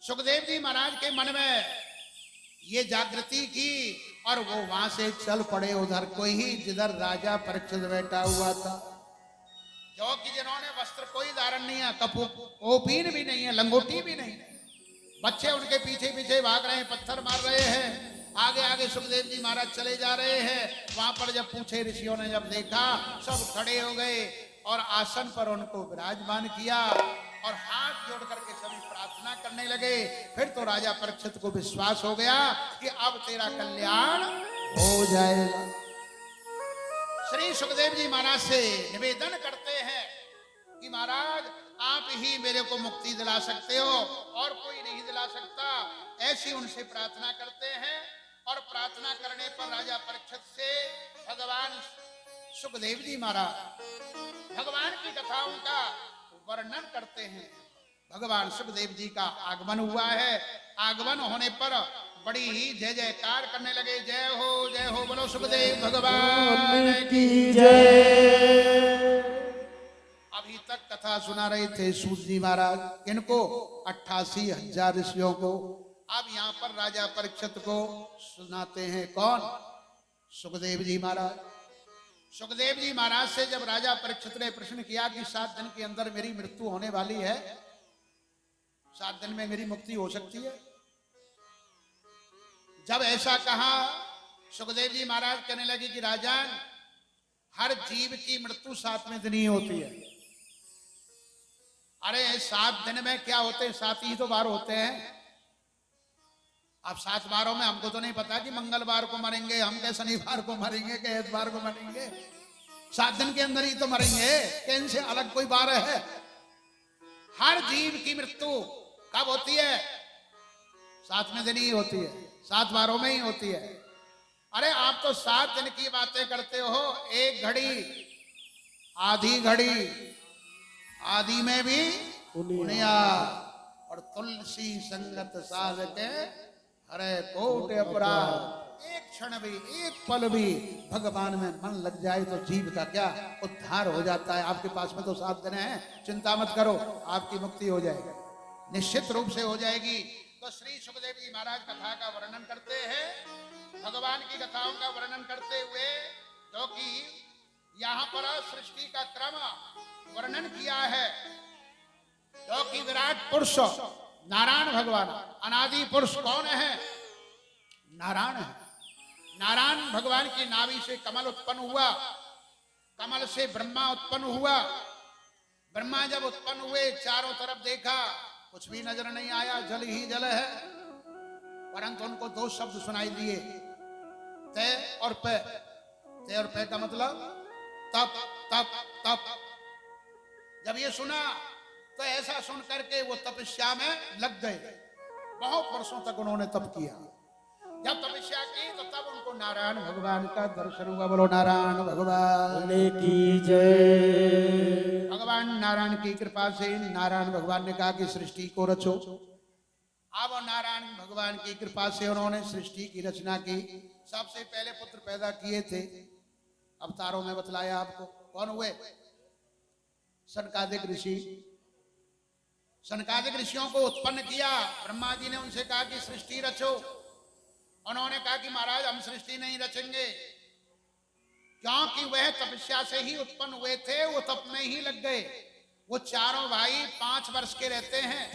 सुखदेव जी महाराज के मन में ये जागृति की और वो वहां से चल पड़े उधर कोई ही जिधर राजा परीक्षित बैठा हुआ था, जो कि जिन्होंने वस्त्र कोई धारण नहीं है, कपोपीन भी नहीं है, लंगोटी भी नहीं है। बच्चे उनके पीछे पीछे भाग रहे हैं, पत्थर मार रहे हैं, आगे आगे सुखदेव जी महाराज चले जा रहे हैं। वहां पर जब पूछे ऋषियों ने, जब देखा, सब खड़े हो गए और आसन पर उनको विराजमान किया और हाथ जोड़ करके सभी प्रार्थना करने लगे। फिर तो राजा परीक्षित को विश्वास हो गया कि अब तेरा कल्याण हो जाएगा। श्री सुखदेव जी महाराज से निवेदन करते हैं कि महाराज आप ही मेरे को मुक्ति दिला सकते हो और कोई नहीं दिला सकता, ऐसी उनसे प्रार्थना करते हैं। और प्रार्थना करने पर राजा परीक्षित से भगवान सुखदेव जी महाराज भगवान की कथाओं का वर्णन करते हैं। भगवान सुखदेव जी का आगमन हुआ है। आगमन होने पर बड़ी ही जय जयकार करने लगे, जय हो बोलो सुखदेव भगवान की जय। अभी तक कथा सुना रहे थे सूत जी महाराज, इनको 88,000 ऋषियों को। अब यहाँ पर राजा परीक्षित को सुनाते हैं कौन, सुखदेव जी महाराज। सुखदेव जी महाराज से जब राजा परीक्षित ने प्रश्न किया कि 7 दिन के अंदर मेरी मृत्यु होने वाली है, 7 दिन में मेरी मुक्ति हो सकती है, जब ऐसा कहा, सुखदेव जी महाराज कहने लगे कि राजन, हर जीव की मृत्यु 7वें दिन ही होती है। अरे 7 दिन में क्या होते हैं, 7 ही तो बार होते हैं। अब 7 बारों में हमको तो नहीं पता कि मंगलवार को मरेंगे हम, के शनिवार को मरेंगे, के एतवार को मरेंगे। 7 दिन के अंदर ही तो मरेंगे, कि इनसे अलग कोई बार है? हर जीव की मृत्यु कब होती है? 7वें दिन ही होती है, 7 बारों में ही होती है। अरे आप तो 7 दिन की बातें करते हो, एक घड़ी, आधी घड़ी, आदि में भी दुनिया, और तुलसी संगत साध के हरे कोट अपराध। एक क्षण भी, एक पल भी भगवान में मन लग जाए तो जीव का क्या उद्धार हो जाता है। आपके पास में तो 7 दिन है, चिंता मत करो, आपकी मुक्ति हो जाएगी, निश्चित रूप से हो जाएगी। तो श्री सुखदेव जी महाराज कथा का वर्णन करते हैं, भगवान की कथाओं का वर्णन करते हुए, जो कि यहाँ पर सृष्टि का क्रम वर्णन किया है, जो कि विराट पुरुष नारायण भगवान, अनादि पुरुष कौन है? नारायण है। नारायण भगवान की नाभि से कमल उत्पन्न हुआ, कमल से ब्रह्मा उत्पन्न हुआ। ब्रह्मा जब उत्पन्न हुए, चारों तरफ देखा, कुछ भी नजर नहीं आया, जल ही जल है। परंतु उनको 2 शब्द सुनाई दिए, तय और पे। तय और पे का मतलब तप तप तप। जब ये सुना तो ऐसा सुन करके वो तपस्या में लग गए। बहुत वर्षों तक उन्होंने तप किया। जब तपस्या की तो तब उनको नारायण भगवान का दर्शन हुआ। बोलो नारायण भगवान की जय। भगवान नारायण की कृपा से नारायण भगवान ने कहा कि सृष्टि को रचो। अब नारायण भगवान की कृपा से उन्होंने सृष्टि की रचना की। सबसे पहले पुत्र पैदा किए थे, अवतारों में बतलाया आपको। कौन हुए? सनकादिक ऋषि। सनकादिक ऋषियों को उत्पन्न किया। ब्रह्मा जी ने उनसे कहा कि सृष्टि रचो। उन्होंने कहा कि महाराज हम सृष्टि नहीं रचेंगे, क्योंकि वह तपस्या से ही उत्पन्न हुए थे, वो तप में ही लग गए। वो चारों भाई 5 वर्ष के रहते हैं।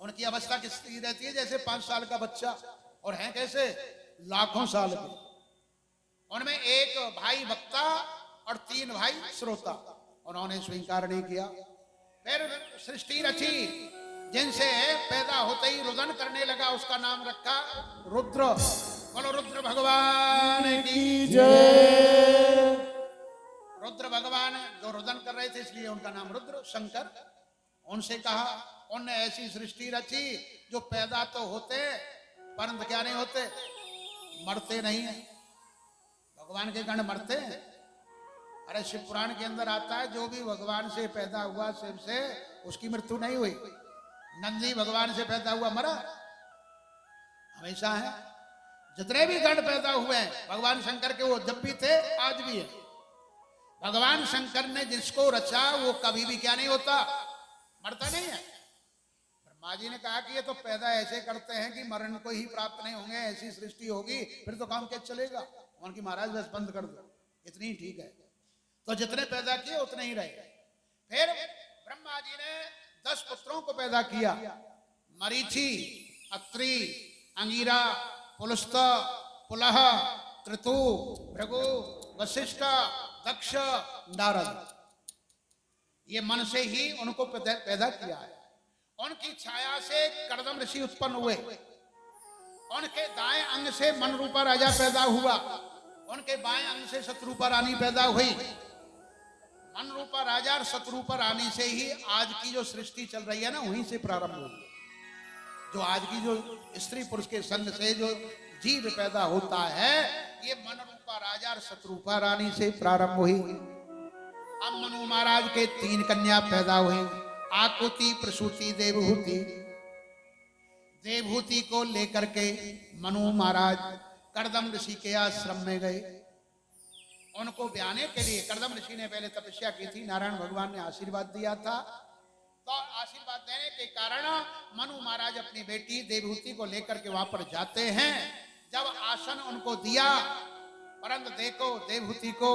उनकी अवस्था किसकी रहती है? जैसे 5 साल का बच्चा, और हैं कैसे? लाखों साल के। उनमें एक भाई वक्ता और 3 भाई श्रोता। उन्होंने स्वीकार नहीं किया। फिर सृष्टि रची, जिनसे पैदा होते ही रुदन करने लगा, उसका नाम रखा रुद्र। बोलो रुद्र भगवान की जय। रुद्र भगवान जो रुदन कर रहे थे, इसलिए उनका नाम रुद्र। शंकर उनसे कहा, उनने ऐसी सृष्टि रची जो पैदा तो होते परंतु क्या नहीं होते, मरते नहीं है। भगवान के गण मरते हैं? अरे शिव पुराण के अंदर आता है, जो भी भगवान से पैदा हुआ शिव से, उसकी मृत्यु नहीं हुई। नंदी भगवान से पैदा हुआ, मरा? हमेशा है। जितने भी गण पैदा हुए हैं भगवान शंकर के, वो जब भी थे आज भी है। भगवान शंकर ने जिसको रचा वो कभी भी क्या नहीं होता, मरता नहीं है। ब्रह्मा जी ने कहा कि ये तो पैदा ऐसे करते हैं कि मरण को ही प्राप्त नहीं होंगे, ऐसी सृष्टि होगी फिर तो काम कैसे चलेगा। उनकी महाराज बस बंद कर दो, इतनी ही ठीक है। तो जितने पैदा किए उतने ही रहे। फिर ब्रह्मा जी ने 10 पुत्रों को पैदा किया, मरीचि, अत्रि, अंगिरा, पुलस्त, पुलह, त्रितु, भृगु, वशिष्ठ, दक्ष, नारद। ये मन से ही उनको पैदा किया है। उनकी छाया से कर्दम ऋषि उत्पन्न हुए। उनके दाएं अंग से मन रूपा राजा पैदा हुआ, उनके बाएं अंग से शत्रुपा रानी पैदा हुई। मन रूपा राजा और शत्रुपा रानी से ही आज की जो सृष्टि चल रही है ना, वहीं से प्रारंभ हुई। जो आज की जो स्त्री पुरुष के संग से जो जीव पैदा होता है, ये मन रूपा राजा और शत्रुपा रानी से प्रारंभ हुई। अब मनु महाराज के 3 कन्या पैदा हुई, आकुति, प्रसूति, देवहूति। देवहूति को लेकर के मनु महाराज कर्दम ऋषि के आश्रम में गए। उनको ब्याने के लिए कर्दम ऋषि ने पहले तपस्या की थी, नारायण भगवान ने आशीर्वाद दिया था। तो आशीर्वाद देने के कारण मनु महाराज अपनी बेटी देवहूति को लेकर के वहां पर जाते हैं। जब आसन उनको दिया, परंतु देखो देवहूति को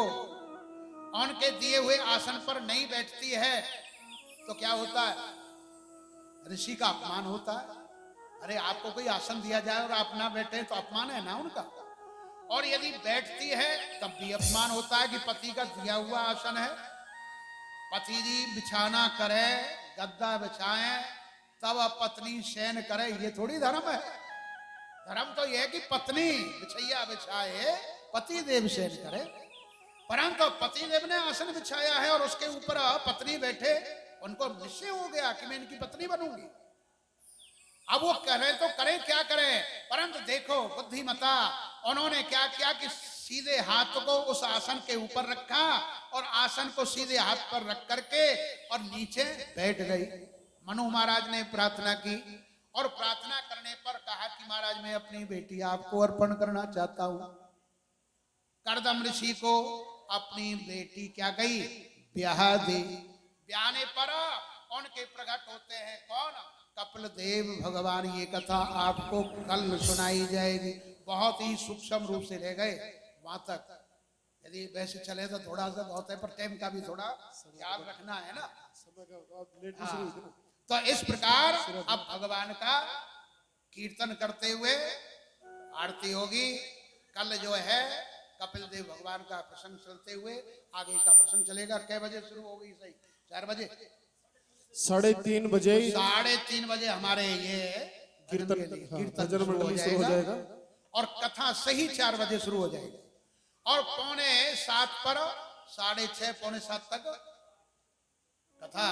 उनके दिए हुए आसन पर नहीं बैठती है तो क्या होता है, ऋषि का अपमान होता है। अरे आपको कोई आसन दिया जाए और आप ना बैठे तो अपमान है ना उनका। और यदि बैठती है तब भी अपमान होता है कि पति का दिया हुआ आसन है। पति जी बिछाना करे, गद्दा बिछाए, तब पत्नी शयन करे, ये थोड़ी धर्म है। धर्म तो यह है कि पत्नी बिछैया बिछाए, पति देव शयन करे। परंतु पति देव ने आसन बिछाया है और उसके ऊपर पत्नी बैठे, उनको निश्चय हो गया कि मैं इनकी पत्नी बनूंगी। अब वो करें तो करें, क्या करें। परंतु देखो बुद्धिमता, उन्होंने क्या किया कि सीधे हाथ को उस आसन के ऊपर रखा और आसन को सीधे हाथ पर रख करके और नीचे बैठ गई। मनु महाराज ने प्रार्थना की और प्रार्थना करने पर कहा कि महाराज मैं अपनी बेटी आपको अर्पण करना चाहता हूं। कर्दम ऋषि को अपनी बेटी क्या गई, ब्याह दी। ब्याहने पर उनके प्रकट होते हैं कौन, कपिल देव भगवान। ये कथा आपको कल सुनाई जाएगी। बहुत ही सूक्ष्म रूप से ले गए वहां तक। यदि वैसे चले तो थोड़ा सा बहुत है, पर टाइम का भी थोड़ा ख्याल रखना है ना। तो इस प्रकार अब भगवान का कीर्तन करते हुए आरती होगी। कल जो है कपिल देव भगवान का प्रसंग चलते हुए आगे का प्रसंग चलेगा। कै बजे शुरू होगी? सही 4 बजे, 3:30 बजे, 3:30 बजे हमारे ये कीर्तन शुरू हो जाएगा और कथा सही 4 बजे शुरू हो जाएगी और 6:45 पर 6:30 पौने 7 तक कथा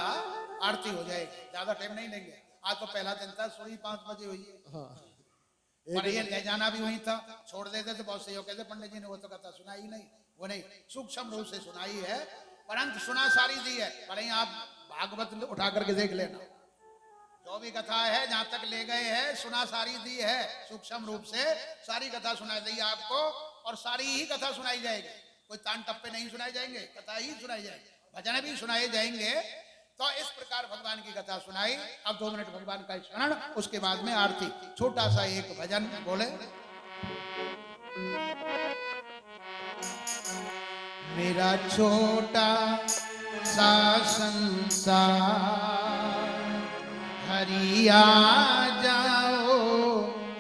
आरती हो जाएगी। ज्यादा टाइम नहीं लेंगे। आज तो पहला दिन था, सोई 5 बजे हुई है। पर ये ले जाना भी वही था, छोड़ देते तो बहुत सही हो। कहते पंडित जी ने वो तो कथा सुनाई नहीं, वो नहीं, सूक्ष्म रूप से सुनाई है, परंतु सुना सारी दी है। पर आप भागवत उठा करके देख लेना, जो भी कथा है जहां तक ले गए हैं सुना सारी दी है। सूक्ष्म रूप से सारी कथा सुनाई दी आपको और सारी ही कथा सुनाई जाएगी। कोई तान टप्पे नहीं सुनाए जाएंगे, कथा ही सुनाई जाएगी, भजन भी सुनाए जाएंगे। तो इस प्रकार भगवान की कथा सुनाई। अब 2 मिनट भगवान का स्मरण, उसके बाद में आरती। छोटा सा एक भजन बोले। मेरा छोटा सा संसार हरि आ जाओ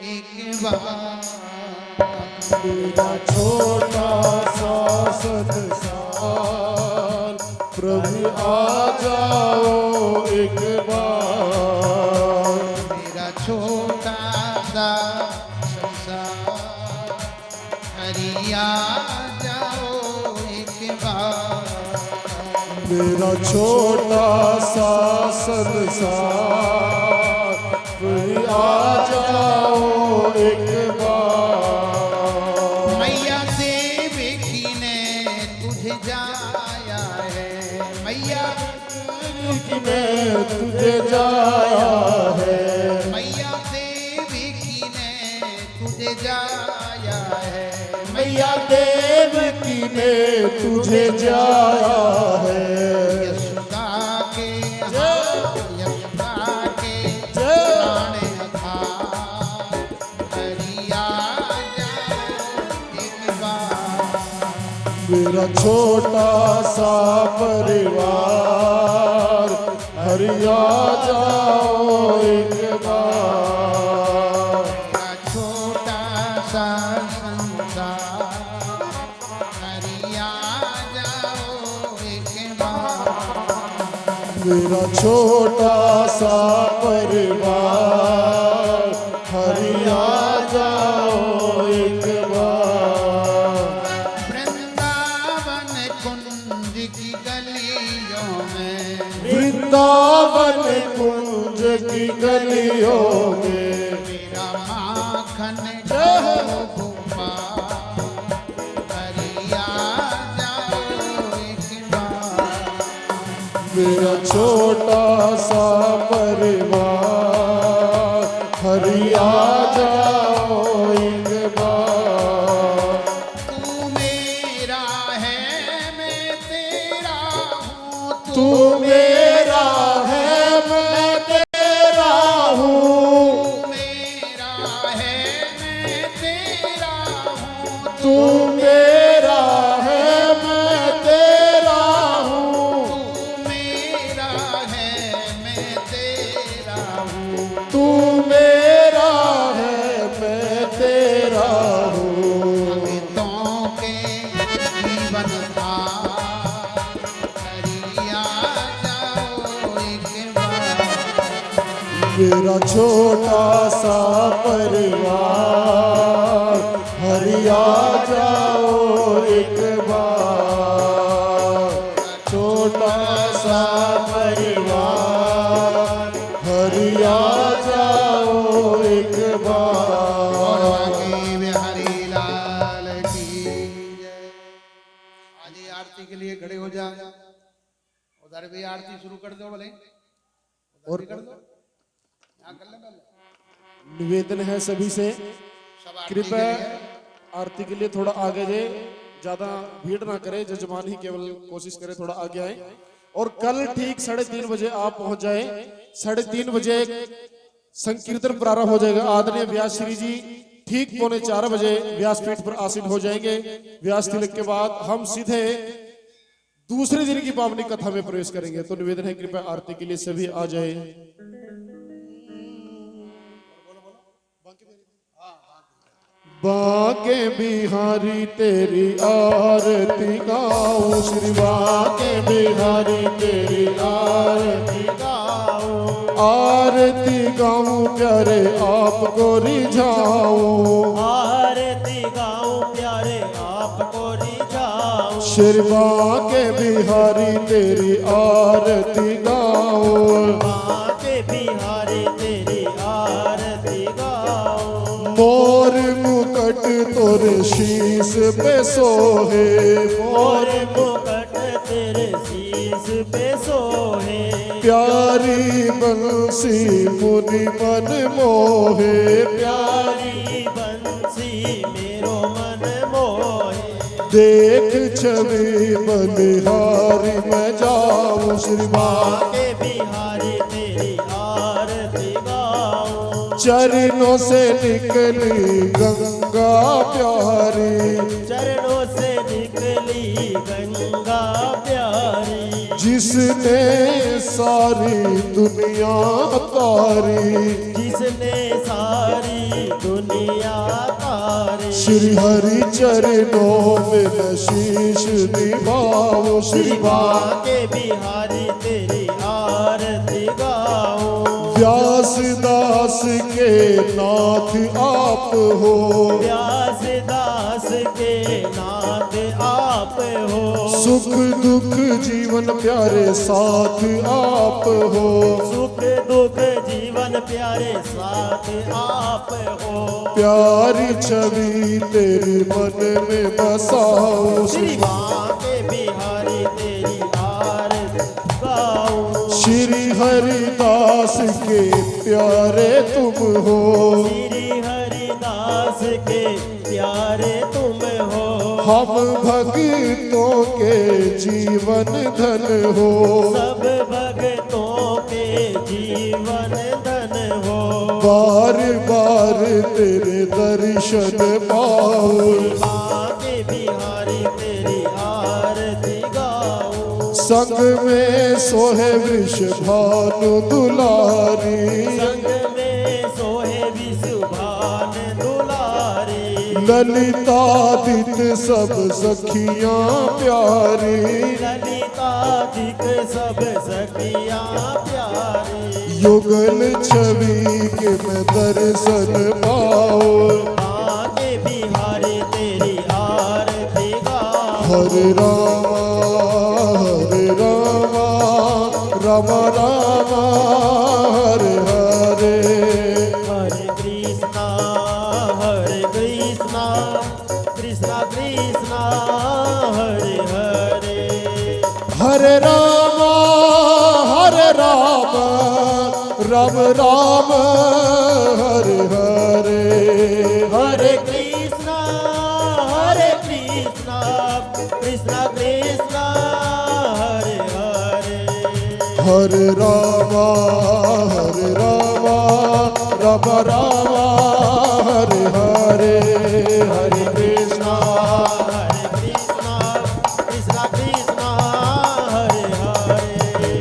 एक बार। मेरा छोटा सा संसार प्रभु आ जाओ एक बार। मेरा छोटा सा संसार हरि आ जाओ एक बार। मेरा छोटा सा संसार फिर आ जाओ एक बार। मैया देवकी ने तुझे जाया है, मैया कि मैं तुझे जाया है, मैया देवकी ने तुझे जाया है, मैया देवकी ने तुझे जाया है। यशोदा के यशोदा के जय। प्राण आधार, हरिया जाओ एक बार। मेरा छोटा सा परिवार हरिया जाओ एक बार। मेरा छोटा सा संसार, हरिया जाओ एक बार। मेरा छोटा सा परिवार हरिया जाओ एक बार। वृंदावन कुंज की गलियों में, वृंदावन कुंज की गलियों में मेरा माखन जय हो। गोपाल, हरिया जाओ एक बार। मेरा छोटा सा परिवार हरिया जाओ एक बार। तू मेरा है मैं तेरा हूँ, तू मेरा है मैं तेरा हूँ, मेरा है मैं तेरा हूँ, तू मेरा है मैं तेरा हूँ, मेरा है मैं तेरा हूँ। तू मेरा है मैं तेरा हूँ। अमितों के जीवन था, हरिया जाओ एक बार। मेरा छोटा सा परिवार हरिया जाओ एक बार। छोटा सा परिवार हरिया जाओ एक बार। बाकी बिहारी लाल की जय। आज ये आरती के लिए खड़े हो जा, उधर भी आरती शुरू कर दो, भले उधर भी कर दो, यहाँ कर ले पहले। निवेदन है सभी से सब आरती के कृपया लिए। आरती के लिए थोड़ा आगे जाए, ज्यादा भीड़ ना करे, जजमान ही केवल कोशिश करे थोड़ा आगे आए। और कल ठीक 3:30 बजे आप पहुंच जाए। 3:30 बजे संकीर्तन प्रारंभ हो जाएगा। आदरणीय व्यास श्री जी ठीक 3:45 बजे व्यासपीठ पर आसीन हो जाएंगे। व्यास तिलक के बाद हम सीधे दूसरे दिन की पावनी कथा में प्रवेश करेंगे। तो निवेदन है कृपया आरती के लिए सभी आ जाए। बाके बिहारी तेरी आरती गाऊं, श्री बाके बिहारी तेरी आरती गाऊं, आरती गाऊं प्यारे आपको रिझाऊं, आरती गाऊं प्यारे आपको रिझाऊं, श्री बाके बिहारी तेरी आरती गाऊं, बाके बिहारी तेरी आरती गाऊं, मोर मुकट तोरे शीश पे सोहे, और मुकट तेरे शीश पे सोहे, प्यारी बंसी मुनि मन मोहे, प्यारी बंसी मेरो मन मोहे, देख छवि बलिहारी मैं जाऊं, श्री बाके बिहारी तेरी आरती गाऊं, चरणों से निकली गंगा प्यारी, चरणों से निकली गंगा प्यारी, जिसने सारी दुनिया तारी, जिसने सारी दुनिया तारी, श्री हरि चरणों में मैं शीश निभाऊं, श्री बाके बिहारी तेरी आरती गाऊं, व्यास दास के नाथ आप हो, व्यास दास के नाथ आप आप हो। सुख दुख जीवन प्यारे साथ आप हो। सुख दुख जीवन प्यारे साथ आप हो। प्यारी छवि तेरे मन में बसाओ। श्री बांके बिहारी तेरी आरती गाऊं। श्री हरिदास के प्यारे तुम हो। श्री हरिदास के प्यारे तुम हो। हम भक्तों के जीवन धन हो। सब भक्तों के जीवन धन हो। बार बार तेरे दर्शन पाओ। बांके बिहारी तेरी आरती गाऊं। संग में सोहे वृषभानु दुलारी। संग में सोहे विषुभान दुलारी। ललितादित सब सखियां प्यारी। ललितादिक सब सखियां प्यारी। युगल छवि के मैं दर्शन पाओ। बांके बिहारी तेरी आरती गाऊं। हरे रामा राम राम हरे हरे। हरे कृष्णा कृष्णा कृष्णा हरे हरे। हरे राम राम राम हरे हरे। हरे कृष्णा कृष्णा कृष्णा हरे हरे। हरे राम राम राम हरे हरे। हरे कृष्णा कृष्णा कृष्णा हरे हरे।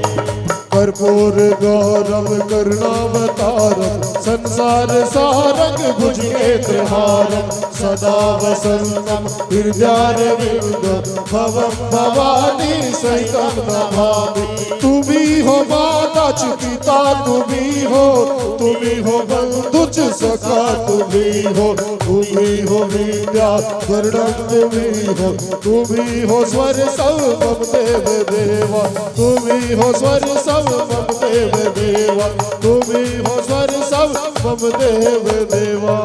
कर्पूर गौरव करुणावतारम संसार सारंग भुजगेन्द्रहारम सदा वसंतम हृदयारविंदम भवम भवानी सहितं नमामि। तुम्ही हो माता च पिता तुम्ही हो बंधु च सखा तुम्ही हो विद्या वर्णम तुम्ही हो स्वर सर्वम देव देवा। तुम्ही हो स्वर सर्वम देव देवा। तुम्ही हो स्वर सर्वम देव देवा।